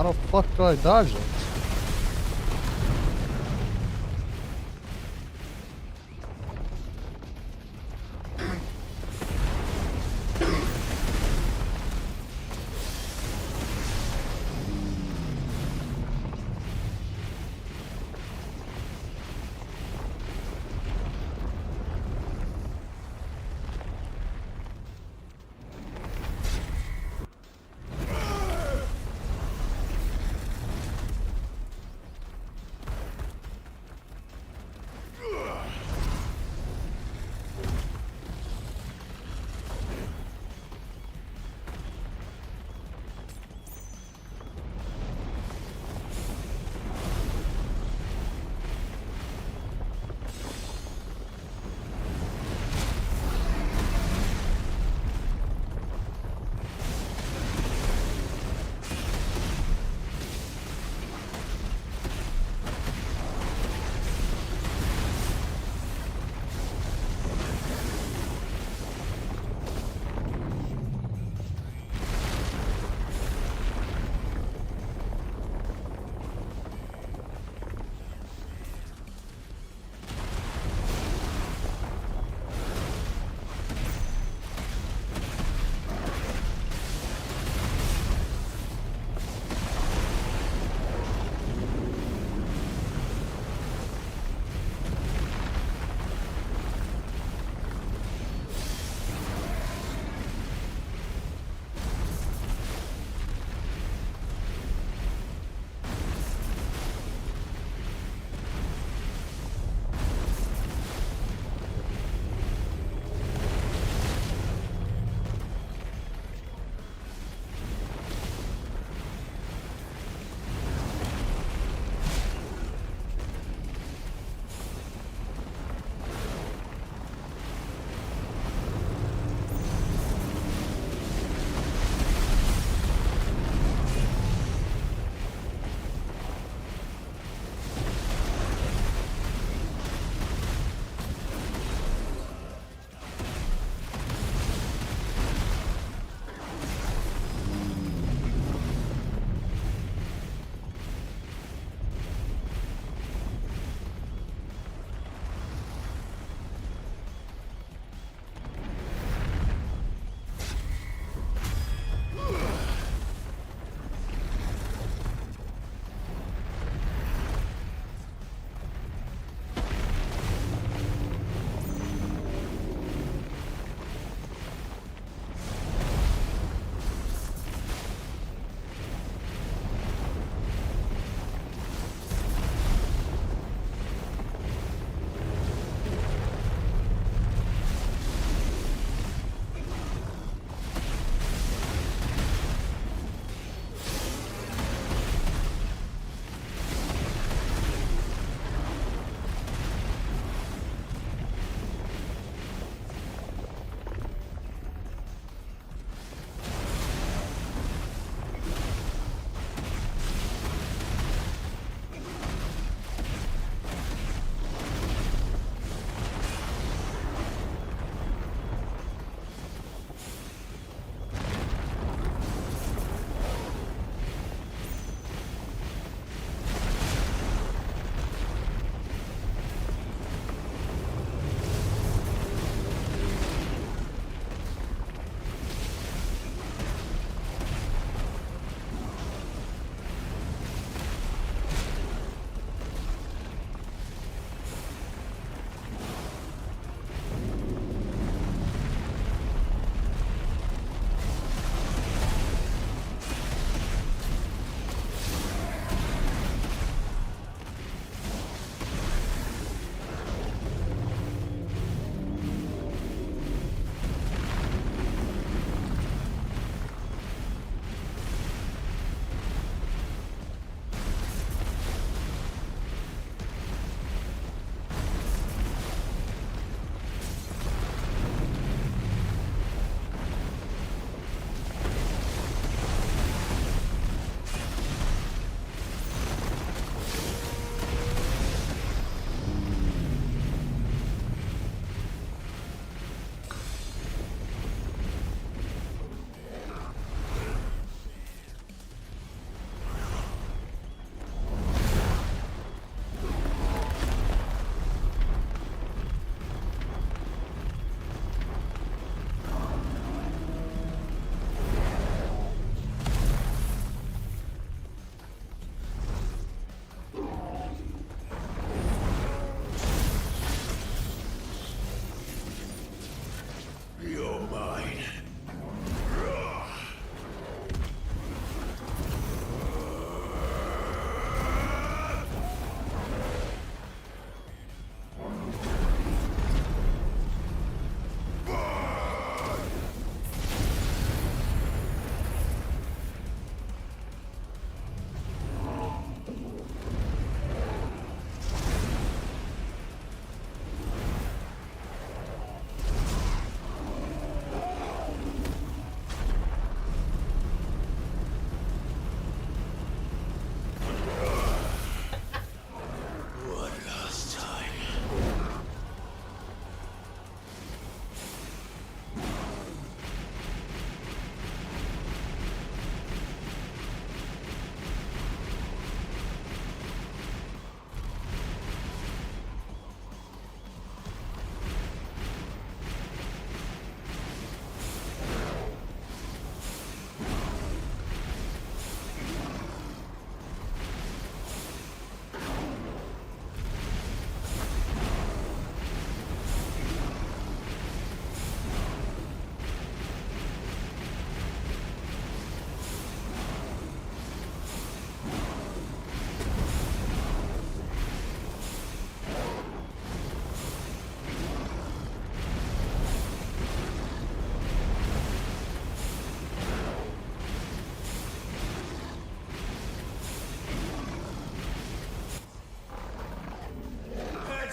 How the fuck do I dodge it?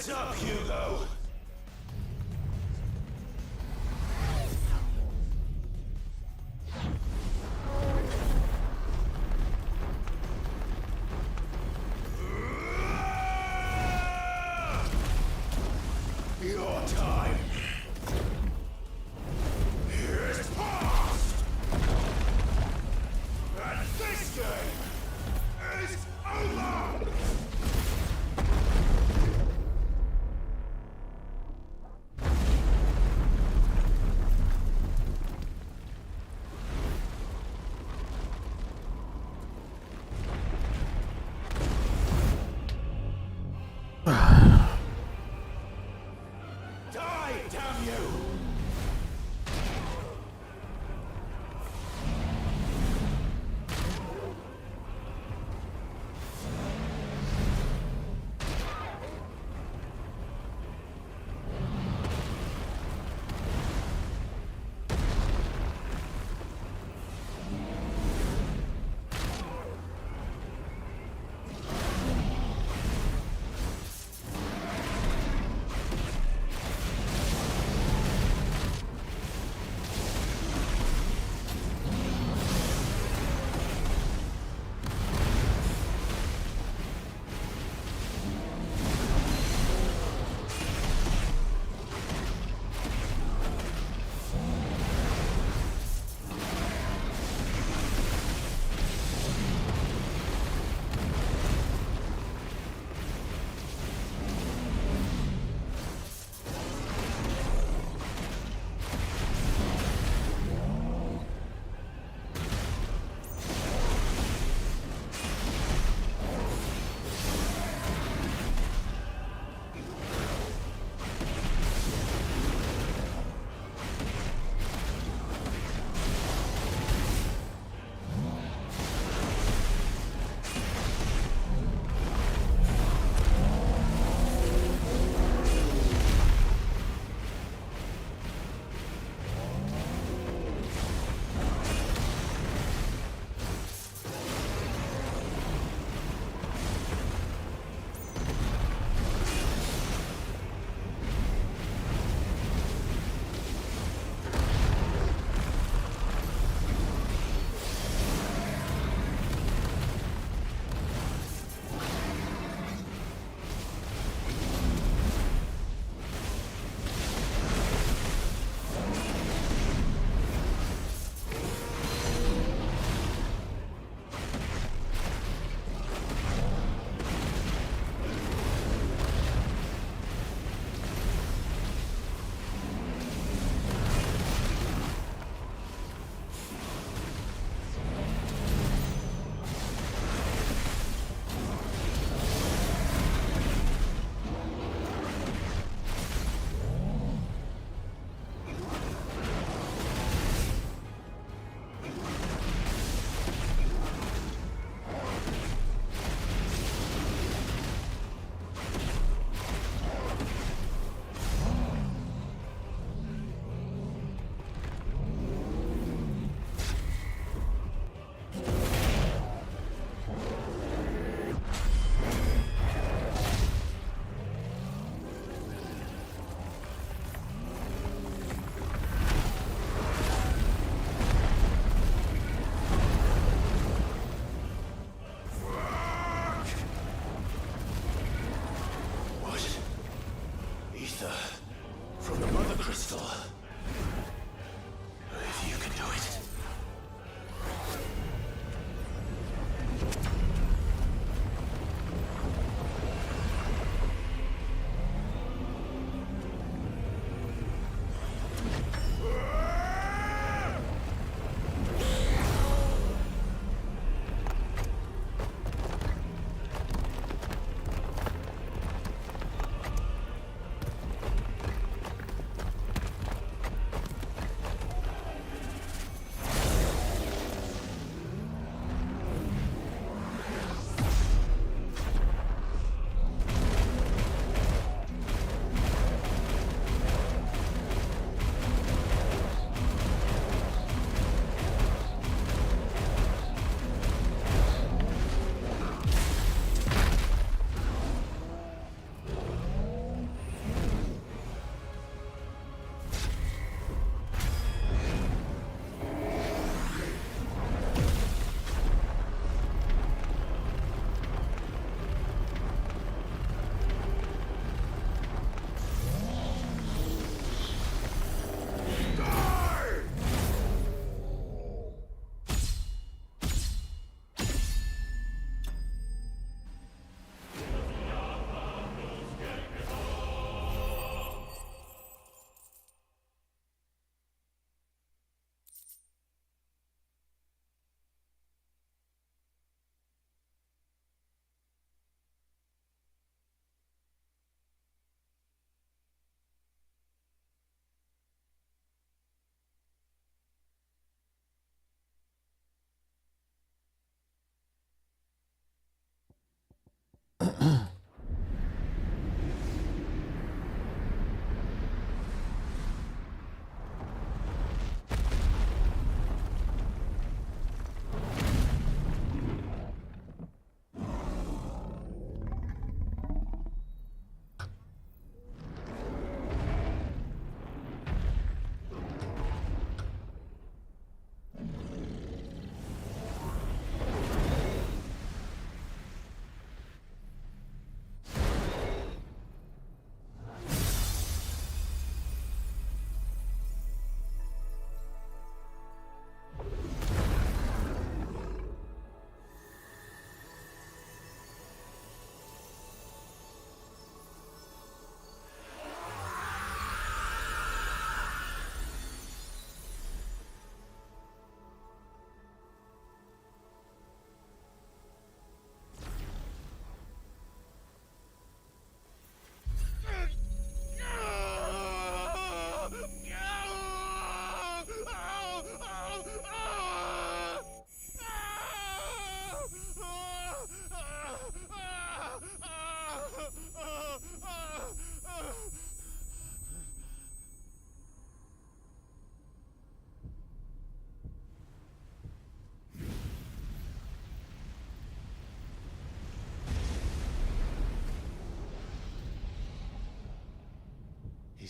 Heads up, Hugo! Your time is past! And this game is over! Die, damn you!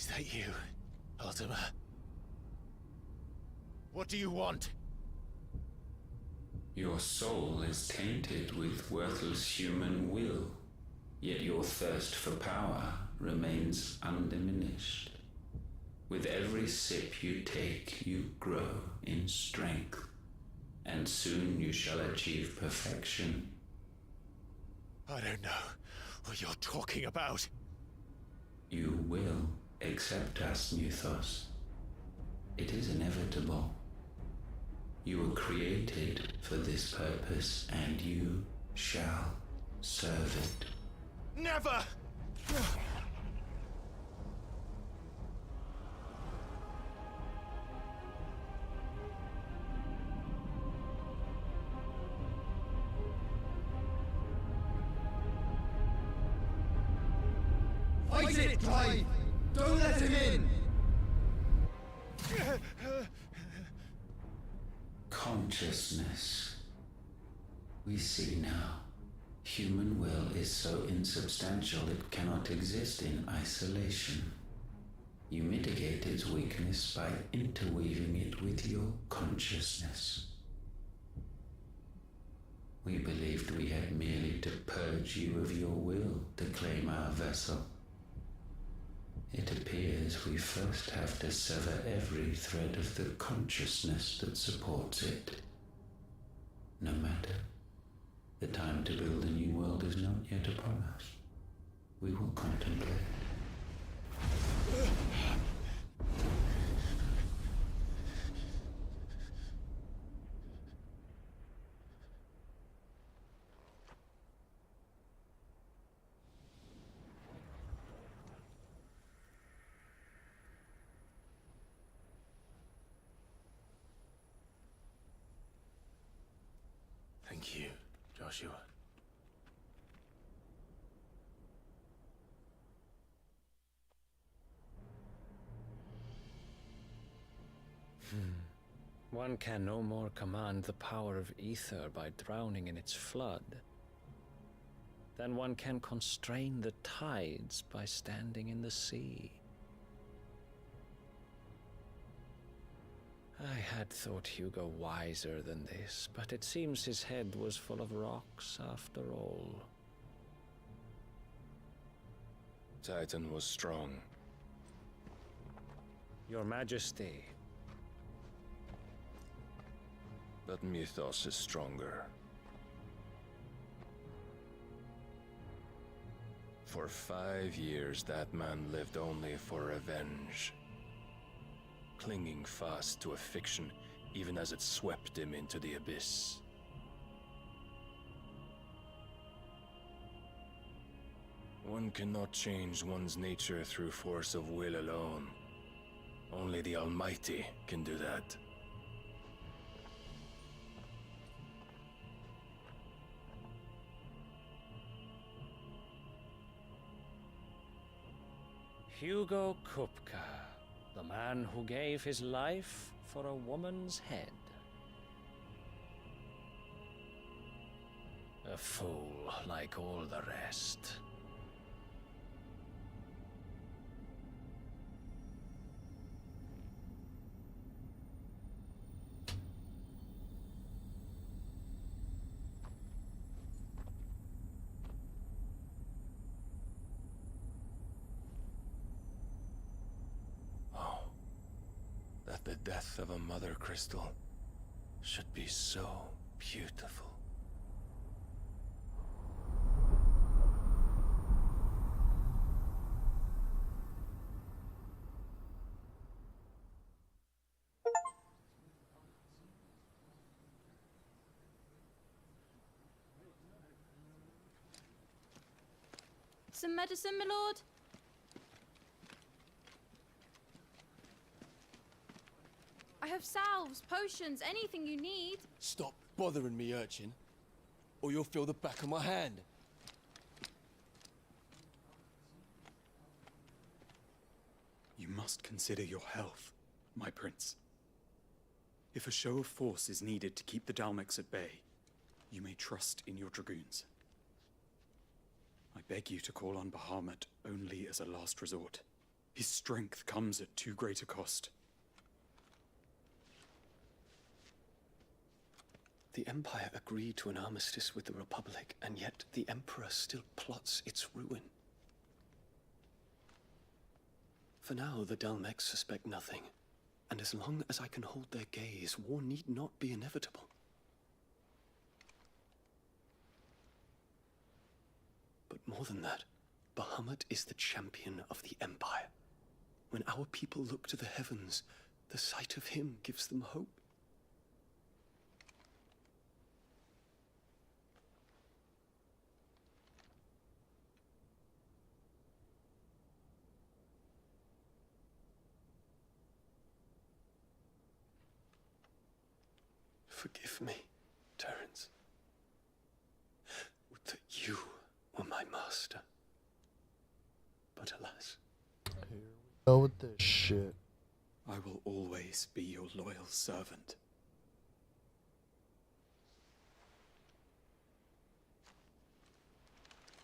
Is that you, Ultima? What do you want? Your soul is tainted with worthless human will, yet your thirst for power remains undiminished. With every sip you take, you grow in strength, and soon you shall achieve perfection. I don't know what you're talking about. You will accept us, Muthos. It is inevitable. You were created for this purpose, and you shall serve it. Never! Fight it, Clive! Don't let him in! Consciousness. We see now. Human will is so insubstantial it cannot exist in isolation. You mitigate its weakness by interweaving it with your consciousness. We believed we had merely to purge you of your will to claim our vessel. It appears we first have to sever every thread of the consciousness that supports it. No matter. The time to build a new world is not yet upon us. We will contemplate. Thank you, Joshua. One can no more command the power of ether by drowning in its flood than one can constrain the tides by standing in the sea. I had thought Hugo wiser than this, but it seems his head was full of rocks after all. Titan was strong. Your Majesty. But Mythos is stronger. For 5 years, that man lived only for revenge. Clinging fast to a fiction, even as it swept him into the abyss. One cannot change one's nature through force of will alone. Only the Almighty can do that. Hugo Kupka, the man who gave his life for a woman's head. A fool like all the rest. That the death of a mother crystal should be so beautiful. Some medicine, my lord? I have salves, potions, anything you need. Stop bothering me, urchin, or you'll feel the back of my hand. You must consider your health, my prince. If a show of force is needed to keep the Dalmex at bay, you may trust in your dragoons. I beg you to call on Bahamut only as a last resort. His strength comes at too great a cost. The Empire agreed to an armistice with the Republic, and yet the Emperor still plots its ruin. For now, the Dalmex suspect nothing, and as long as I can hold their gaze, war need not be inevitable. But more than that, Bahamut is the champion of the Empire. When our people look to the heavens, the sight of him gives them hope. Forgive me, Terence. Would that you were my master. But alas. Here we go with this shit. I will always be your loyal servant.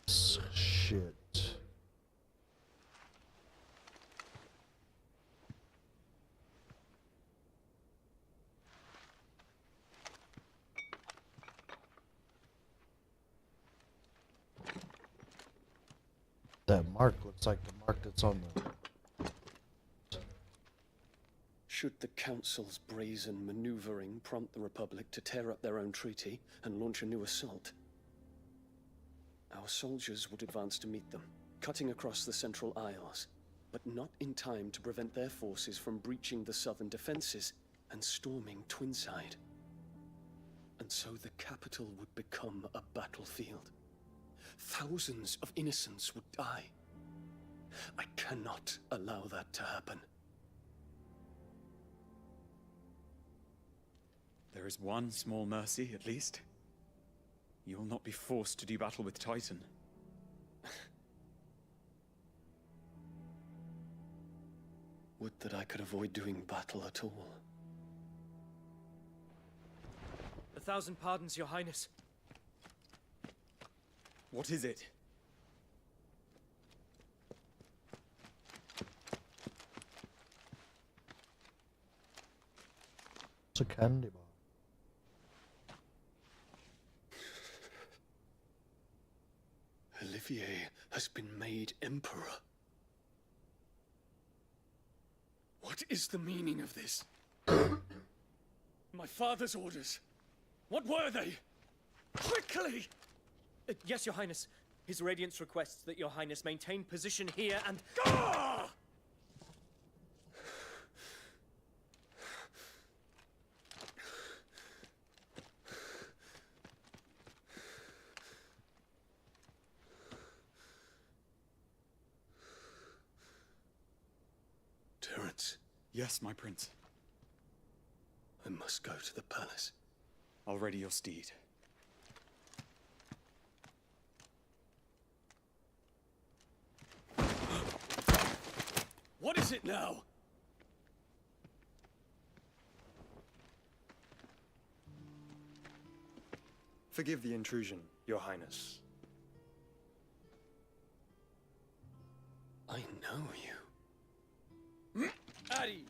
Shit. That mark looks like the mark that's on the... Should the Council's brazen maneuvering prompt the Republic to tear up their own treaty and launch a new assault, our soldiers would advance to meet them, cutting across the Central Isles, but not in time to prevent their forces from breaching the southern defenses and storming Twinside. And so the capital would become a battlefield. Thousands of innocents would die. I cannot allow that to happen. There is one small mercy, at least. You will not be forced to do battle with Titan. Would that I could avoid doing battle at all. 1,000 pardons, Your Highness. What is it? It's a candy bar. Olivier has been made Emperor. What is the meaning of this? My father's orders. What were they? Quickly! Yes, Your Highness. His Radiance requests that Your Highness maintain position here and... Gah! Terence. Yes, my prince. I must go to the palace. I'll ready your steed. What is it now? Forgive the intrusion, Your Highness. I know you. At ease.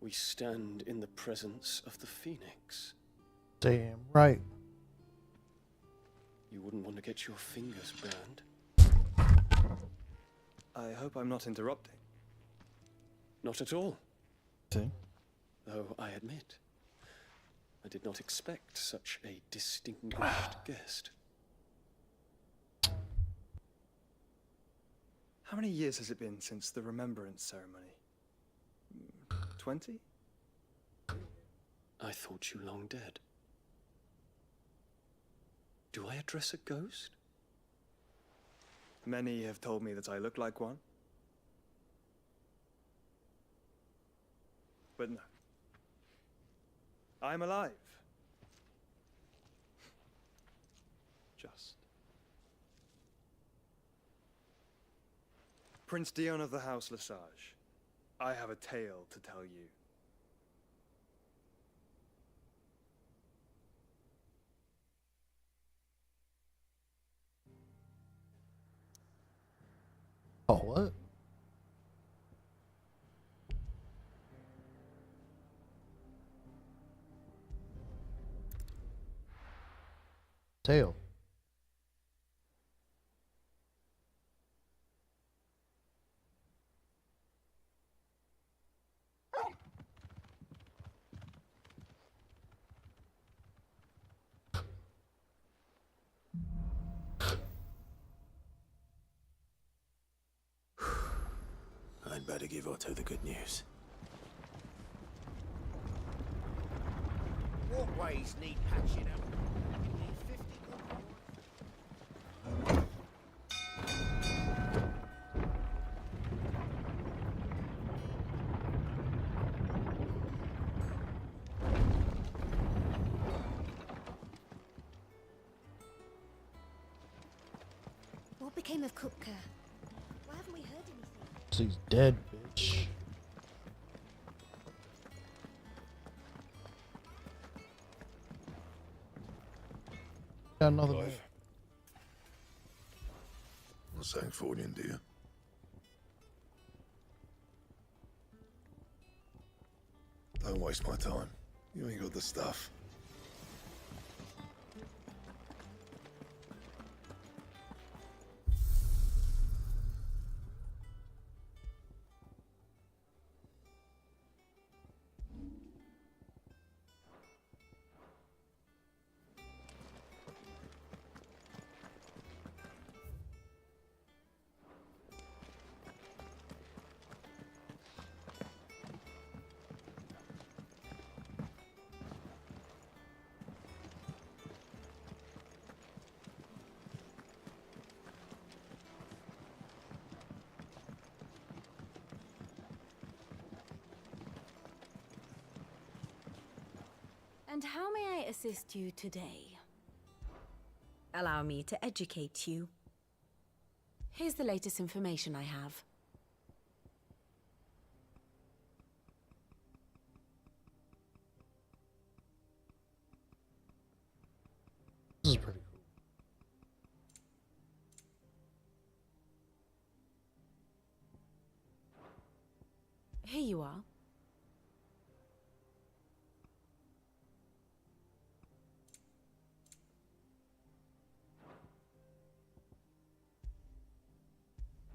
We stand in the presence of the Phoenix. Damn right. You wouldn't want to get your fingers burned. I hope I'm not interrupting. Not at all. See? Though I admit, I did not expect such a distinguished guest. How many years has it been since the Remembrance ceremony? 20? I thought you long dead. Do I address a ghost? Many have told me that I look like one. But no. I'm alive. Just. Prince Dion of the House Lesage, I have a tale to tell you. Oh, what? Tail. I'd better give Otto the good news. Walkways need patching up. What became of Kupka? Why haven't we heard anything? She's dead, bitch. Got another one. I'm saying Fordian, do you? Don't waste my time. You ain't got the stuff. And how may I assist you today? Allow me to educate you. Here's the latest information I have. This is pretty cool. Here you are.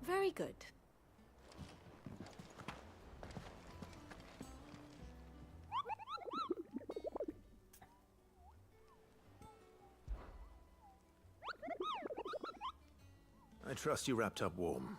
Very good. I trust you wrapped up warm.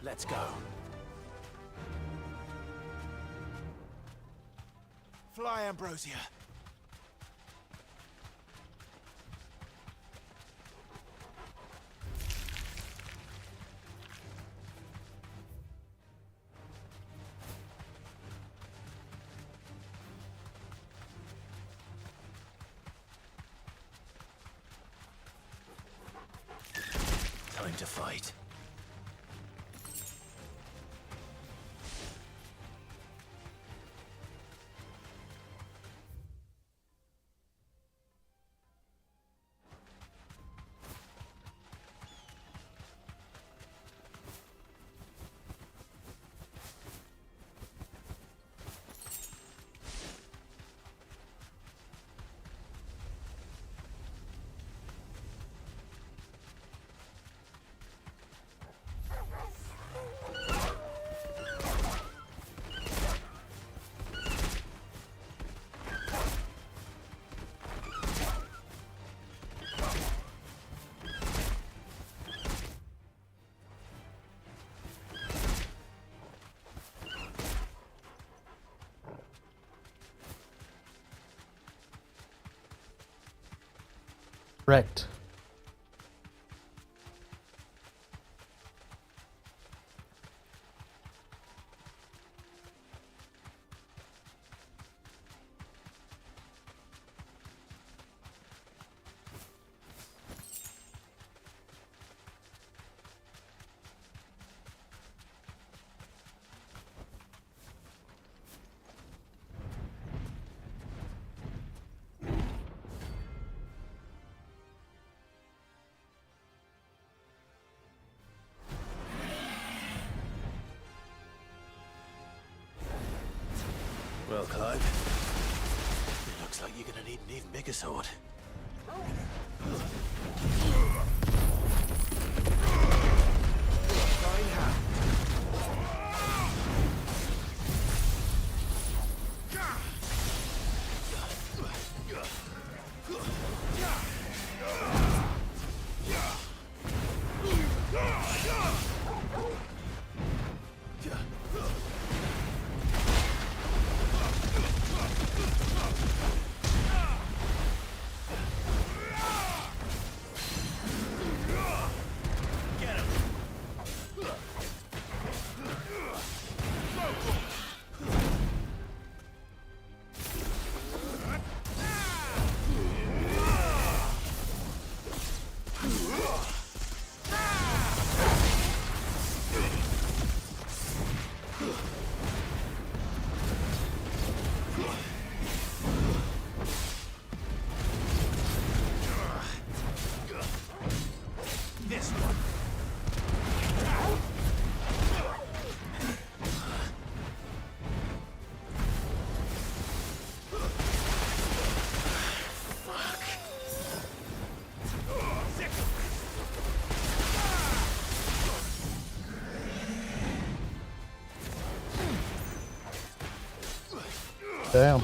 Let's go. Fly, Ambrosia. Time to fight. Wrecked. Well, Clive, it looks like you're gonna need an even bigger sword. Fine hand. Damn.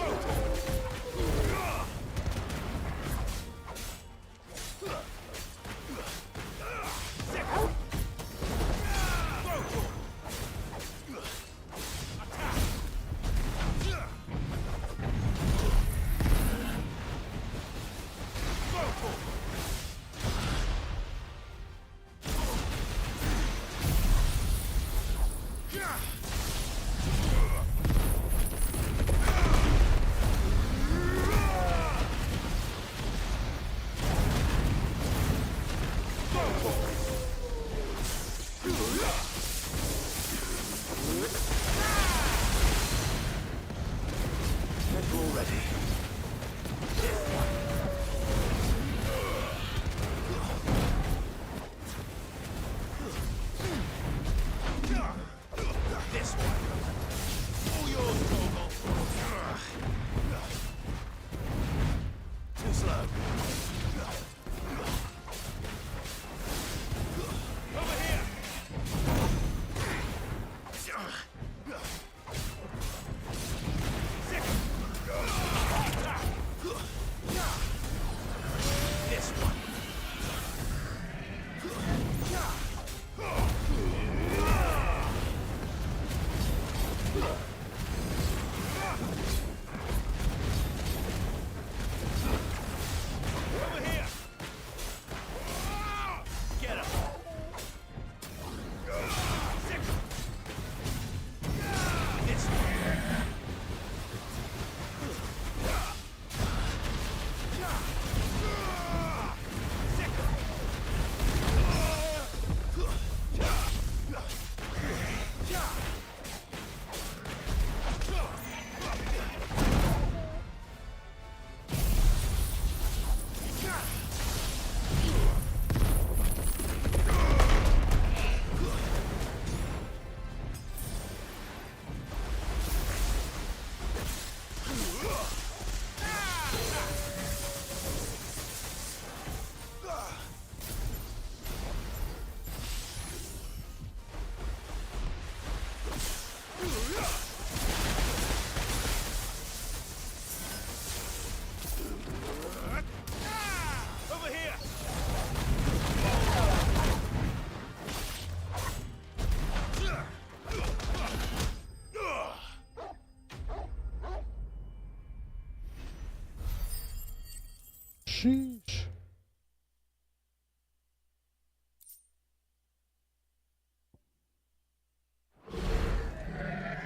Sheesh.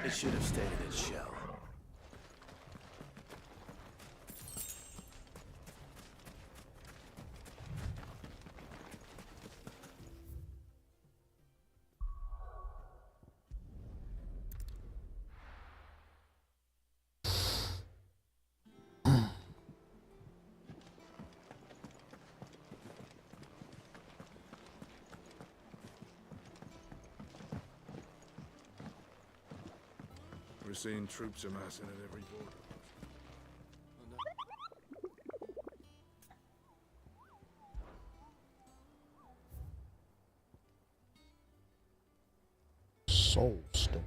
It should have stayed in its shell. We're seeing troops amassing at every border. Soul Stone.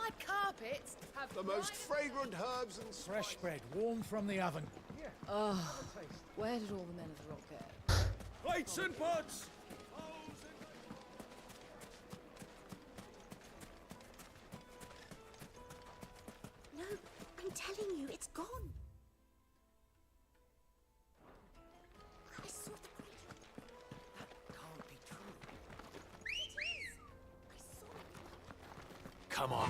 My carpets have The most fragrant herbs and Fresh bread, warm from the oven. Oh, where did all the men of the rock go? plates and pots. No, I'm telling you, it's gone. I saw the creature. That can't be true. It is. I saw it. Come on.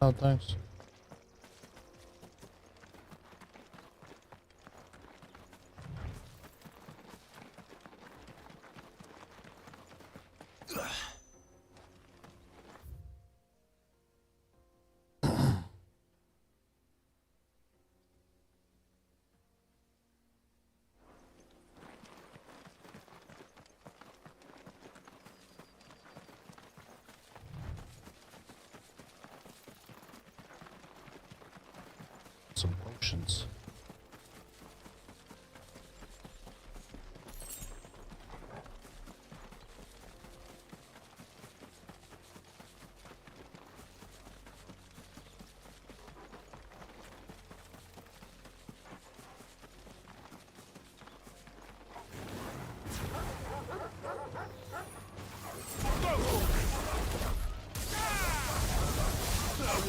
Oh, thanks. Some potions.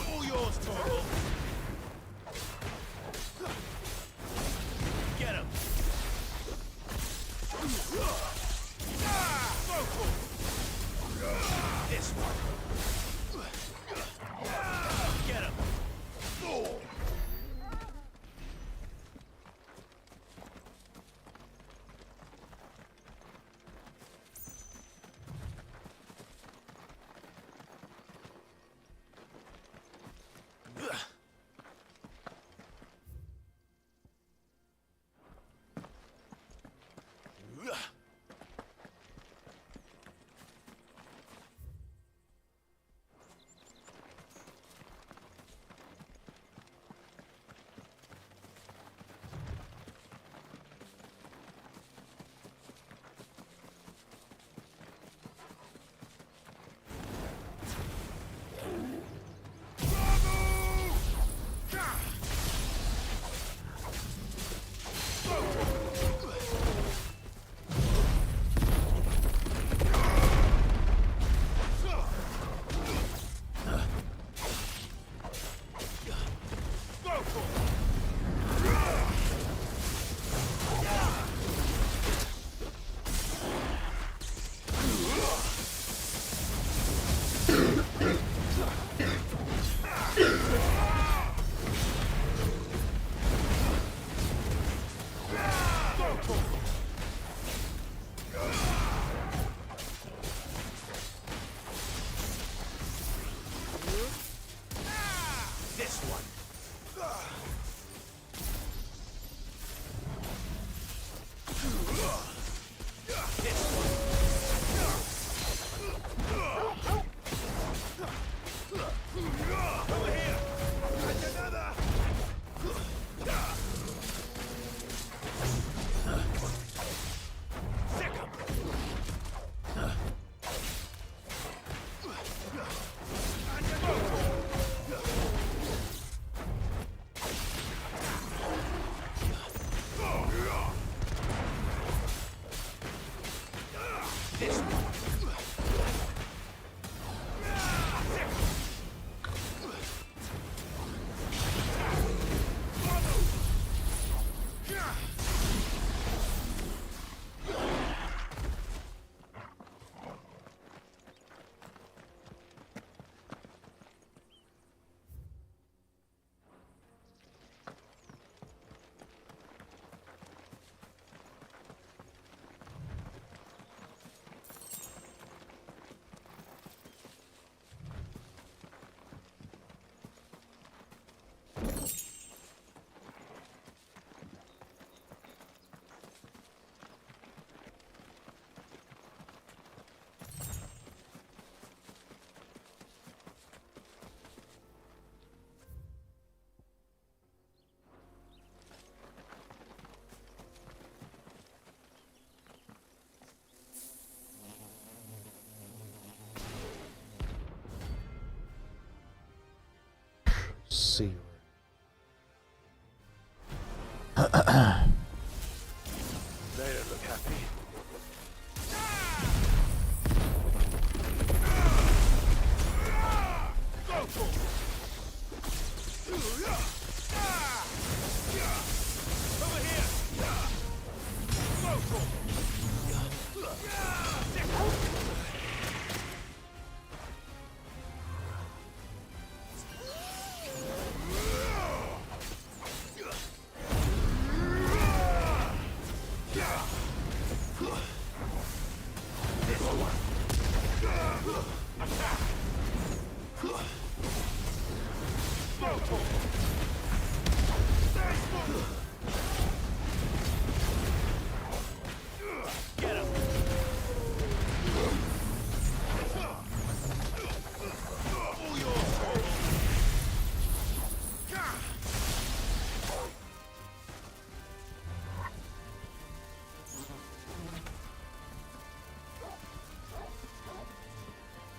All yours, Torgal. Get him. This one. Get him. This one. Over here. And another. See. They don't look happy.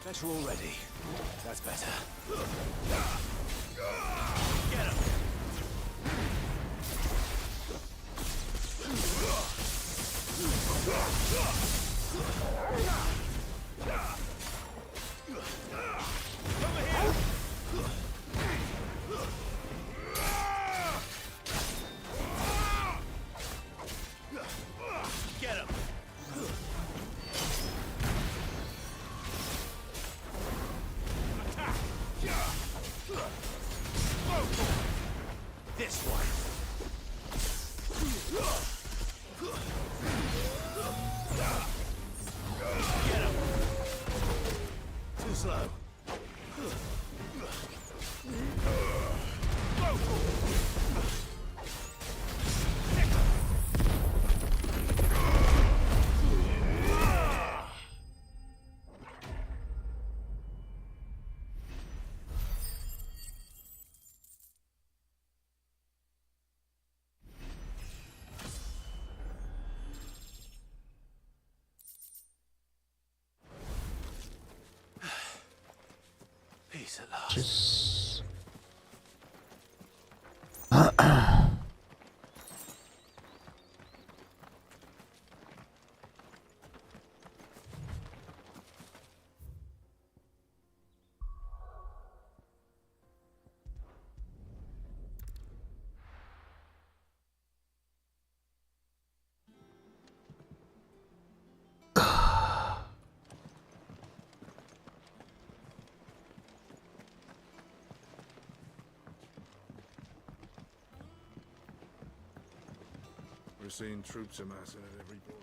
Better already. That's better. Get him! Get him! Attack! This one! Get him! Too slow. Peace at last. Just... We're seeing troops amassing at every border.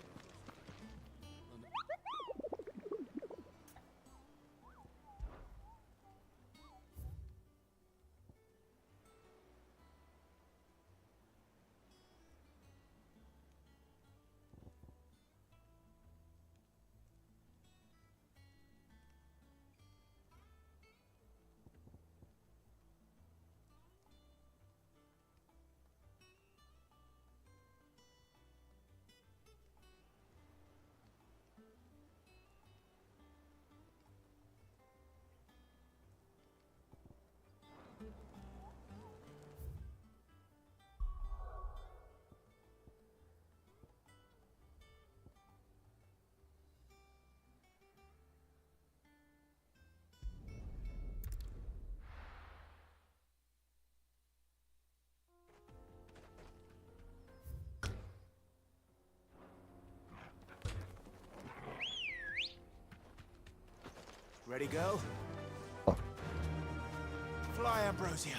Ready, go? Fly, Ambrosia.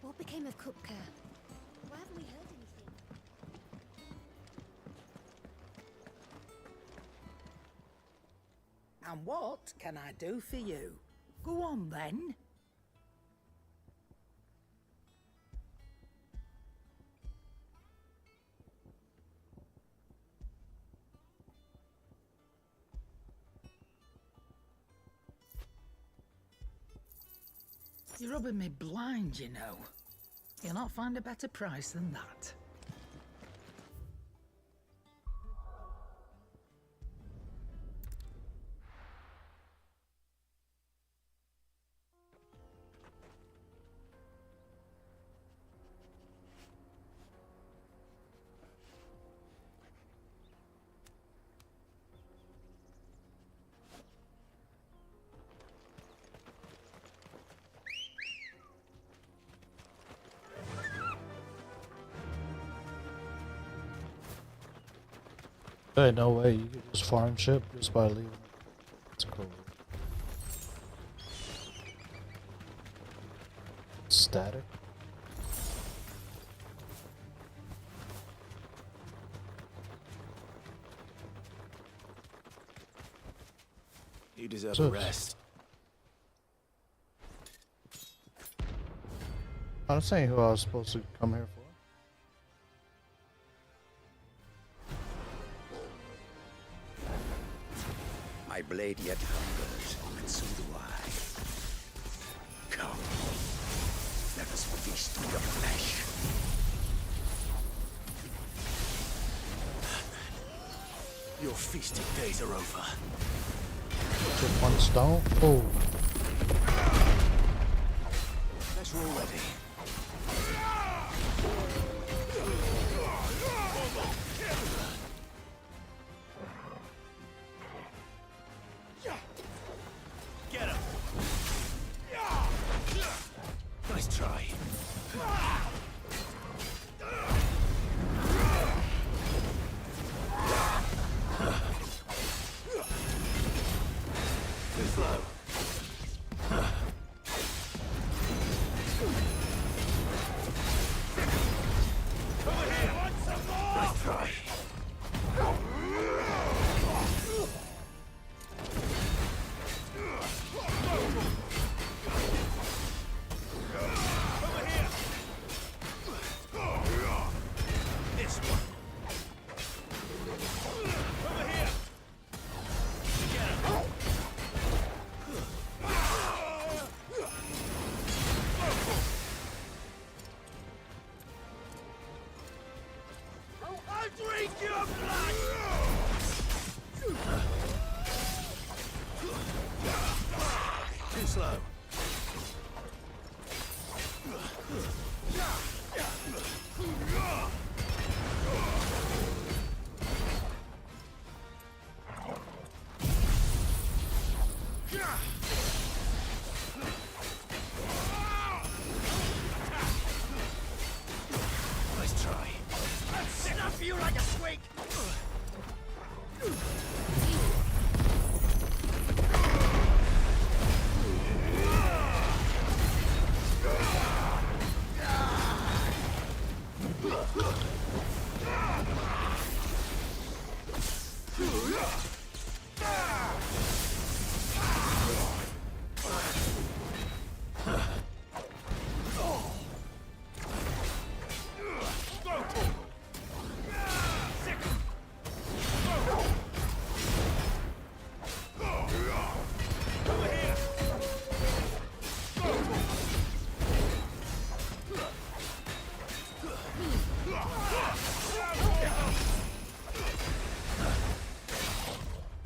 What became of Kupka? Why haven't we heard anything? And what can I do for you? Go on then. You're rubbing me blind, you know. You'll not find a better price than that. Hey, no way. You can just farm ship just by leaving. That's cool. Static. You deserve So- a rest. I'm saying who I was supposed to come here for. My blade yet hungers, and so do I. Come, let us feast on your flesh. Your feasting days are over. Just one stone. Oh. Let's roll ready. Get him. Nice try. Too slow. Nice try. This one. Over here. Get him. I'll drink your blood! Too slow. Nice try. I'll snap you like a squeak!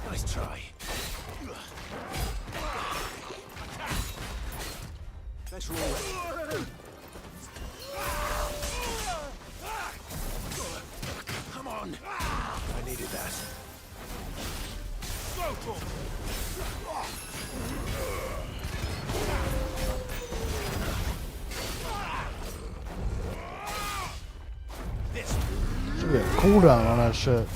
Nice try. Let's roll it. Come on. I needed that. This. Should get a cooldown on that shit.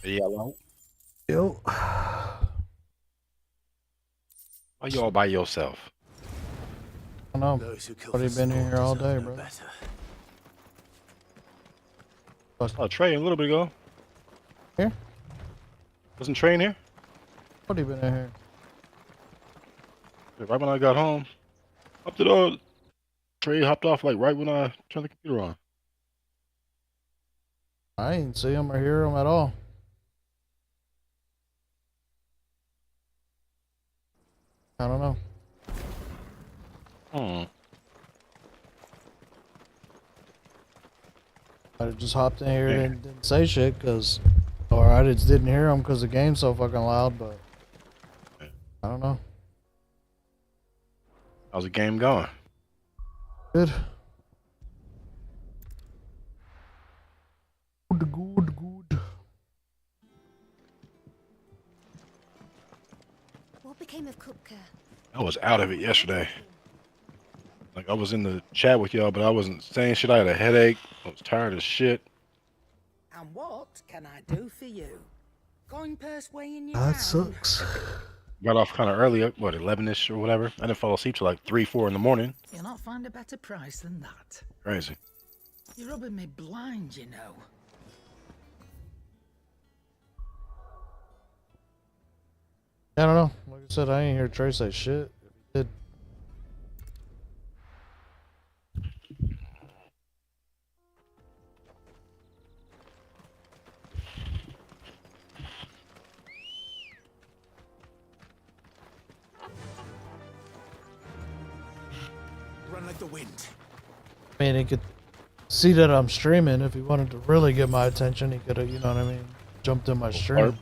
Yellow. Yo. Why you all by yourself? I don't know. Those who kill Already for been in sport here all deserve day, no bro. better. Oh, Trey a little bit ago. Here? Wasn't Trey in here? Already been in here. Right when I got home. Up the door. Trey hopped off like right when I turned the computer on. I ain't see him or hear him at all. I don't know. I just hopped in here and didn't say shit because, or I just didn't hear him because the game's so fucking loud, but I don't know. How's the game going? Good. Good. What became of Kupka? I was out of it yesterday. Like, I was in the chat with y'all, but I wasn't saying shit. I had a headache. I was tired as shit. And what can I do for you? Going persuading you That round? sucks. Got off kind of early, what, 11ish or whatever. I didn't fall asleep till like 3, 4 in the morning. You'll not find a better price than that. Crazy. You're rubbing me blind, you know. I don't know. Like I said, I ain't hear Trey say shit. If he did. Run like the wind. I mean, he could see that I'm streaming. If he wanted to really get my attention, he could have, you know what I mean, jumped in my stream.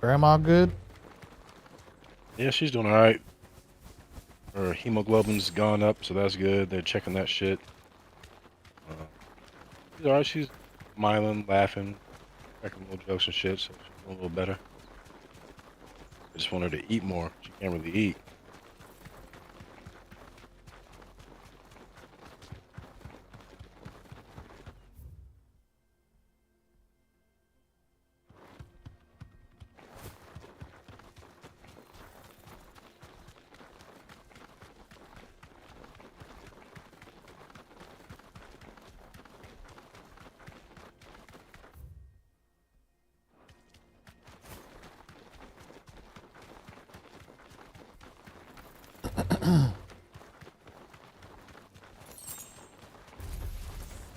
Grandma good? Yeah, she's doing all right. Her hemoglobin's gone up, so that's good. They're checking that shit. She's all right. She's smiling, laughing, cracking little jokes and shit, so she's doing a little better. I just want her to eat more. She can't really eat.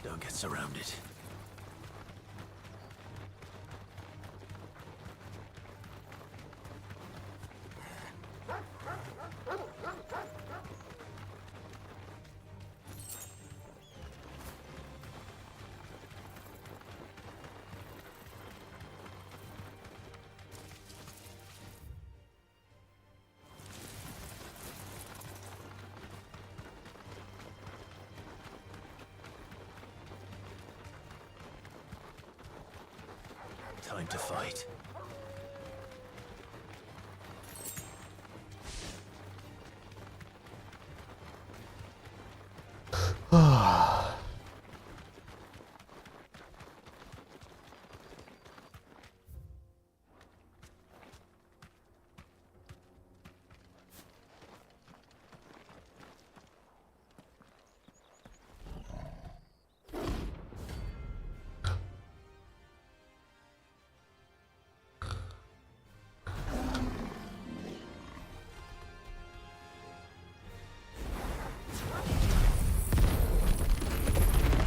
Don't get surrounded. Time to fight.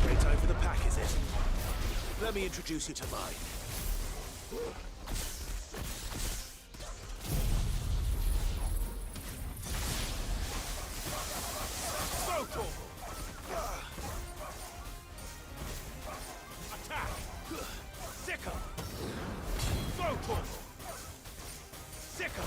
Great time for the pack, is it? Let me introduce you to mine. Photon! Attack! Sicker! Photon! Sicker!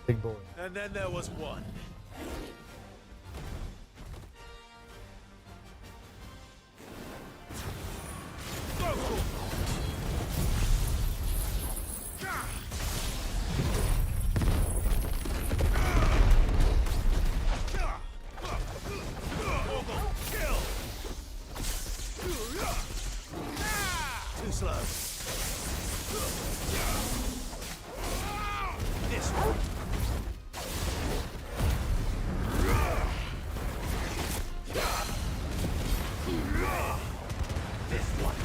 Big boy. And then there was one. Too slow. This one. This one.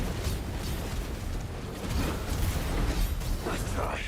Let's try.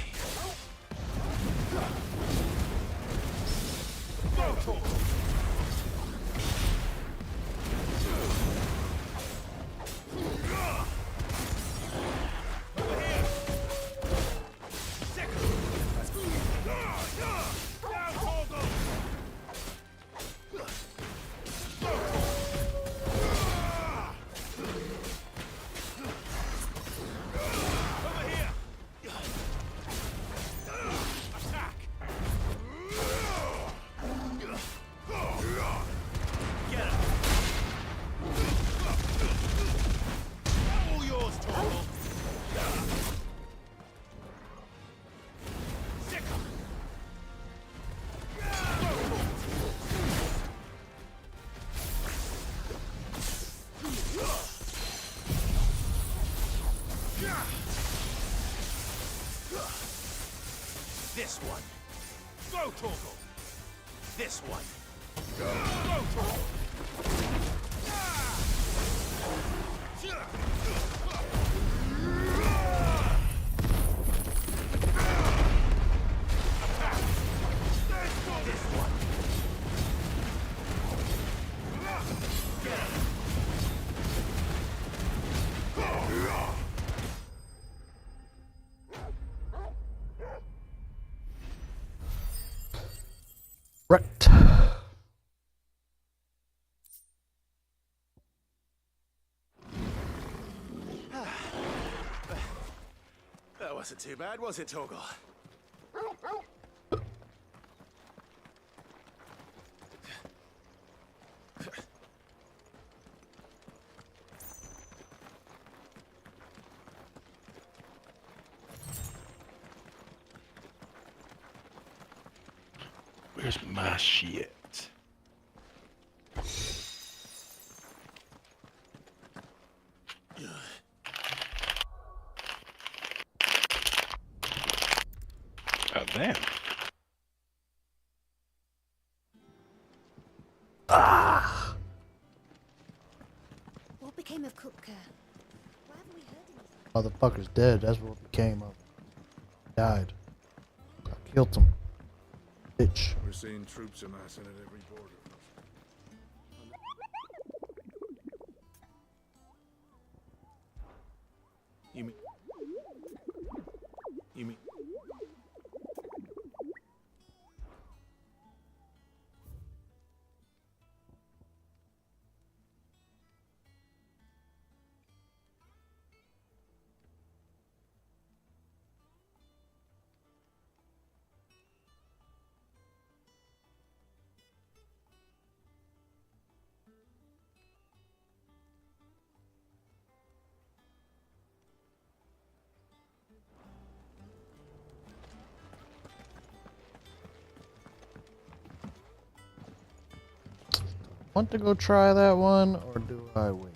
This one. Go, Torgal. This one. Go, Torgal. This one. Right. That wasn't too bad, was it, Torgal? Where's my shit? Oh, damn. Ah! What became of Kupka? Why haven't we heard anything? Motherfucker's dead. That's what became of. Died. I killed him. Bitch. We're seeing troops amassing at every border. You mean... You mean... Want to go try that one, or do I wait?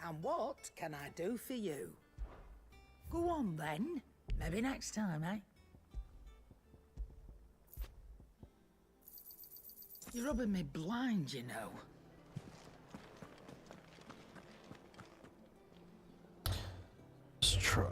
And what can I do for you? Go on then. Maybe next time, eh? You're rubbing me blind, you know. Let's try it.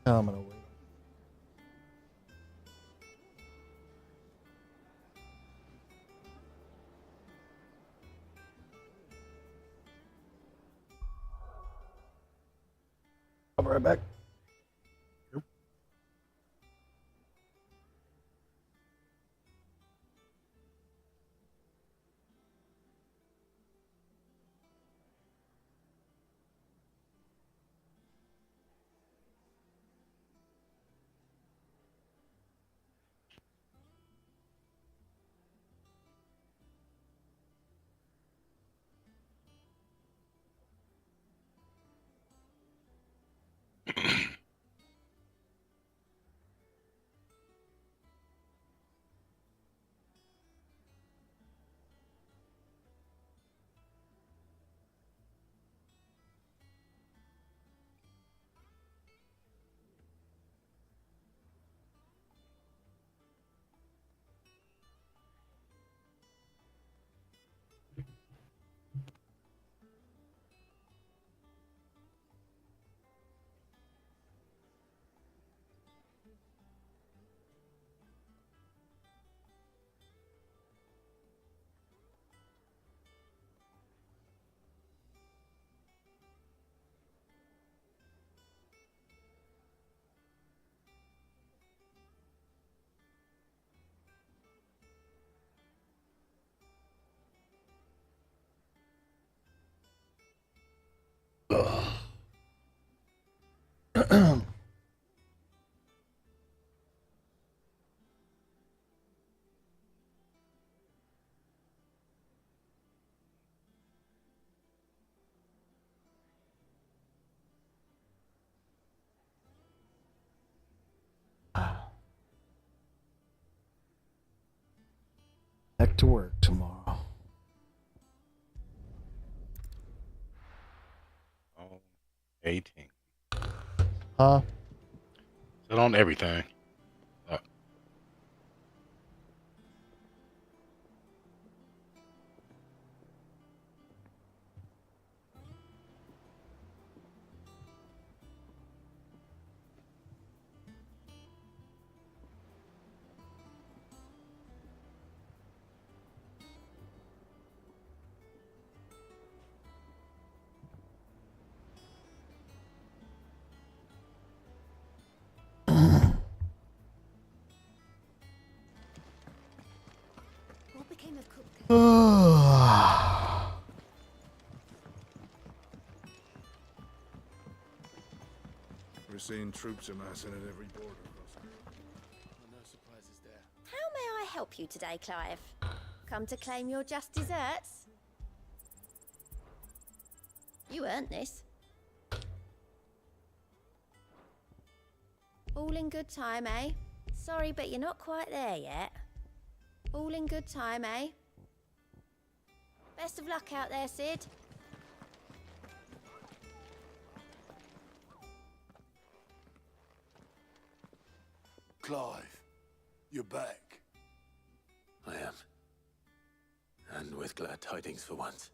I'm gonna wait. I'll be right back. Back to work tomorrow. Oh, 18. Huh? Sit on everything. What became of Cook? We're seeing troops amassing at every border crossing. No surprises there. How may I help you today, Clive? Come to claim your just desserts? You earned this. All in good time, eh? Sorry, but you're not quite there yet. All in good time, eh? Best of luck out there, Sid. Clive, you're back. I am. And with glad tidings for once.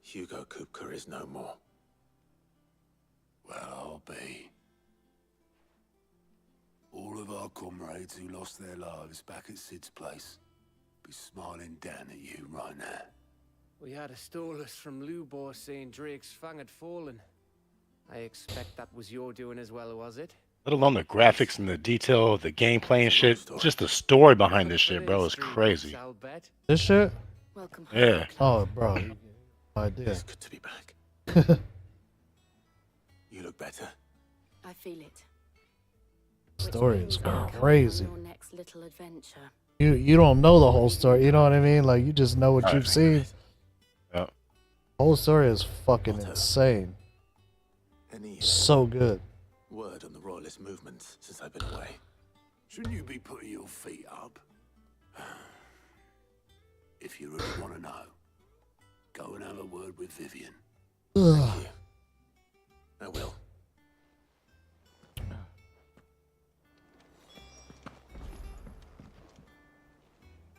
Hugo Kupka is no more. Well, I'll be. All of our comrades who lost their lives back at Sid's place be smiling down at you right now. We had a Stolas from Lubor saying Drake's fang had fallen. I expect that was your doing as well, was it? Let alone the graphics and the detail of the gameplay and shit. Just the story behind this shit, bro, is crazy. This shit? Welcome home. Yeah. Oh, bro. You get no idea. It's good to be back. You look better. I feel it. Story is crazy. Your next little adventure. You don't know the whole story. You know what I mean? Like you just know what Right. you've seen. Yeah. The whole story is fucking insane. Any So good. word on the royalist movement since I've been away? Shouldn't you be putting your feet up? If you really want to know, go and have a word with Vivian. Thank you. I will.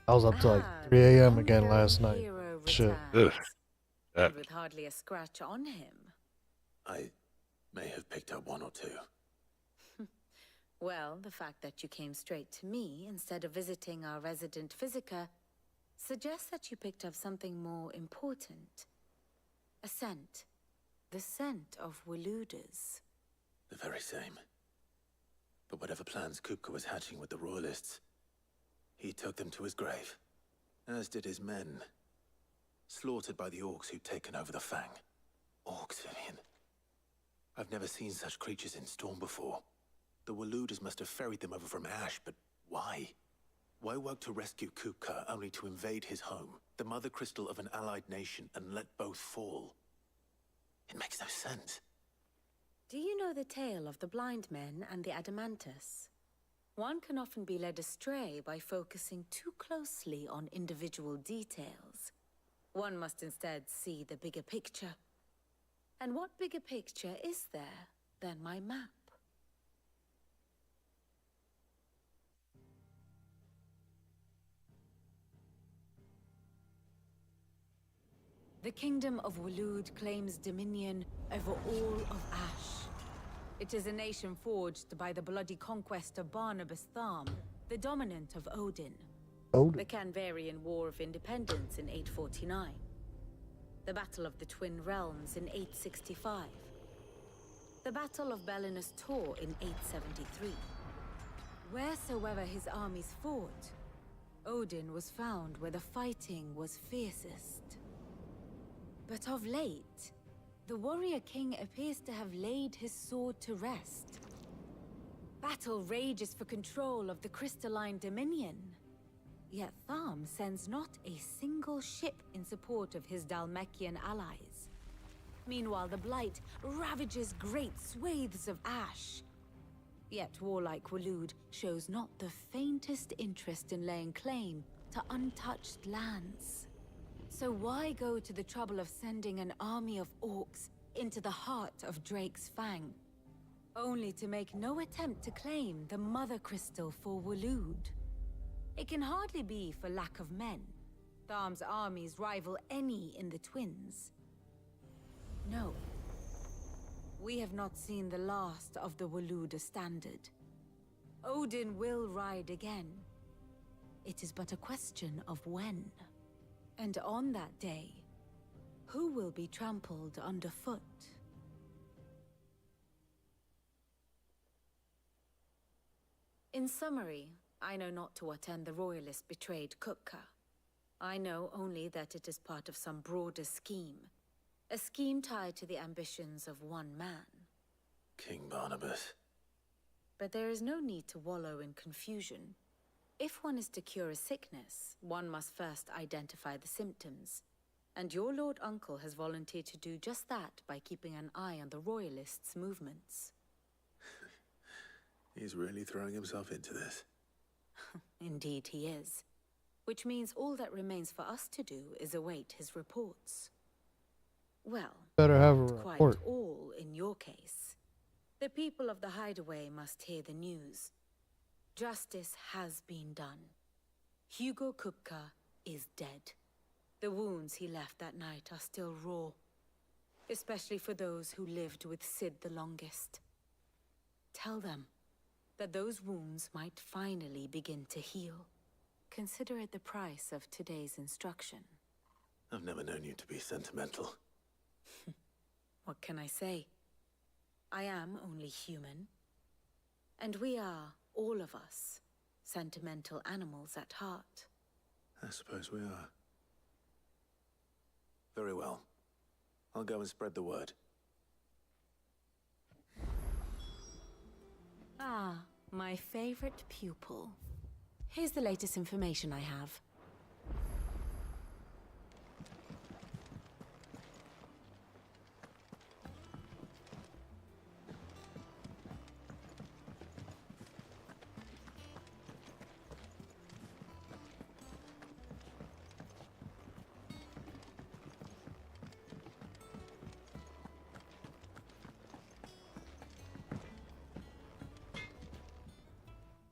I was up to like 3 a.m. again last night. Shit. Ugh. And with hardly a scratch on him. I May have picked up one or two. Well, the fact that you came straight to me instead of visiting our resident Physica suggests that you picked up something more important. A scent. The scent of Waludas. The very same. But whatever plans Kupka was hatching with the Royalists, he took them to his grave. As did his men. Slaughtered by the Orcs who'd taken over the Fang. Orcs, Vivian. I've never seen such creatures in Storm before. The Waludas must have ferried them over from Ash, but why? Why work to rescue Kupka only to invade his home, the mother crystal of an allied nation, and let both fall? It makes no sense. Do you know the tale of the blind men and the Adamantus? One can often be led astray by focusing too closely on individual details. One must instead see the bigger picture. And what bigger picture is there than my map? The Kingdom of Waloed claims dominion over all of Ash. It is a nation forged by the bloody conquest of Barnabas Tharm, the dominant of Odin. The Canvarian War of Independence in 849. The Battle of the Twin Realms in 865. The Battle of Belinus Tor in 873. Wheresoever his armies fought, Odin was found where the fighting was fiercest. But of late, the warrior king appears to have laid his sword to rest. Battle rages for control of the crystalline dominion. Yet Tharm sends not a single ship in support of his Dhalmekian allies. Meanwhile, the Blight ravages great swathes of Ash. Yet warlike Waloed shows not the faintest interest in laying claim to untouched lands. So why go to the trouble of sending an army of orcs into the heart of Drake's Fang, only to make no attempt to claim the Mother Crystal for Waloed? It can hardly be for lack of men. Tharm's armies rival any in the Twins. No. We have not seen the last of the Waluda standard. Odin will ride again. It is but a question of when. And on that day, who will be trampled underfoot? In summary, I know not to what end the Royalists betrayed Kupka. I know only that it is part of some broader scheme. A scheme tied to the ambitions of one man. King Barnabas. But there is no need to wallow in confusion. If one is to cure a sickness, one must first identify the symptoms. And your Lord Uncle has volunteered to do just that by keeping an eye on the Royalists' movements. He's really throwing himself into this. Indeed he is. Which means all that remains for us to do is await his reports. Well, better have a not quite report. all in your case. The people of the Hideaway must hear the news. Justice has been done. Hugo Kupka is dead. The wounds he left that night are still raw, especially for those who lived with Sid the longest. Tell them that those wounds might finally begin to heal. Consider it the price of today's instruction. I've never known you to be sentimental. What can I say? I am only human. And we are, all of us, sentimental animals at heart. I suppose we are. Very well. I'll go and spread the word. Ah, my favorite pupil. Here's the latest information I have.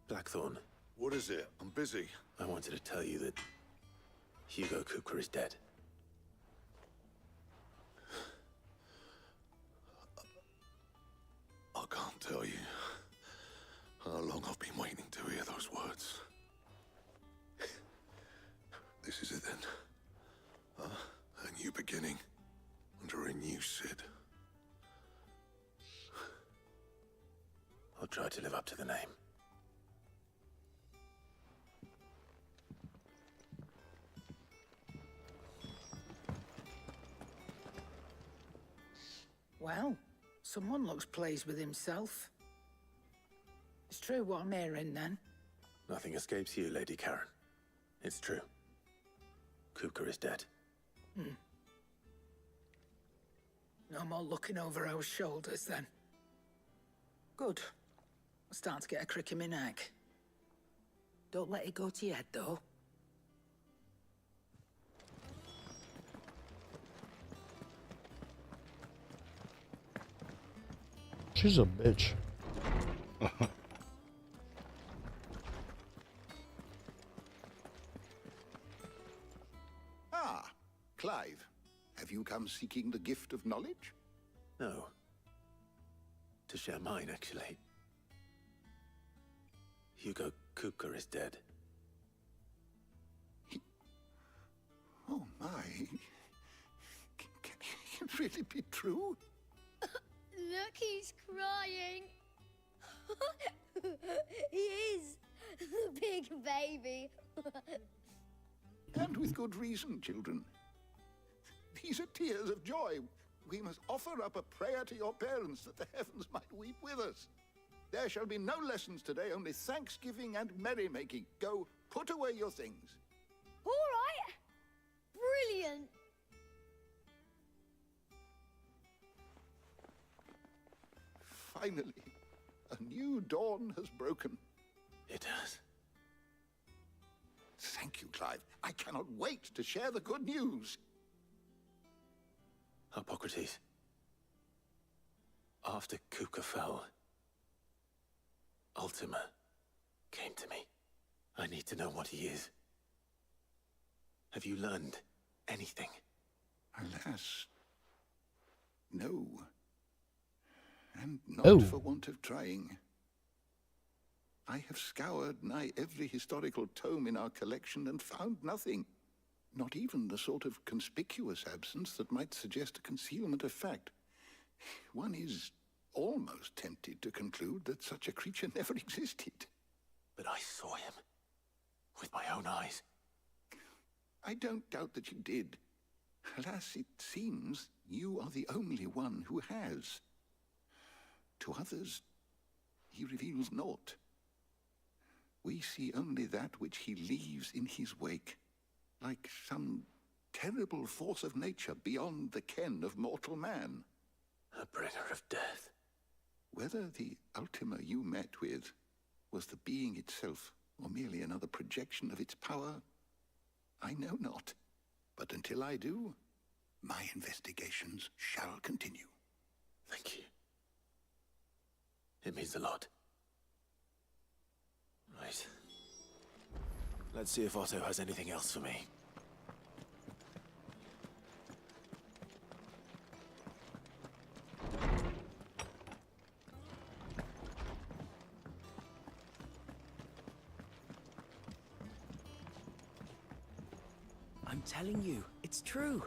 Blackthorn. What is it? I'm busy. I wanted to tell you that Hugo Kupka is dead. try to live up to the name. Well, someone looks pleased with himself. It's true what I'm hearing, then. Nothing escapes you, Lady Karen. It's true. Kupka is dead. No more looking over our shoulders, then. Good. I'm starting to get a crick in my neck. Don't let it go to your head, though. She's a bitch. Ah, Clive. Have you come seeking the gift of knowledge? No. To share mine, actually. Hugo Kupka is dead. Oh my. Can it really be true? Look, he's crying. He is. The big baby. And with good reason, children. These are tears of joy. We must offer up a prayer to your parents that the heavens might weep with us. There shall be no lessons today, only thanksgiving and merrymaking. Go, put away your things. All right. Brilliant. Finally, a new dawn has broken. It has. Thank you, Clive. I cannot wait to share the good news. Hippocrates. After Kupka fell, Ultima came to me. I need to know what he is. Have you learned anything? Alas, no. And not for want of trying. I have scoured nigh every historical tome in our collection and found nothing. Not even the sort of conspicuous absence that might suggest a concealment of fact. One is almost tempted to conclude that such a creature never existed. But I saw him. With my own eyes. I don't doubt that you did. Alas, it seems you are the only one who has. To others, he reveals naught. We see only that which he leaves in his wake, like some terrible force of nature beyond the ken of mortal man. A bringer of death. Whether the Ultima you met with was the being itself, or merely another projection of its power, I know not. But until I do, my investigations shall continue. Thank you. It means a lot. Right. Let's see if Otto has anything else for me. I'm telling you, it's true.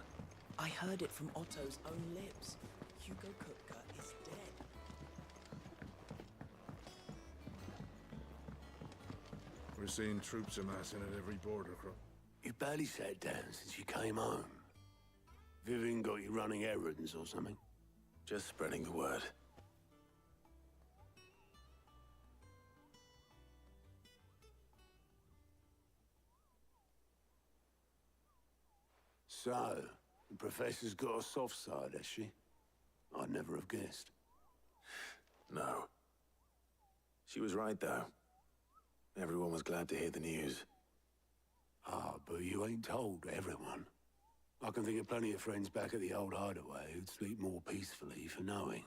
I heard it from Otto's own lips. Hugo Kupka is dead. We're seeing troops amassing at every border cross. You barely sat down since you came home. Vivian got you running errands or something? Just spreading the word. So, the Professor's got a soft side, has she? I'd never have guessed. No. She was right, though. Everyone was glad to hear the news. Ah, but you ain't told everyone. I can think of plenty of friends back at the old hideaway who'd sleep more peacefully for knowing.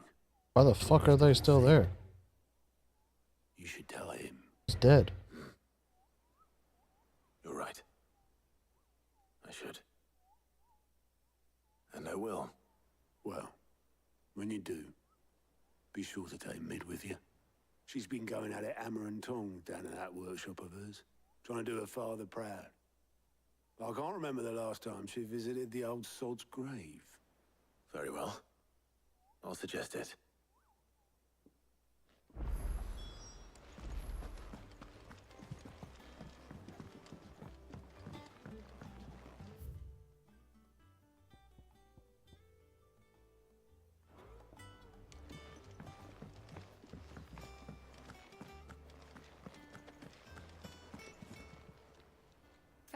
Why the fuck are they still there? You should tell him. He's dead. You're right. I should. And I will. Well, when you do, be sure to take Mid with you. She's been going at it hammer and tongs down at that workshop of hers, trying to do her father proud. I can't remember the last time she visited the old sod's grave. Very well. I'll suggest it.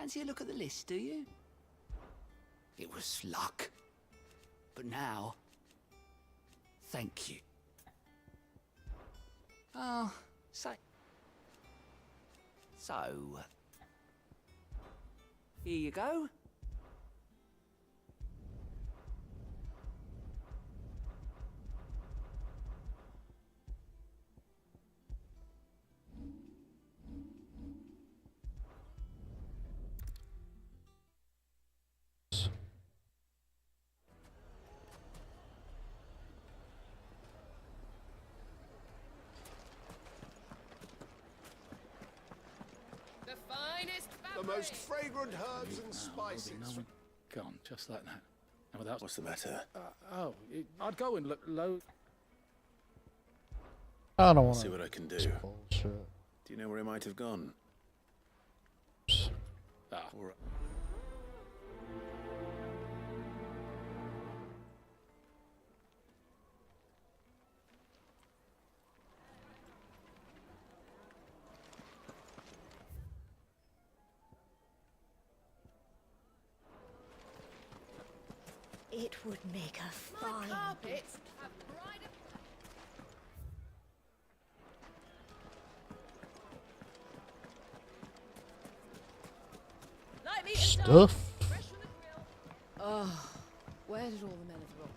fancy a look at the list, do you? It was luck. But now, thank you. Oh, so... here you go. The most fragrant herbs and spices. Gone, just like that. And without... What's the matter? I'd go and look low. I don't want to see what I can do. Bullshit. Do you know where he might have gone? All right. It would make a fine carpet. Stuff. Oh, where did all the men of the rock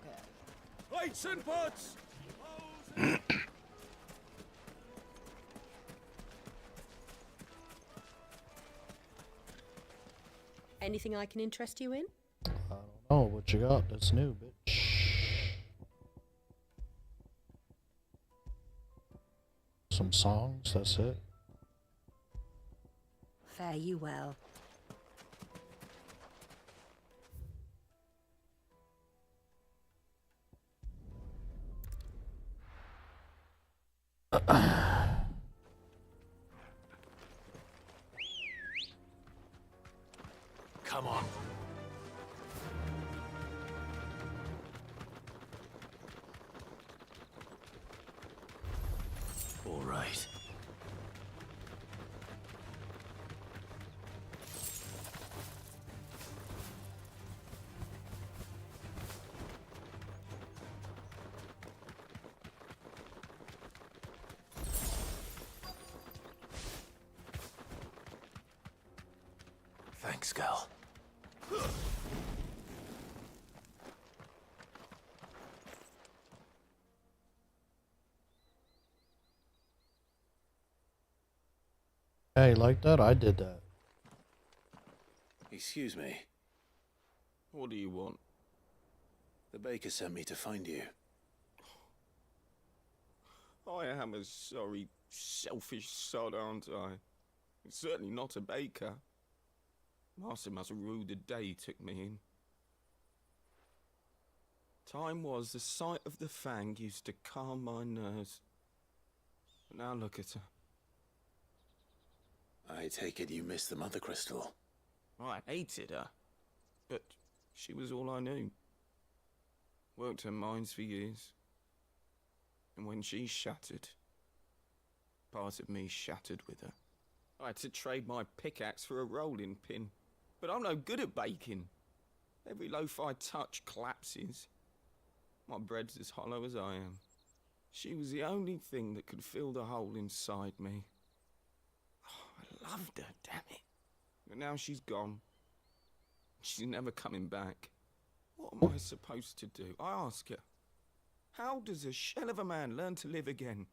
go? Plates and pots! Anything I can interest you in? Oh, what you got? That's new, bitch. Some songs, that's it. Fare you well. Come on. All right. Thanks, Gal. Hey, like that? I did that. Excuse me. What do you want? The baker sent me to find you. I am a sorry, selfish sod, aren't I? Certainly not a baker. Master must have ruled the day he took me in. Time was the sight of the Fang used to calm my nerves. But now look at her. I take it you missed the Mother Crystal. I hated her, but she was all I knew. Worked her mines for years. And when she shattered, part of me shattered with her. I had to trade my pickaxe for a rolling pin, but I'm no good at baking. Every loaf I touch collapses. My bread's as hollow as I am. She was the only thing that could fill the hole inside me. Oh, I loved her, damn it. But now she's gone. She's never coming back. What am I supposed to do? I ask her. How does a shell of a man learn to live again?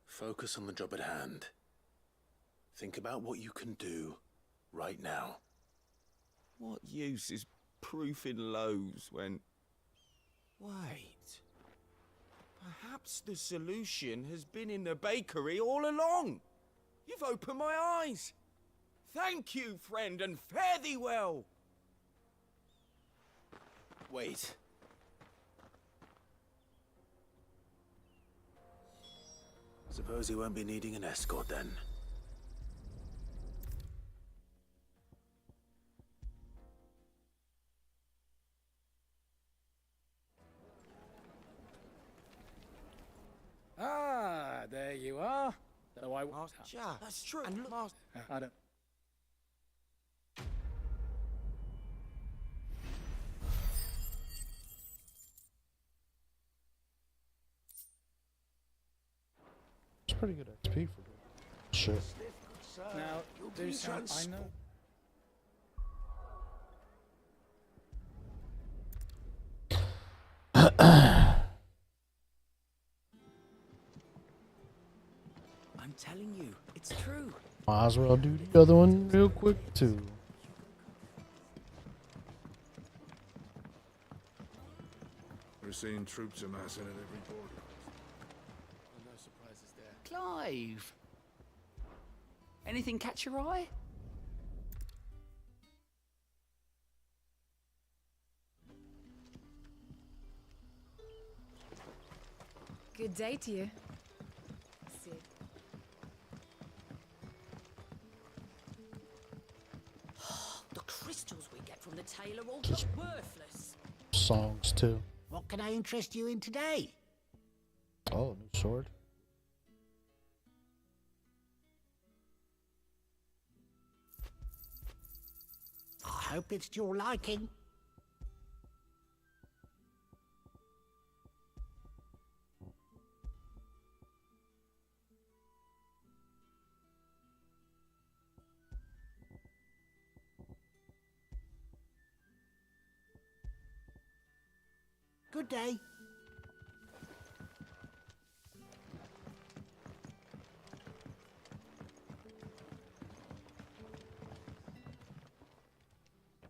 Focus on the job at hand. Think about what you can do right now. What use is proofing loaves when... Wait. Perhaps the solution has been in the bakery all along. You've opened my eyes. Thank you, friend, and fare thee well. Wait. Suppose he won't be needing an escort then. Ah, there you are. Don't know I... That's true. And look, I don't... It's pretty good XP for doing shit. Now, do some... I know... I'm telling you, it's true. Might as well do the other one real quick too. We're seeing troops amassing at every border. No surprises there. Clive! Anything catch your eye? Good day to you. Sid. The crystals we get from the tailor all look worthless. Songs too. What can I interest you in today? Oh, new sword. I hope it's to your liking. Good day.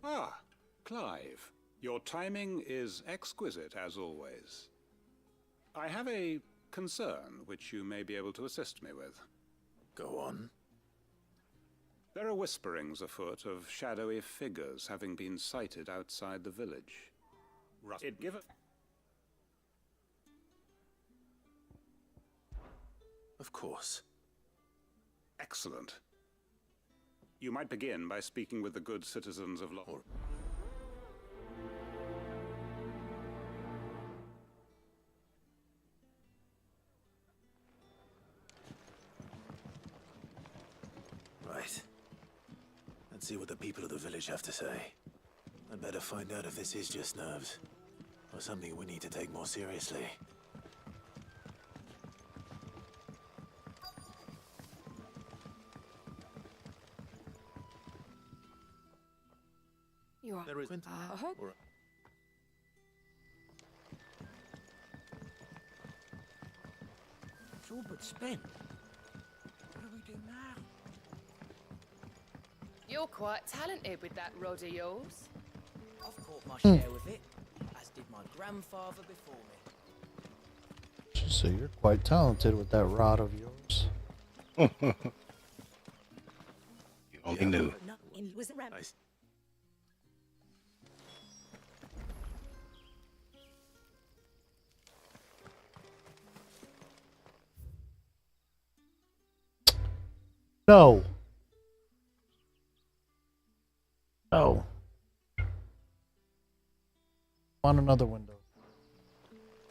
Ah, Clive. Your timing is exquisite, as always. I have a concern which you may be able to assist me with. Go on. There are whisperings afoot of shadowy figures having been sighted outside the village. Give it. Of course. Excellent. You might begin by speaking with the good citizens of Lahore. Right. Let's see what the people of the village have to say. I'd better find out if this is just nerves, or something we need to take more seriously. You are. There is I hope. It's all but spent. What do we do now? You're quite talented with that rod of yours. I've caught my share with it, as did my grandfather before me. So you're quite talented with that rod of yours. You only knew. No, he wasn't ramp. Nice. No. No. On another window.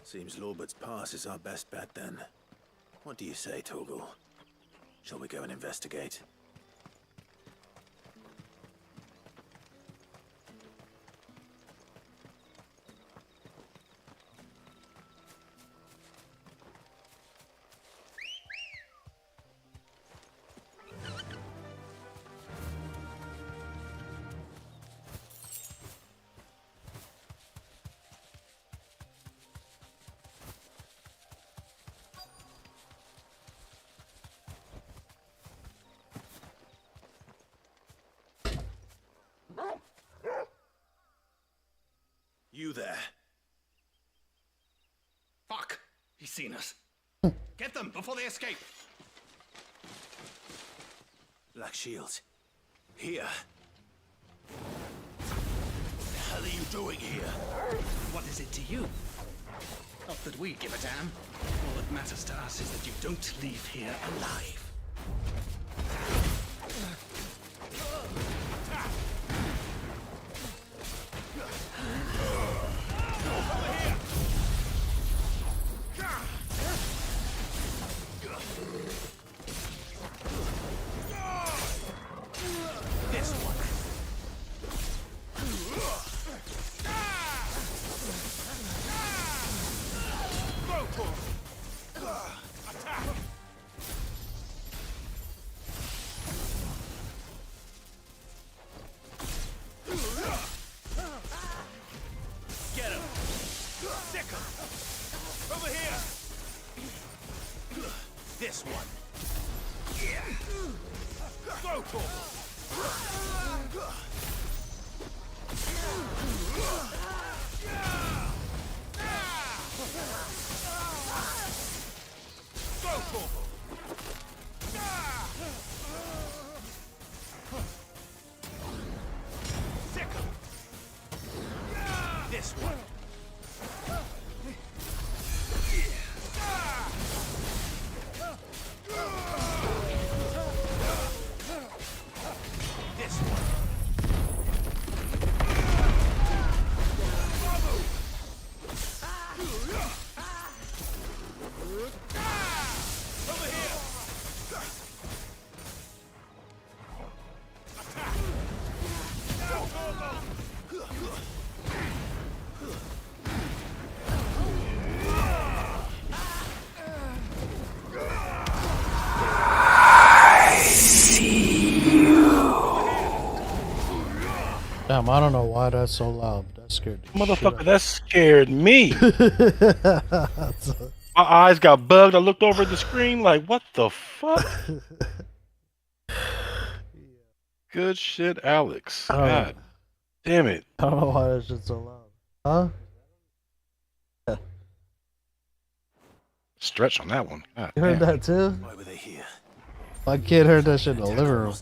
Seems Lorbert's Pass is our best bet then. What do you say, Toggle? Shall we go and investigate? You there. Fuck! He's seen us. Get them before they escape. Black Shields. Here. What the hell are you doing here? What is it to you? Not that we give a damn. All that matters to us is that you don't leave here alive. Get him! Sick him! Over here! This one. Go for Sick him! This one. This one. Over here. Damn, I don't know why that's so loud. That scared the Motherfucker, that scared me. shit out of me. My eyes got bugged. I looked over at the screen like, what the fuck? Good shit, Alex. God damn it. I don't know why that shit's so loud. Huh? Stretch on that one. God You heard damn. that too? Why were they here? My kid heard that shit in the living room.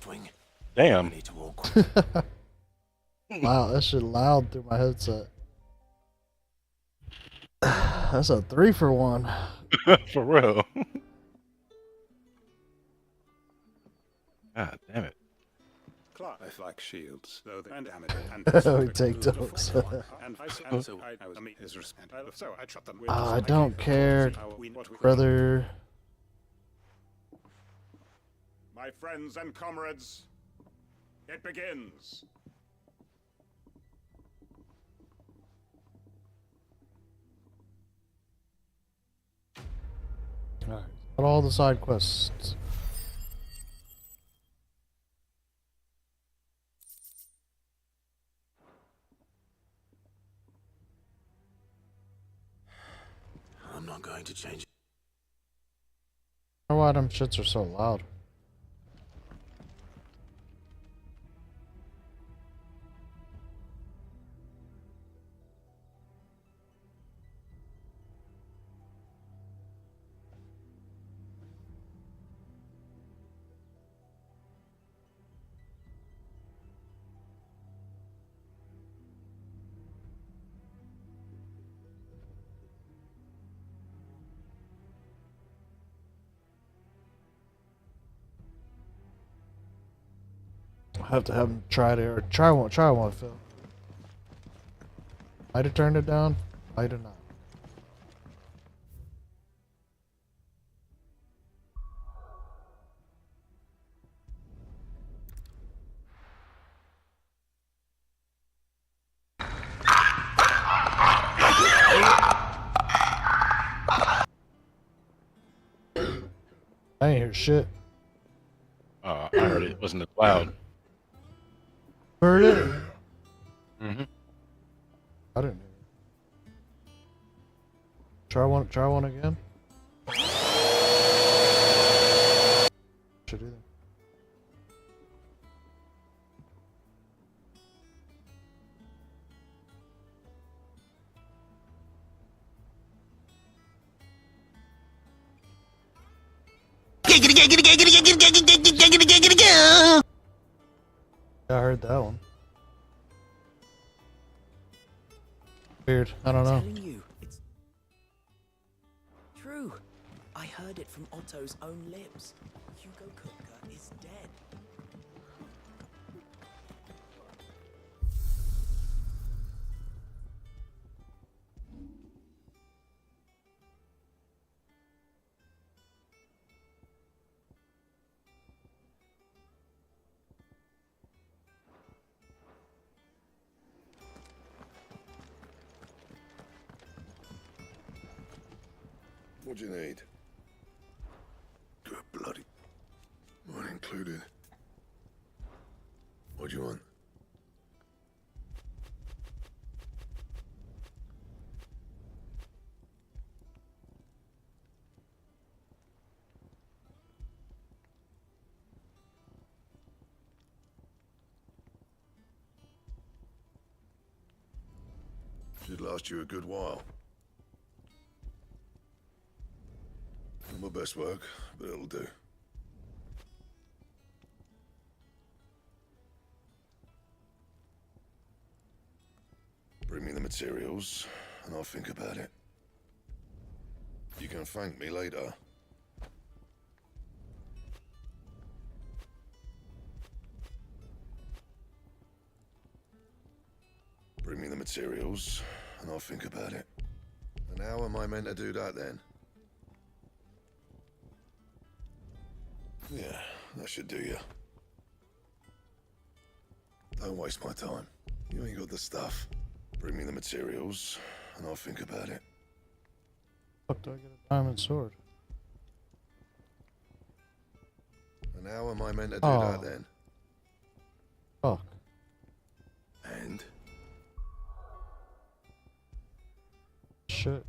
Damn. Wow, that shit loud through my headset. That's a 3-for-1. For real. God damn it. Clive like shields, though they and damage We take those. and so I mean his respect. So I shot them with I don't care, brother. My friends and comrades, it begins. Alright, got all the side quests. I'm not going to change it. I don't know why them shits are so loud. I have to have him try it or try one, Phil. Might have turned it down, might have not. I ain't hear shit. I heard it. It wasn't a cloud. Heard it? Mm-hmm. I didn't hear it. Try one again. Should do that. Yeah, I heard that one. Weird. I don't know. I'm telling you, it's true. I heard it from Otto's own lips. Hugo Kupka is dead. What do you need? Good bloody... Mine included. What do you want? Should last you a good while. Not my best work, but it'll do. Bring me the materials, and I'll think about it. You can thank me later. Bring me the materials, and I'll think about it. And how am I meant to do that, then? Yeah, that should do you. Don't waste my time. You ain't got the stuff. Bring me the materials, and I'll think about it. Fuck, do I get a diamond sword? And how am I meant to do that, then? Fuck. And? Shit.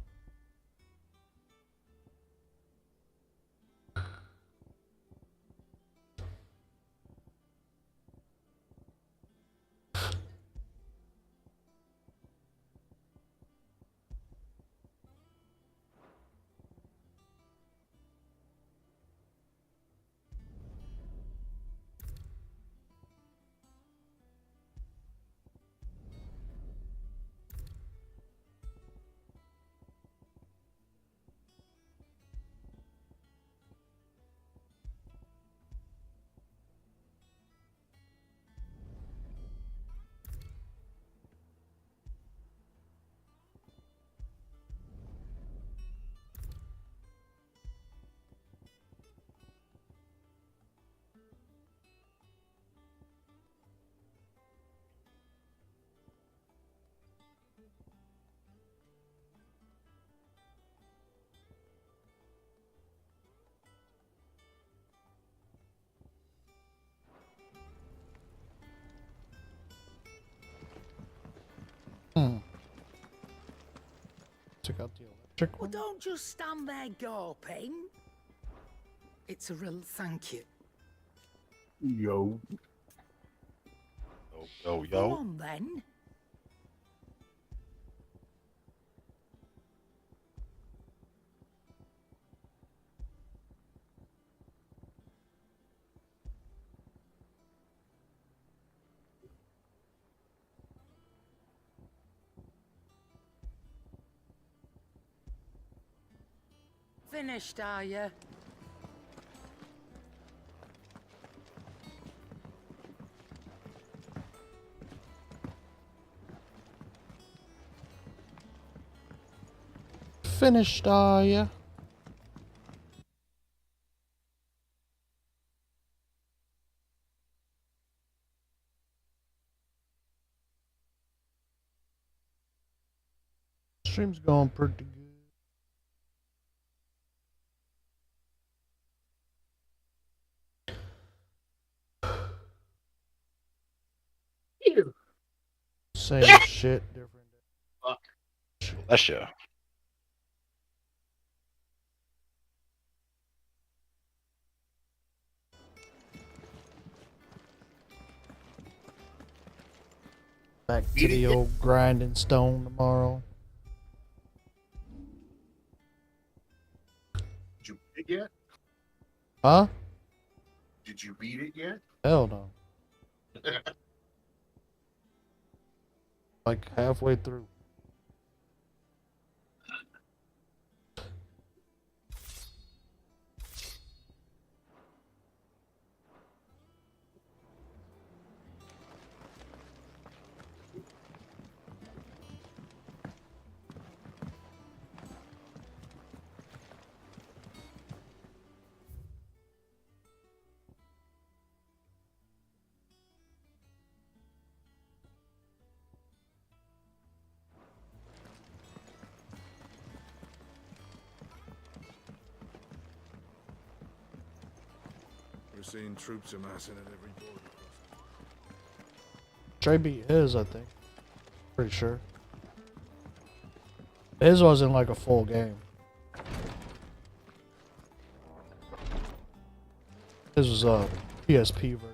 Check out the electric Well, one. don't just stand there gawping. It's a real thank you. Yo. Yo, yo, Go yo. on, then. Finished, are you? Finished, are ya? Stream's going pretty good. Same shit, different. Fuck. Bless ya. Back to the old grinding stone tomorrow. Did you beat it yet? Huh? Did you beat it yet? Hell no. Like halfway through. seen troops amassing at every border crossing. Trey beat his, I think. Pretty sure. His wasn't like a full game. His was a PSP version.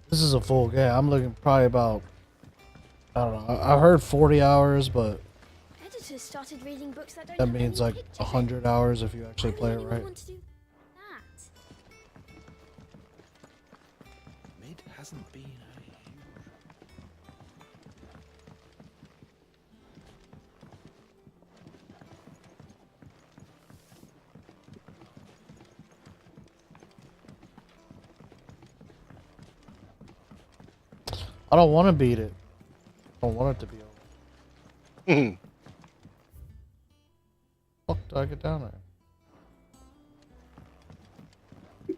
This is a full game. I'm looking probably about, I don't know. I heard 40 hours, but Editors started reading books that don't that have means any like pictures. 100 hours if you actually play it Anyone right. want to do that? Mid hasn't been a huge... I don't want to beat it. I don't want it to be over. Fuck, do I get down there?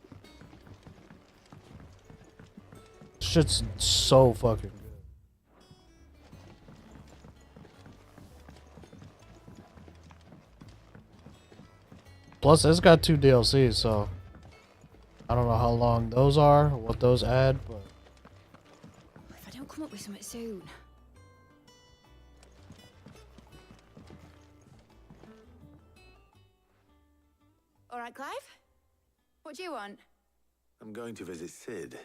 Shit's so fucking good. Plus, it's got 2 DLCs, so I don't know how long those are, what those add, but If I don't come up with something soon. All right, Clive? What do you want? I'm going to visit Sid,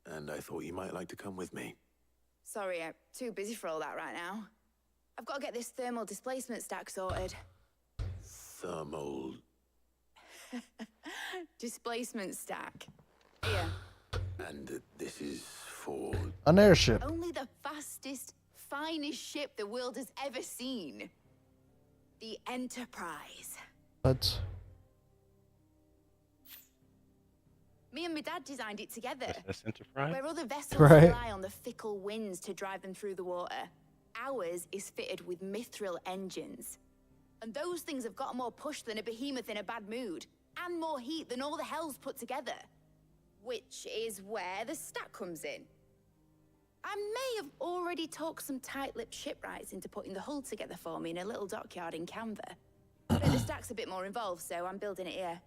and I thought you might like to come with me. Sorry, I'm too busy for all that right now. I've got to get this thermal displacement stack sorted. Thermal... Displacement stack. Here. And this is for... an airship. Only the fastest, finest ship the world has ever seen. The Enterprise. But Me and my dad designed it together. That's Enterprise? Where other vessels Right. rely on the fickle winds to drive them through the water, ours is fitted with mithril engines. And those things have got more push than a behemoth in a bad mood, and more heat than all the hells put together. Which is where the stack comes in. I may have already talked some tight-lipped shipwrights into putting the hull together for me in a little dockyard in Canva. But the stack's a bit more involved, so I'm building it here.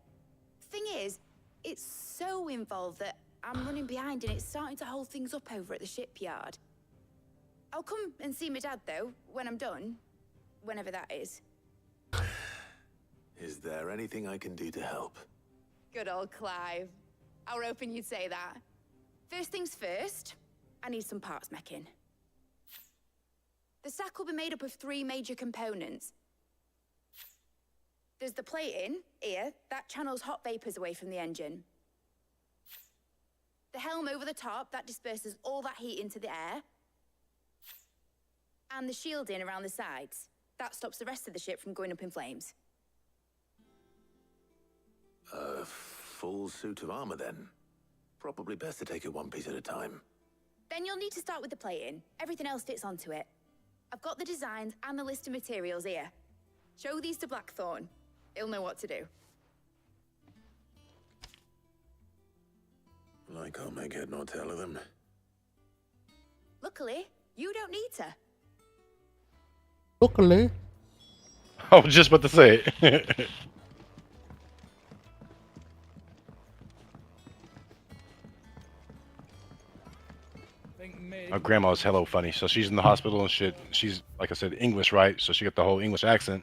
Thing is, it's so involved that I'm running behind and it's starting to hold things up over at the shipyard. I'll come and see my dad, though, when I'm done. Whenever that is. Is there anything I can do to help? Good old Clive. I were hoping you'd say that. First things first, I need some parts meching. The stack will be made up of 3 major components. There's the plating, here, that channels hot vapors away from the engine. The helm over the top, that disperses all that heat into the air. And the shielding around the sides. That stops the rest of the ship from going up in flames. A full suit of armor, then. Probably best to take it one piece at a time. Then you'll need to start with the plating. Everything else fits onto it. I've got the designs and the list of materials here. Show these to Blackthorn. He'll know what to do. I can't make head nor tail of them. Luckily, you don't need to. luckily, I was just about to say it. My grandma's hello funny, so she's in the hospital and shit. She's, like I said, English, right? So she got the whole English accent.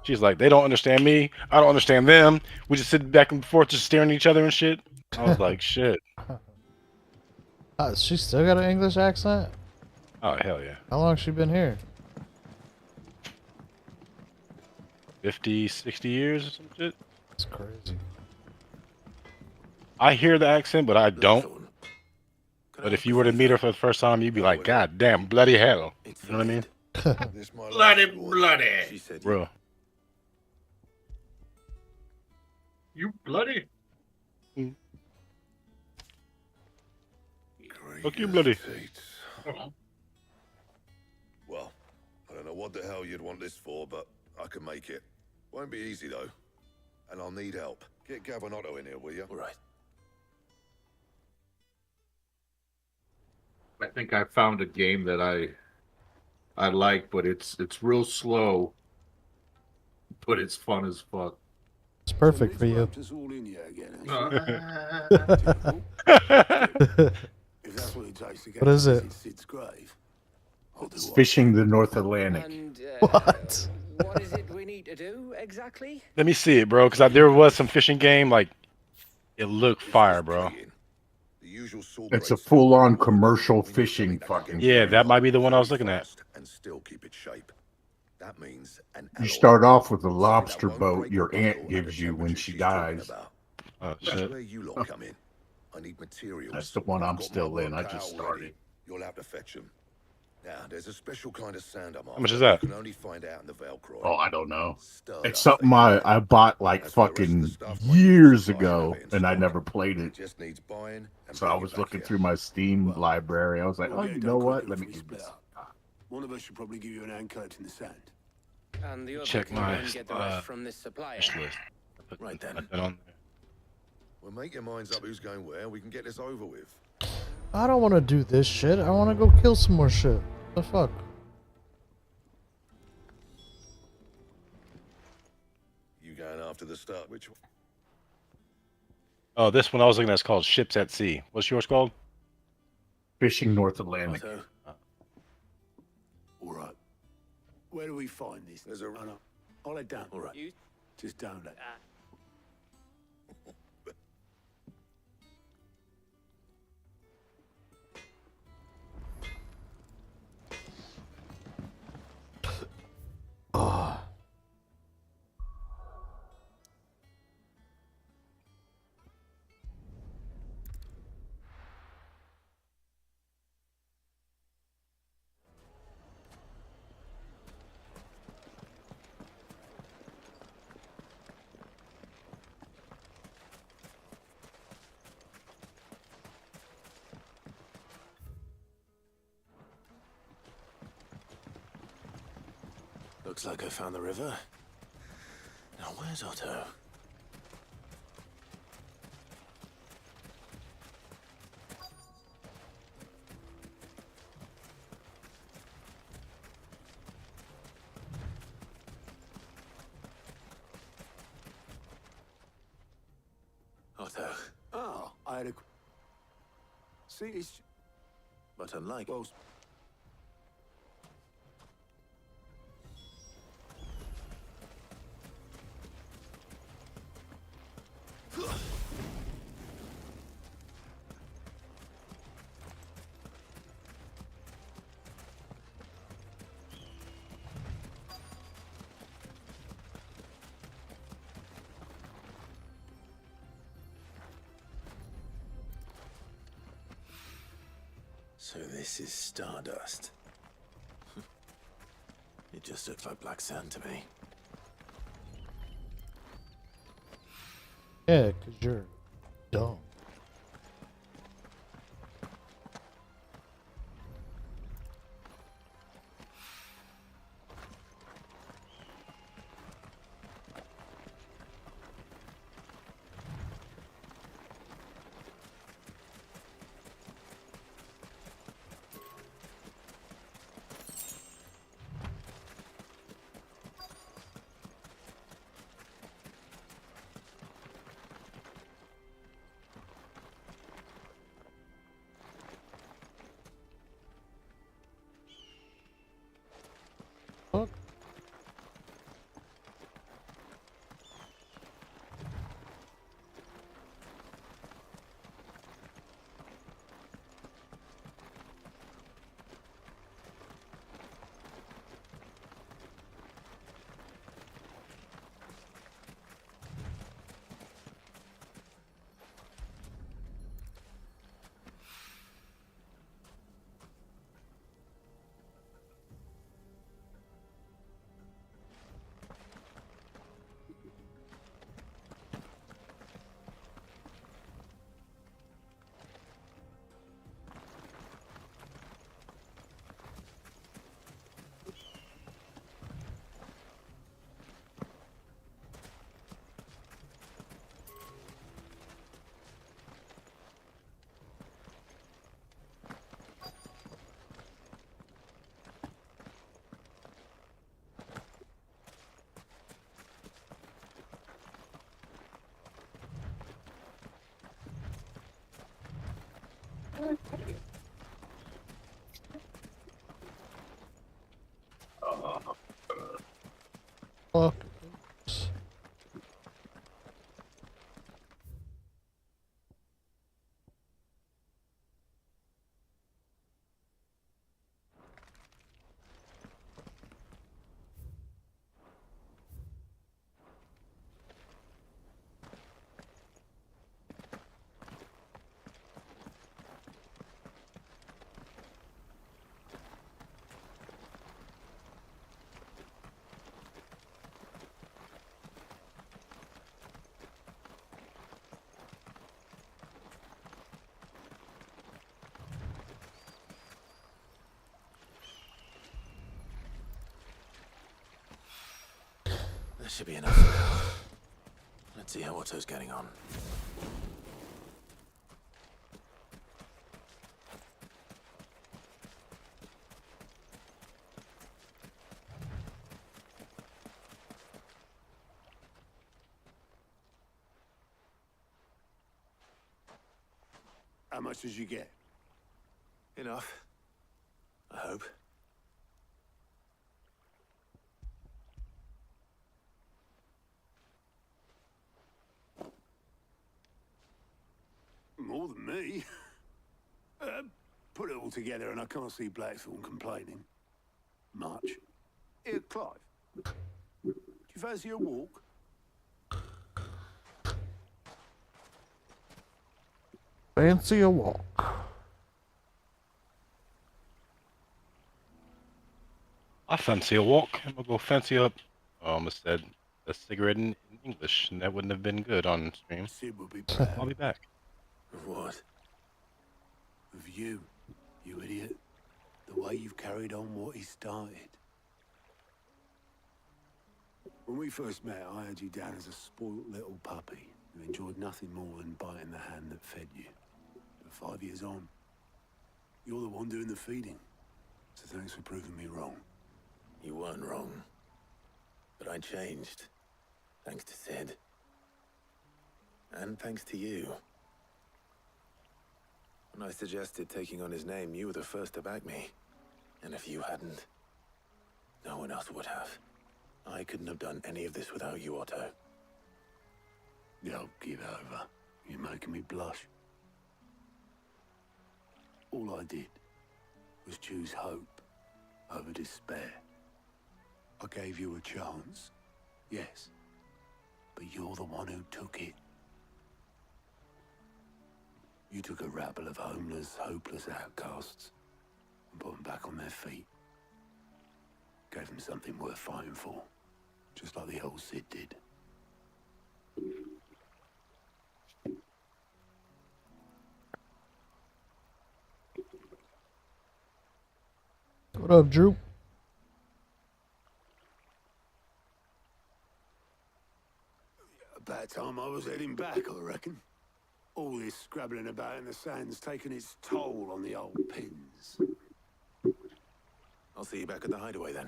She's like, they don't understand me. I don't understand them. We just sit back and forth, just staring at each other and shit. I was like, shit. She still got an English accent? Oh, hell yeah. How long she been here? 50, 60 years or some shit. That's crazy. I hear the accent, but I don't. But if you were to meet her for the first time, you'd be like, God damn, bloody hell. You know what I mean? Bloody. She said, Bro. You bloody. Fuck you, bloody. Well, I don't know what the hell you'd want this for, but I can make it. Won't be easy, though. And I'll need help. Get Gavin Otto in here, will you? All right. I think I found a game that I I like, but it's real slow. But it's fun as fuck. It's perfect for you. Us all in here again, if that's what it takes to get What is to it? visit Sid's grave, I'll do It's what- fishing the North Atlantic. And, What? What is it we need to do exactly? Let me see it, bro, because there was some fishing game like it looked fire, bro. It's a full-on commercial fishing fucking. Yeah, that might be the one I was looking at. And still keep its shape. That means an You start off with a lobster boat your aunt gives you when she dies. Oh That's shit! where you lot come in. I need materials. That's the one I've I'm got still my in. I work just cut out already. started. You'll have to fetch them. Now, there's a special kind of sand I'm much is that? You can only find out in the Velcro. Oh, I don't know. Stardust. It's something I bought like fucking years ago, and I never played it. Just needs buying. And So I was looking through my Steam library. I was like, oh, you know what? Let me get this. One of us should probably give you an hand collecting the sand. And the other Check can my go and get the rest from this supplier. wish list. Right then. Put that on there. Well, make your minds up who's going where. We can get this over with. I don't want to do this shit. I want to go kill some more shit. The fuck? You going after the start? Which one? Oh, this one I was looking at is called Ships at Sea. What's yours called? Fishing North Atlantic. All right. Where do we find this? There's a. I'll head down. All right. Just down there. Oh. Looks like I found the river. Now where's Otto? Otto. Oh, I had a. See, it's. But unlike. Well, So this is Stardust. It just looks like black sand to me. Yeah, because you're dumb. should be enough for now. Let's see how Otto's getting on. How much did you get? Enough. I hope. More than me. Put it all together and I can't see Blackthorn complaining. Much. Here, Clive. Do you fancy a walk? Fancy a walk. I fancy a walk. I'm gonna go fancy up. I almost said a cigarette in English, and that wouldn't have been good on stream. Sid will be proud. I'll be back. Of what? Of you, you idiot. The way you've carried on what he started. When we first met, I had you down as a spoilt little puppy who enjoyed nothing more than biting the hand that fed you. But 5 years on, you're the one doing the feeding. So thanks for proving me wrong. You weren't wrong. But I changed. Thanks to Sid. And thanks to you. When I suggested taking on his name, you were the first to back me. And if you hadn't, no one else would have. I couldn't have done any of this without you, Otto. Yo, give over. You're making me blush. All I did was choose hope over despair. I gave you a chance, yes, but you're the one who took it. You took a rabble of homeless, hopeless outcasts and put them back on their feet. Gave them something worth fighting for, just like the old Sid did. What up, Drew? About time I was heading back, I reckon. All this scrabbling about in the sand's taken its toll on the old pins. I'll see you back at the hideaway then.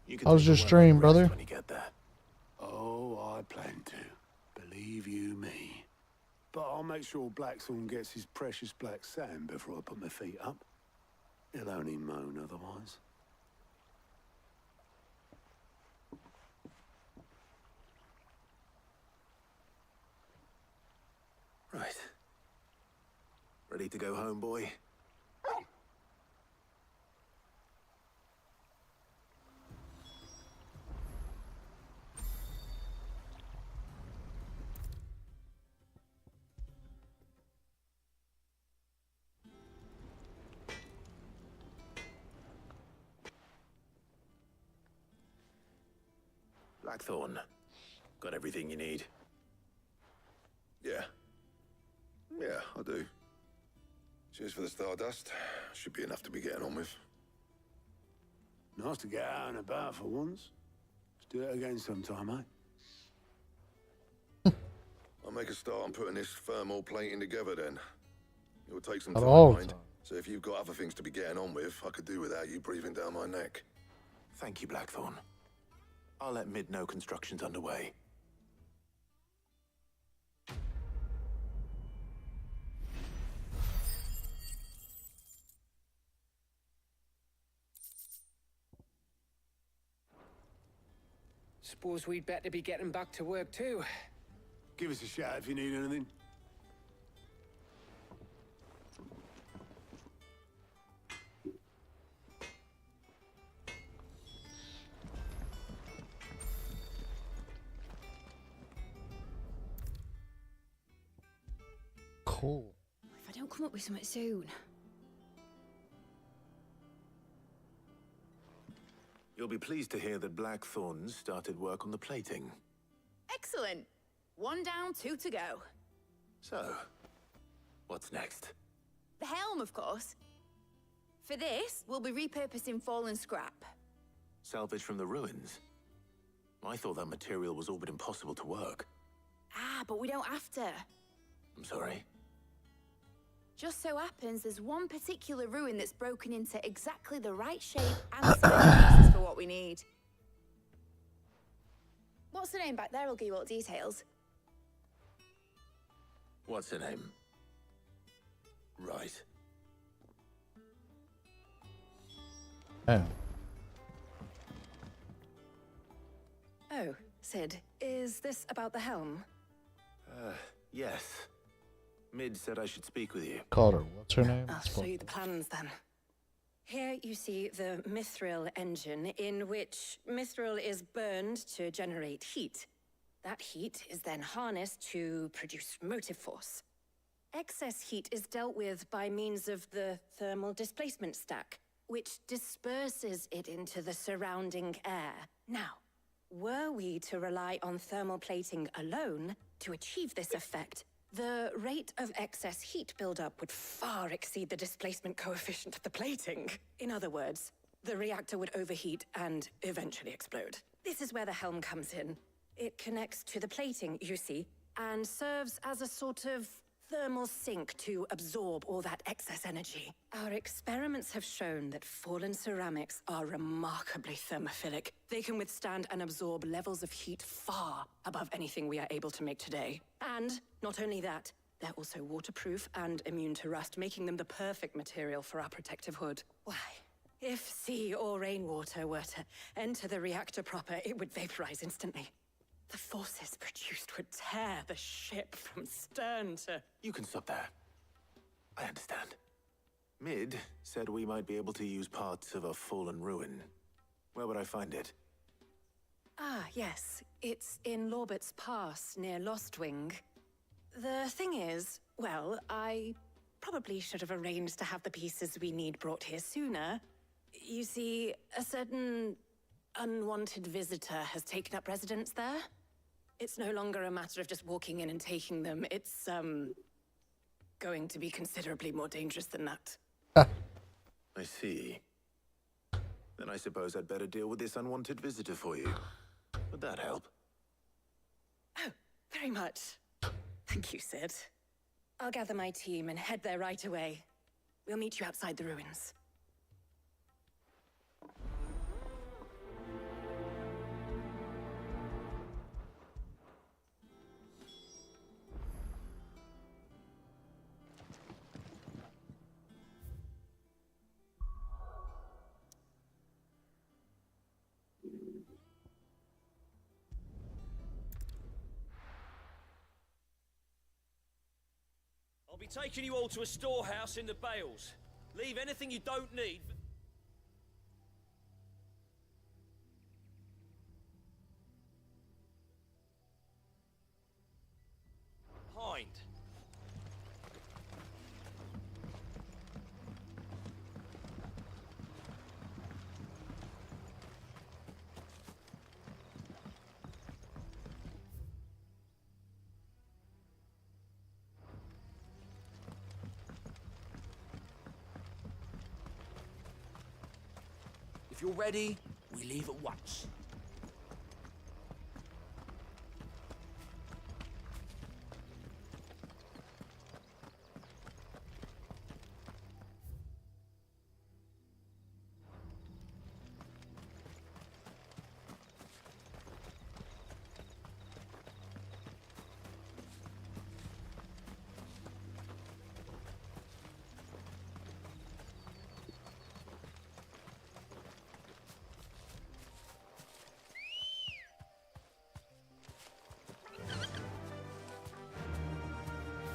You can How's take your a word stream, rest brother? when you get there. Oh, I plan to. Believe you me. But I'll make sure Blackthorn gets his precious black sand before I put my feet up. He'll only moan otherwise. Right. Ready to go home, boy? Blackthorn. Got everything you need? Yeah. Yeah, I do. Cheers for the Stardust. Should be enough to be getting on with. Nice to get out and about for once. Let's do it again sometime, eh? I'll make a start on putting this thermal plating together then. It will take some Not time, all the mind. time. So if you've got other things to be getting on with, I could do without you breathing down my neck. Thank you, Blackthorn. I'll let Mid know construction's underway. Suppose we'd better be getting back to work too. Give us a shout if you need anything. Cool. If I don't come up with something soon. You'll be pleased to hear that Blackthorn started work on the plating. Excellent. 1 down, 2 to go. So, what's next? The helm, of course. For this, we'll be repurposing fallen scrap. Salvage from the ruins? I thought that material was all but impossible to work. Ah, but we don't have to. I'm sorry. Just so happens there's one particular ruin that's broken into exactly the right shape and size for what we need. What's the name back there? I'll give you all the details. What's her name? Right. Oh. Oh, Sid, is this about the helm? Yes. Mid said I should speak with you. Called her. What's her name? I'll show you the plans then. Here you see the Mithril engine, in which Mithril is burned to generate heat. That heat is then harnessed to produce motive force. Excess heat is dealt with by means of the thermal displacement stack, which disperses it into the surrounding air. Now, were we to rely on thermal plating alone to achieve this effect, the rate of excess heat buildup would far exceed the displacement coefficient of the plating. In other words, the reactor would overheat and eventually explode. This is where the helm comes in. It connects to the plating, you see, and serves as a sort of thermal sink to absorb all that excess energy. Our experiments have shown that fallen ceramics are remarkably thermophilic. They can withstand and absorb levels of heat far above anything we are able to make today. And not only that, they're also waterproof and immune to rust, making them the perfect material for our protective hood. Why, if sea or rainwater were to enter the reactor proper, it would vaporize instantly. The forces produced would tear the ship from stern to... You can stop there. I understand. Mid said we might be able to use parts of a fallen ruin. Where would I find it? Ah, yes. It's in Lorbert's Pass, near Lostwing. The thing is, well, I probably should have arranged to have the pieces we need brought here sooner. You see, a certain unwanted visitor has taken up residence there. It's no longer a matter of just walking in and taking them. It's, going to be considerably more dangerous than that. I see. Then I suppose I'd better deal with this unwanted visitor for you. Would that help? Oh, very much. Thank you, Sid. I'll gather my team and head there right away. We'll meet you outside the ruins. I'll be taking you all to a storehouse in the Bales. Leave anything you don't need. Behind. If you're ready, we leave at once.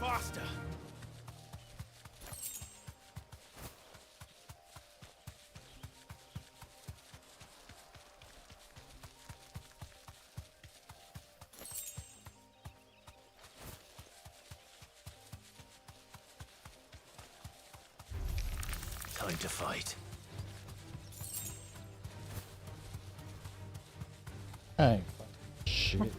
Faster! Time to fight. Hey, shit.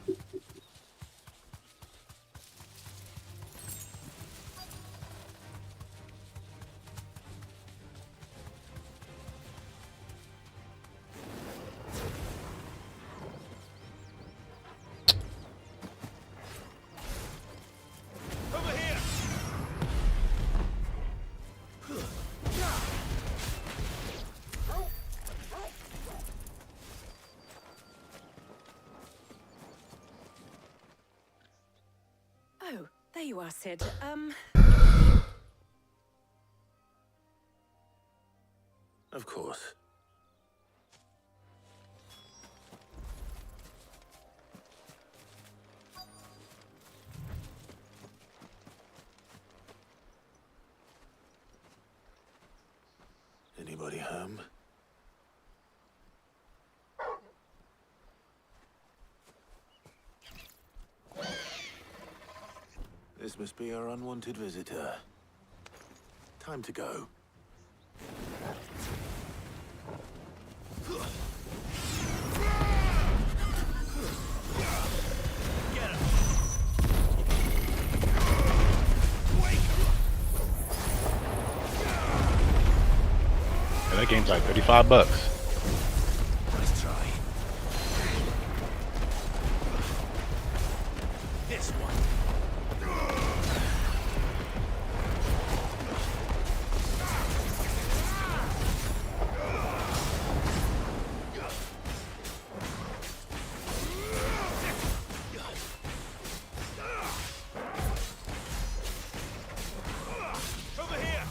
There you are, Sid. Of course. Anybody home? This must be our unwanted visitor. Time to go. Yeah, that game's like $35. Nice try. This one. Over here!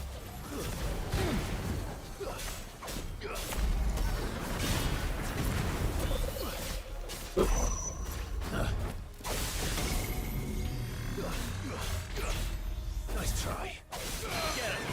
Nice try. Get him!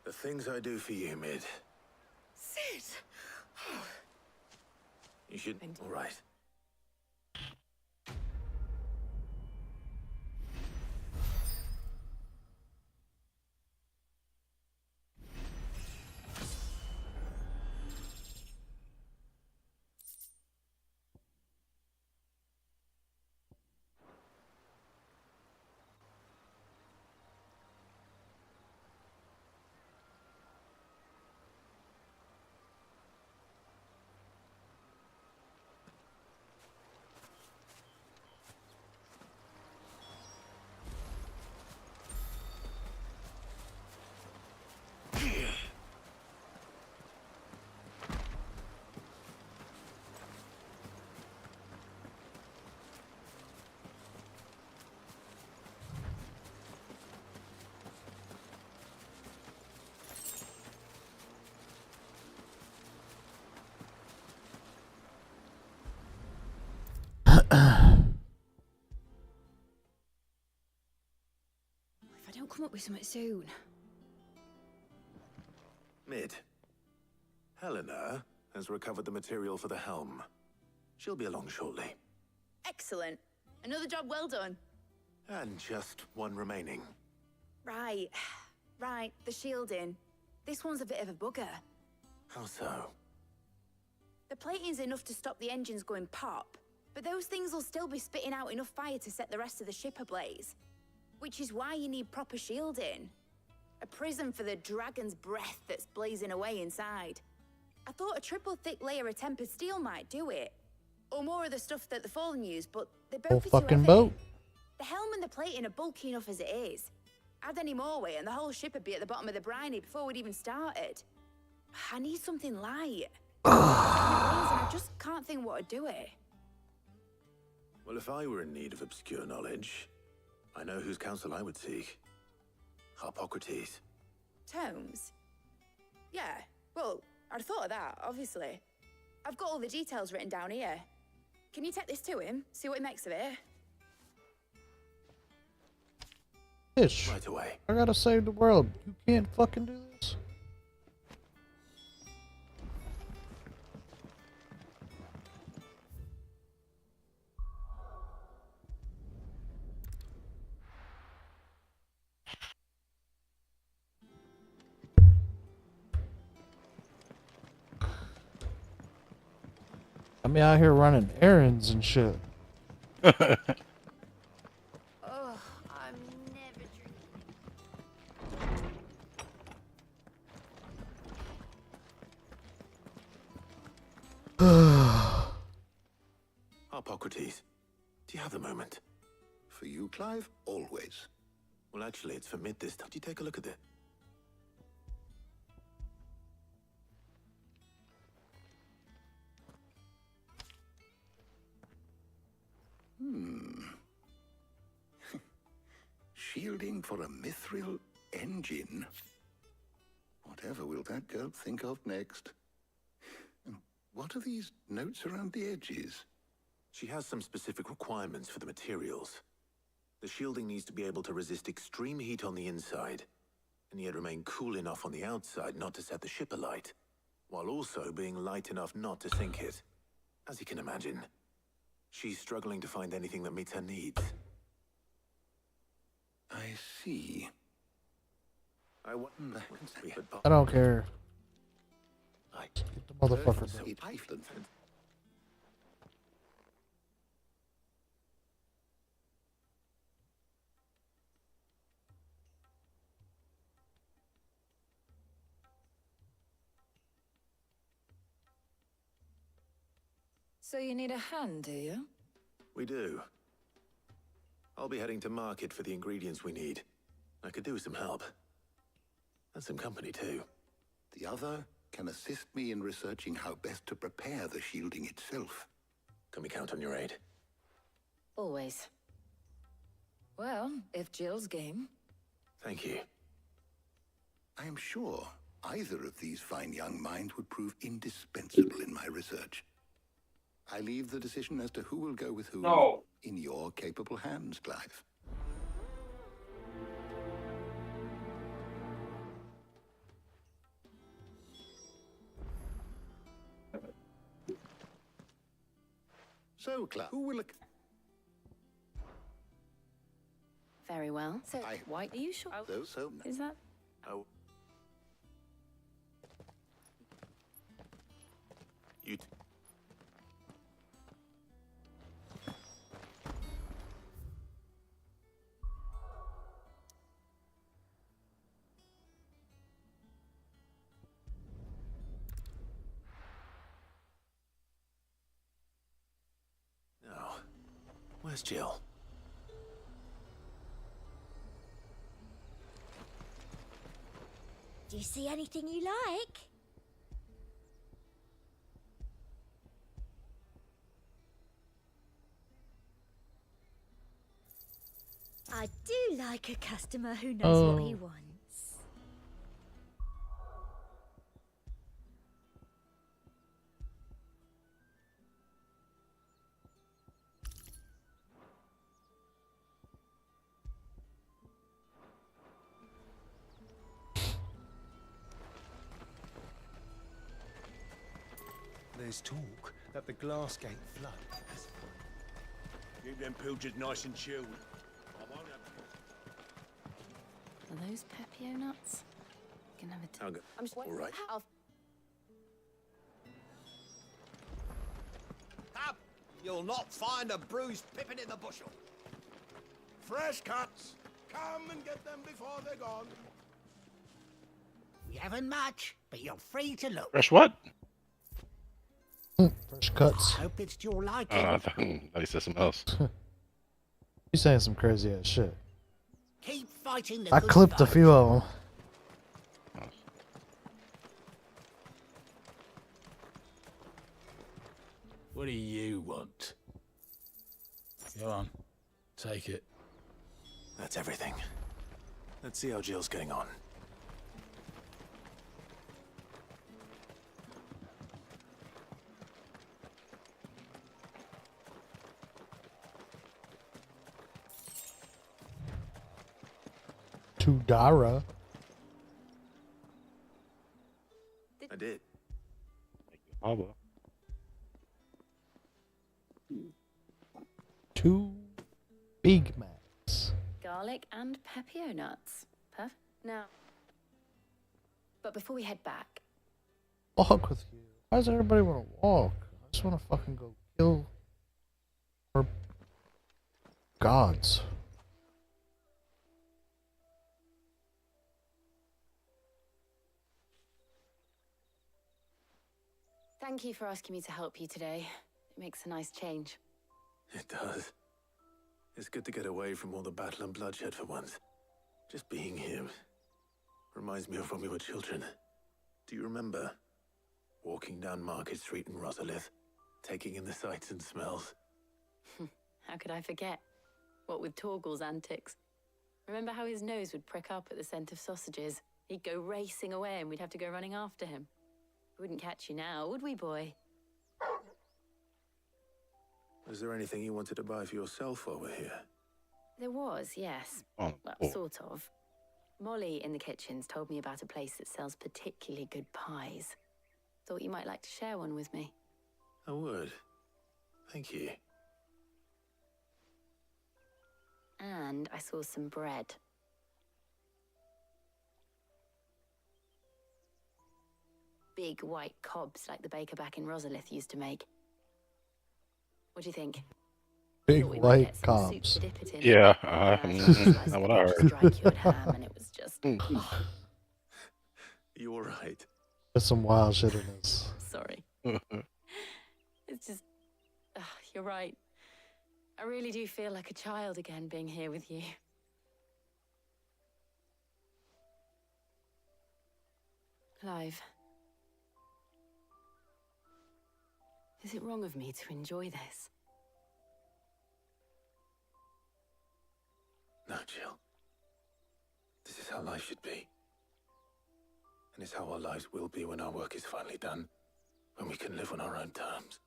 The things I do for you, Mid. Sid! You should... All right. If I don't come up with something soon. Mid. Helena has recovered the material for the helm. She'll be along shortly. Excellent. Another job well done. And just one remaining. Right. Right, the shielding. This one's a bit of a bugger. How so? The plating's enough to stop the engines going pop, but those things will still be spitting out enough fire to set the rest of the ship ablaze. Which is why you need proper shielding. A prism for the dragon's breath that's blazing away inside. I thought a triple thick layer of tempered steel might do it. Or more of the stuff that the Fallen use, but they're both too fucking heavy. boat. The helm and the plating are bulky enough as it is. Add any more weight and the whole ship would be at the bottom of the briny before we'd even started. I need something light. And I just can't think what to do it. Well, if I were in need of obscure knowledge, I know whose counsel I would seek. Harpocrates. Tomes? Yeah, well, I'd thought of that, obviously. I've got all the details written down here. Can you take this to him, see what he makes of it? Bitch. Right away. I gotta save the world. You can't fucking do this. I'm out here running errands and shit. Oh, I'm never Harpocrates, do you have a moment? For you, Clive? Always. Well, actually, it's for mid this time. Do you take a look at it? Shielding for a mithril engine. Whatever will that girl think of next? And what are these notes around the edges? She has some specific requirements for the materials. The shielding needs to be able to resist extreme heat on the inside, and yet remain cool enough on the outside not to set the ship alight, while also being light enough not to sink it. As you can imagine, she's struggling to find anything that meets her needs. I see. I want I don't care. Get the motherfucker. So you need a hand, do you? We do. I'll be heading to market for the ingredients we need. I could do with some help. And some company, too. The other can assist me in researching how best to prepare the shielding itself. Can we count on your aid? Always. Well, if Jill's game. Thank you. I am sure either of these fine young minds would prove indispensable in my research. I leave the decision as to who will go with whom in your capable hands, Clive. So, Clive, who will... Very well. So, White, are you sure? So, Is that? Oh. You... No. Where's Jill? Do you see anything you like? I do like a customer who knows what he wants. There's talk that the Glassgate flood has... Keep them pilgers nice and chilled. Are those Pepio nuts? You can have a I'll go. I'm just All right. Up! You'll not find a bruised pippin in the bushel. Fresh cuts. Come and get them before they're gone. We haven't much, but you're free to look. Fresh what? Fresh cuts. Hope it's to your liking. I thought he said something else. You saying some crazy ass shit. Keep fighting the I good clipped a fight. few of them. What do you want? Go on. Take it. That's everything. Let's see how Jill's getting on. To Dara. I did. Haba. Two Big Macs. Garlic and Pepio nuts. Perfect. Now. But before we head back, Walk with you. Why does everybody want to walk? I just just want to fucking go kill our gods. Thank you for asking me to help you today. It makes a nice change. It does. It's good to get away from all the battle and bloodshed for once. Just being here reminds me of when we were children. Do you remember? Walking down Market Street in Rosalith, taking in the sights and smells. How could I forget? What with Torgal's antics. Remember how his nose would prick up at the scent of sausages? He'd go racing away and we'd have to go running after him. We wouldn't catch you now, would we, boy? Was there anything you wanted to buy for yourself while we're here? There was, yes. Oh, Well, sort of. Molly in the kitchens told me about a place that sells particularly good pies. Thought you might like to share one with me. I would. Thank you. And I saw some bread. Big white cobs like the baker back in Rosalith used to make. What do you think? Big Thought we might white get some soup cobs. to dip it in. Yeah, Sliced that's what I bits heard. of dry-cured ham, and it was just... You all right? There's some wild shit in this. Sorry. It's just... you're right. I really do feel like a child again being here with you. Clive. Is it wrong of me to enjoy this? No, Jill. This is how life should be. And it's how our lives will be when our work is finally done. When we can live on our own terms.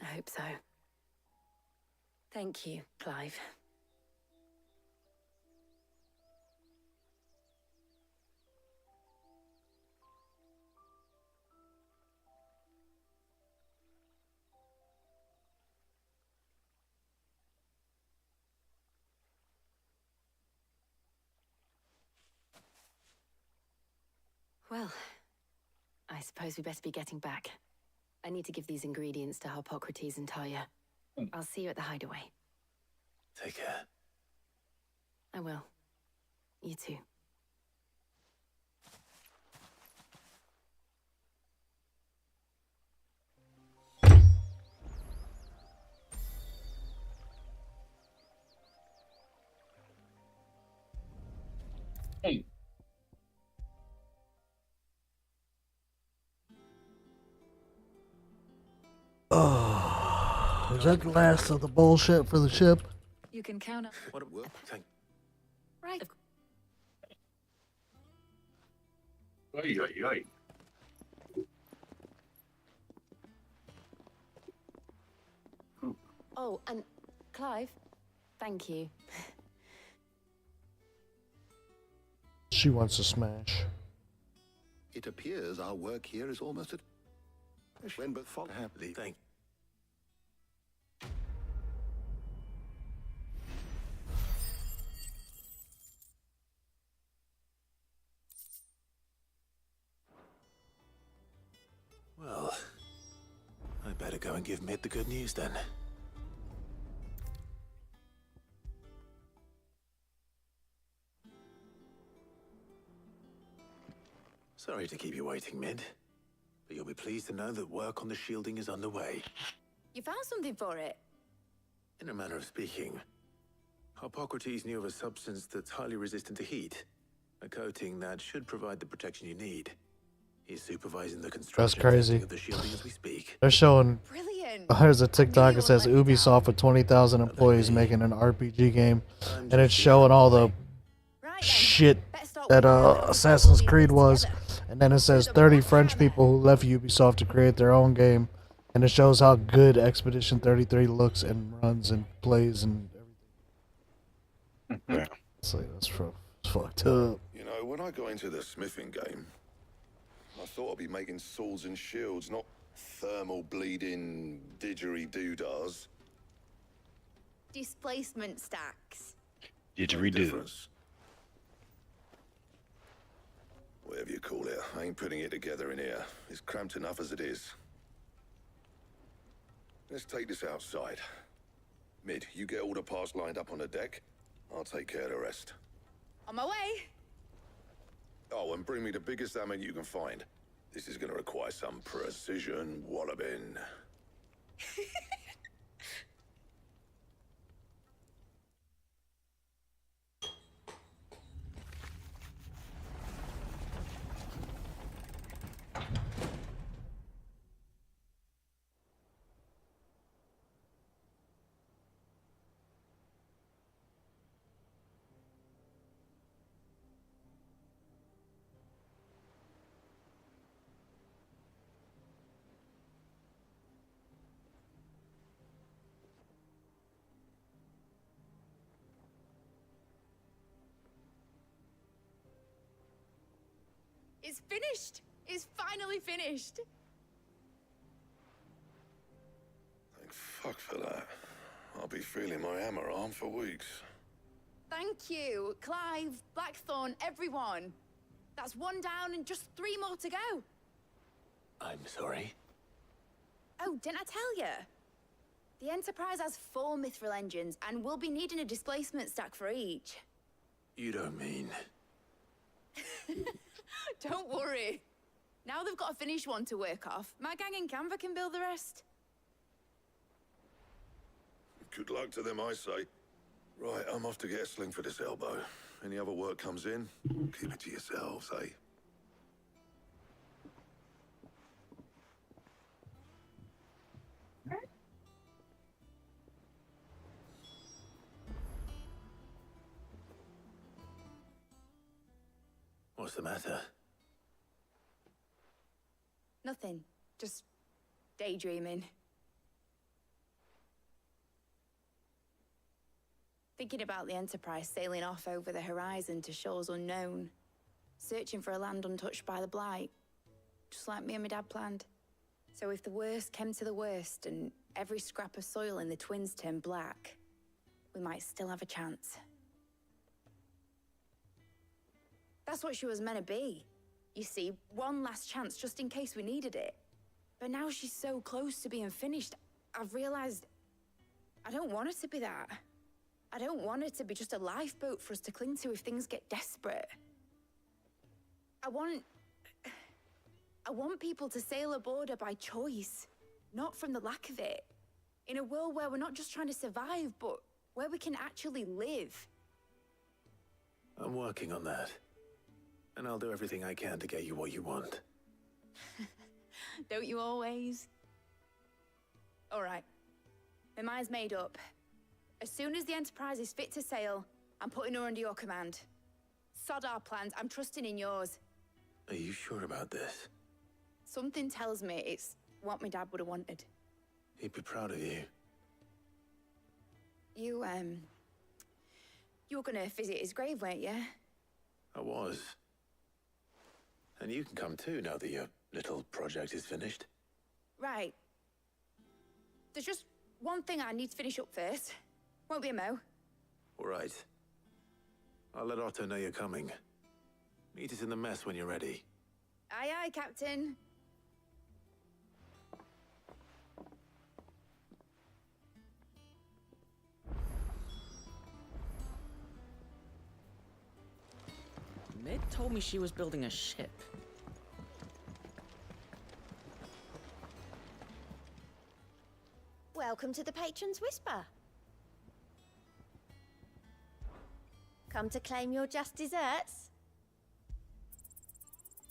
I hope so. Thank you, Clive. Well, I suppose we best be getting back. I need to give these ingredients to Harpocrates and Talia. I'll see you at the hideaway. Take care. I will. You too. Hey. Oh, is that the last of the bullshit for the ship? You can count on... What a work. Thank Right. Ay, ay, ay. Oh, and Clive, thank you. She wants to smash. It appears our work here is almost at... When but for happily. Thank Well, I better go and give Mid the good news then. Sorry to keep you waiting, Mid, but you'll be pleased to know that work on the shielding is underway. You found something for it? In a manner of speaking, Harpocrates knew of a substance that's highly resistant to heat, a coating that should provide the protection you need. He's supervising the construction crazy. of the shielding as we speak. They're showing. Brilliant. There's a TikTok that says Ubisoft with 20,000 employees making an RPG game, and it's showing all the shit that Assassin's Creed was, and then it says 30 French people who left Ubisoft to create their own game, and it shows how good Expedition 33 looks and runs and plays and everything. It's like that's fucked up. You know, when I got into the smithing game, I thought I'd be making swords and shields, not thermal bleeding didgeridoo-dahs. Displacement stacks. Didgeridoo. Whatever you call it, I ain't putting it together in here. It's cramped enough as it is. Let's take this outside. Mid, you get all the parts lined up on the deck. I'll take care of the rest. On my way. Oh, and bring me the biggest hammer you can find. This is gonna require some precision walloping. It's finished. It's finally finished. Thank fuck for that. I'll be feeling my hammer arm for weeks. Thank you, Clive, Blackthorn, everyone. That's one down and just 3 more to go. I'm sorry. Oh, didn't I tell you? The Enterprise has 4 Mithril engines, and we'll be needing a displacement stack for each. You don't mean... Don't worry. Now they've got a finished one to work off. My gang in Canva can build the rest. Good luck to them, I say. Right, I'm off to get a sling for this elbow. Any other work comes in, keep it to yourselves, eh? What's the matter? Nothing. Just daydreaming. Thinking about the Enterprise sailing off over the horizon to shores unknown. Searching for a land untouched by the Blight. Just like me and my dad planned. So if the worst came to the worst and every scrap of soil in the Twins turned black, we might still have a chance. That's what she was meant to be. You see, one last chance just in case we needed it. But now she's so close to being finished, I've realized I don't want it to be that. I don't want it to be just a lifeboat for us to cling to if things get desperate. I want people to sail aboard her by choice, not from the lack of it. In a world where we're not just trying to survive, but where we can actually live. I'm working on that. And I'll do everything I can to get you what you want. Don't you always? All right. My mind's made up. As soon as the Enterprise is fit to sail, I'm putting her under your command. Sod our plans, I'm trusting in yours. Are you sure about this? Something tells me it's what my dad would have wanted. He'd be proud of you. You were gonna visit his grave, weren't you? I was. And you can come too now that your little project is finished. Right. There's just one thing I need to finish up first. Won't be a mo. All right. I'll let Otto know you're coming. Meet us in the mess when you're ready. Aye, aye, Captain. Mid told me she was building a ship. Welcome to the Patron's Whisper. Come to claim your just desserts?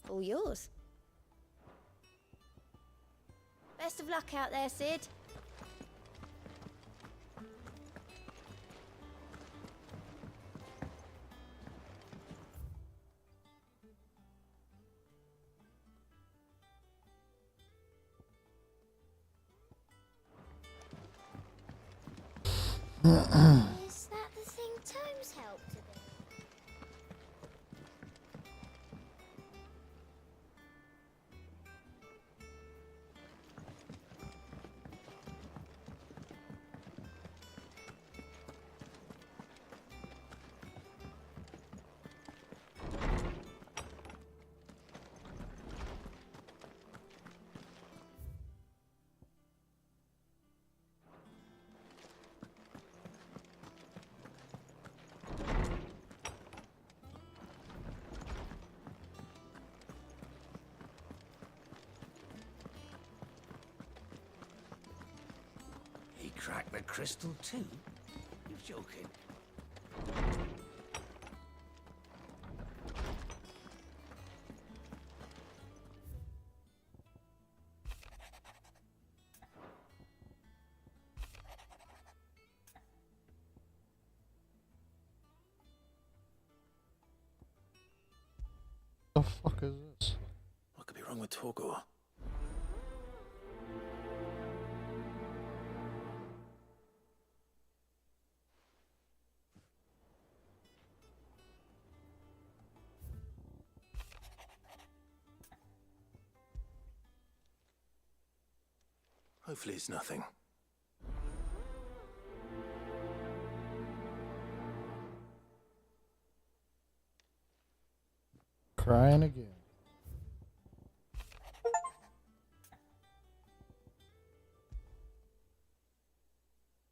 All yours. Best of luck out there, Sid. Is that the thing Tomes helped to do? crack the crystal too? You're joking. The fuck is this? What could be wrong with Torgor? Hopefully it's nothing. Crying again.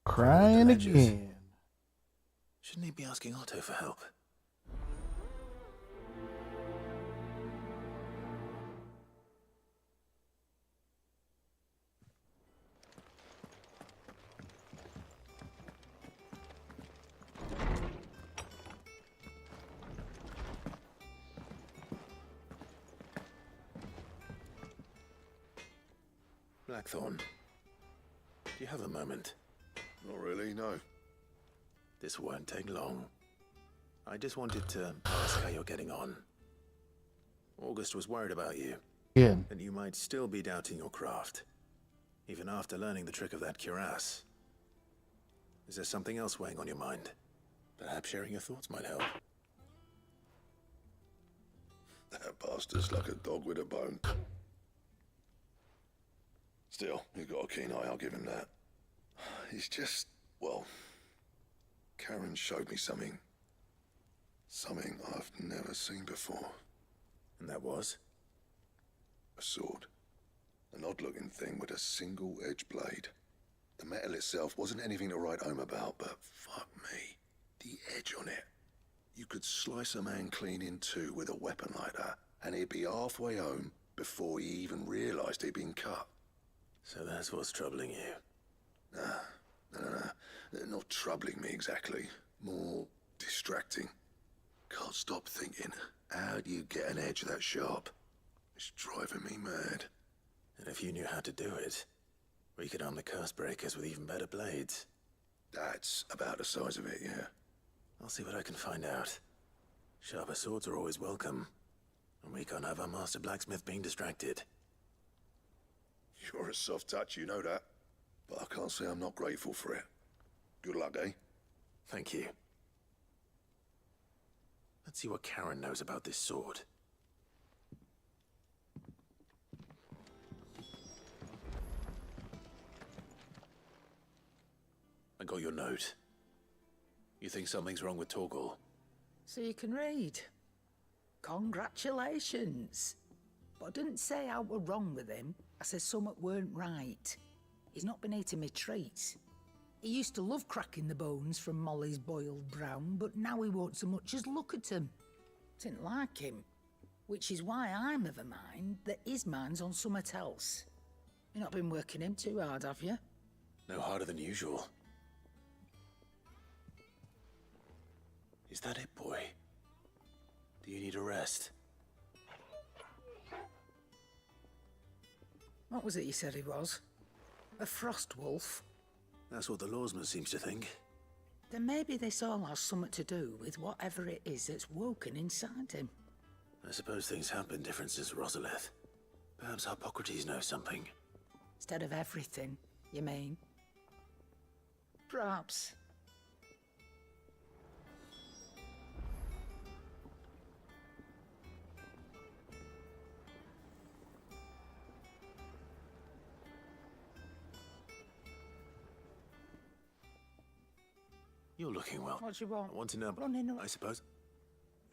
Crying again. Shouldn't he be asking Otto for help? Blackthorn, do you have a moment? Not really, no. This won't take long. I just wanted to ask how you're getting on. August was worried about you. Yeah. And you might still be doubting your craft, even after learning the trick of that cuirass. Is there something else weighing on your mind? Perhaps sharing your thoughts might help. That bastard's like a dog with a bone. Still, you've got a keen eye, I'll give him that. He's just, well, Karen showed me something. Something I've never seen before. And that was? A sword. An odd-looking thing with a single-edged blade. The metal itself wasn't anything to write home about, but fuck me. The edge on it. You could slice a man clean in two with a weapon like that, and he'd be halfway home before he even realized he'd been cut. So that's what's troubling you? Nah. Not troubling me exactly. More distracting. Can't stop thinking, how do you get an edge that sharp? It's driving me mad. And if you knew how to do it, we could arm the curse breakers with even better blades. That's about the size of it, yeah. I'll see what I can find out. Sharper swords are always welcome, and we can't have our master blacksmith being distracted. You're a soft touch, you know that. But I can't say I'm not grateful for it. Good luck, eh? Thank you. Let's see what Karen knows about this sword. I got your note. You think something's wrong with Torgal? So you can read. Congratulations. But I didn't say I were wrong with him. I said something weren't right. He's not been eating me treats. He used to love cracking the bones from Molly's boiled brown, but now he won't so much as look at 'em. Didn't like him. Which is why I'm of a mind that his mind's on something else. You've not been working him too hard, have you? No harder than usual. Is that it, boy? Do you need a rest? What was it you said he was? A frost wolf? That's what the lawsman seems to think. Then maybe this all has something to do with whatever it is that's woken inside him. I suppose things have been different since Rosalith. Perhaps Hippocrates knows something. Instead of everything, you mean? Perhaps. You're looking well. What do you want? I want to know. Running away. I suppose.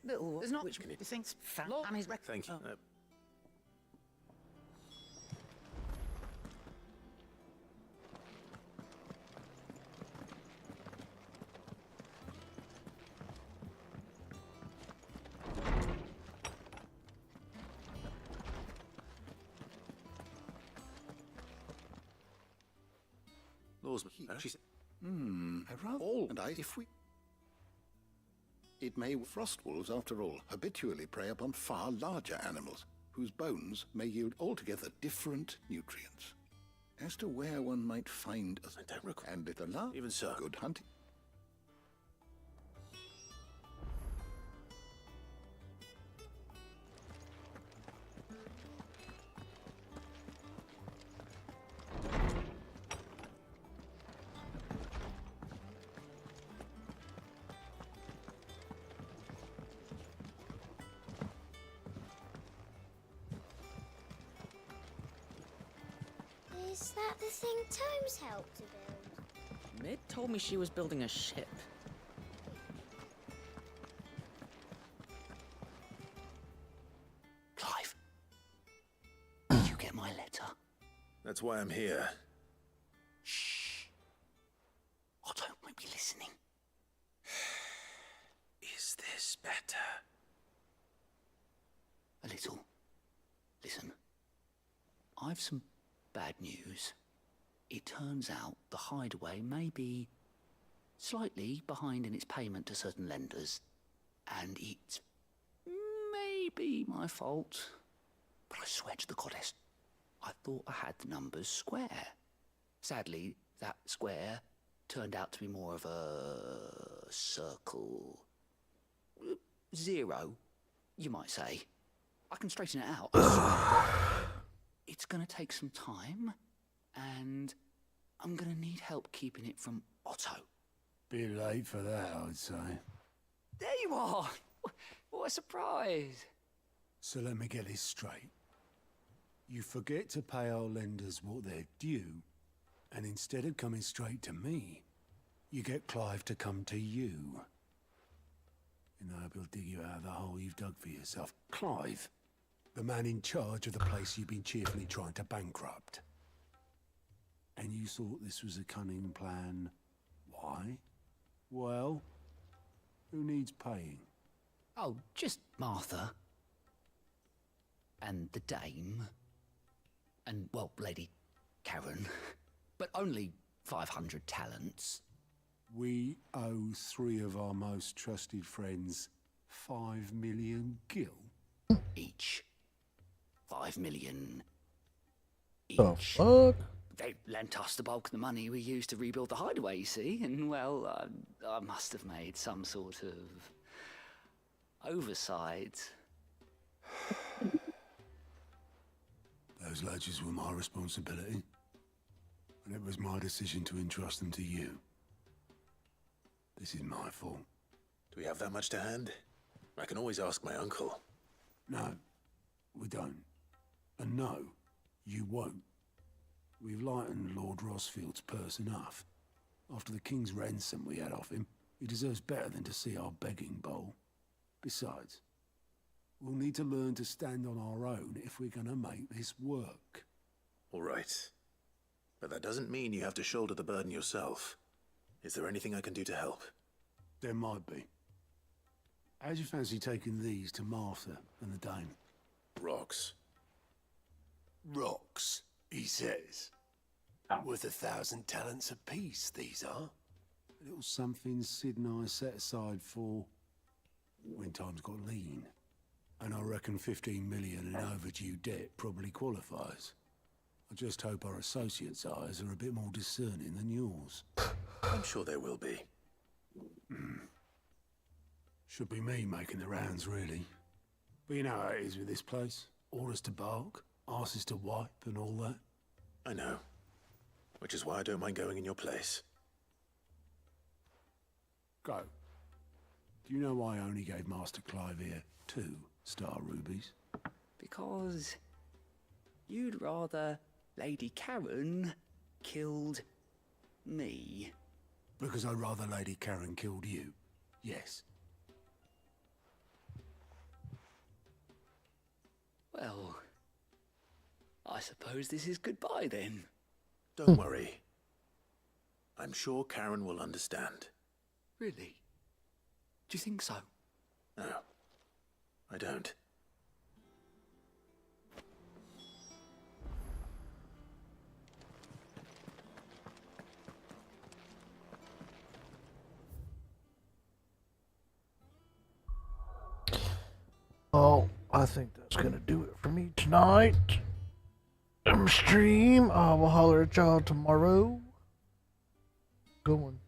Little, there's not Which can you- thinks fat and his record. Thank you. All's she said. I rather. And if we. It may. Frost wolves, after all, habitually prey upon far larger animals, whose bones may yield altogether different nutrients. As to where one might find a. I don't recall. And little large. Even so. Good hunting. Is that the thing Tomes helped to build? Mid told me she was building a ship. Clive, did you get my letter? That's why I'm here. Shh. Otto might be listening. Is this better? A little. Listen, I've some bad news. It turns out the Hideaway may be slightly behind in its payment to certain lenders, and it's maybe my fault. But I swear to the goddess, I thought I had the numbers square. Sadly, that square turned out to be more of a circle. 0, you might say. I can straighten it out. It's gonna take some time, and I'm gonna need help keeping it from Otto. Bit late for that, I'd say. There you are! What a surprise! So let me get this straight. You forget to pay our lenders what they're due, and instead of coming straight to me, you get Clive to come to you. And I hope he'll dig you out of the hole you've dug for yourself. Clive, the man in charge of the place you've been cheerfully trying to bankrupt. And you thought this was a cunning plan. Why? Well, who needs paying? Oh, just Martha. And the Dame. And, well, Lady Karen. But only 500 talents. We owe 3 of our most trusted friends 5 million gil. Each. 5 million each. The fuck? They lent us the bulk of the money we used to rebuild the Hideaway, you see, and, well, I must have made some sort of oversight. Those ledgers were my responsibility, and it was my decision to entrust them to you. This is my fault. Do we have that much to hand? I can always ask my uncle. No, we don't. And no, you won't. We've lightened Lord Rosfield's purse enough. After the king's ransom we had off him, he deserves better than to see our begging bowl. Besides, we'll need to learn to stand on our own if we're gonna make this work. All right. But that doesn't mean you have to shoulder the burden yourself. Is there anything I can do to help? There might be. How'd you fancy taking these to Martha and the Dame? Rocks. Rocks, he says. Worth 1,000 talents apiece, these are. A little something Sid and I set aside for when times got lean. And I reckon 15 million in overdue debt probably qualifies. I just hope our associates' eyes are a bit more discerning than yours. I'm sure they will be. Should be me making the rounds, really. But you know how it is with this place. Orders to bark, arses to wipe, and all that. I know. Which is why I don't mind going in your place. Go. Do you know why I only gave Master Clive here 2 star rubies? Because you'd rather Lady Karen killed me. Because I'd rather Lady Karen killed you. Yes. Well, I suppose this is goodbye then. Don't worry. I'm sure Karen will understand. Really? Do you think so? No, I don't. I think that's gonna do it for me tonight. Stream. I will holler at y'all tomorrow. Good one.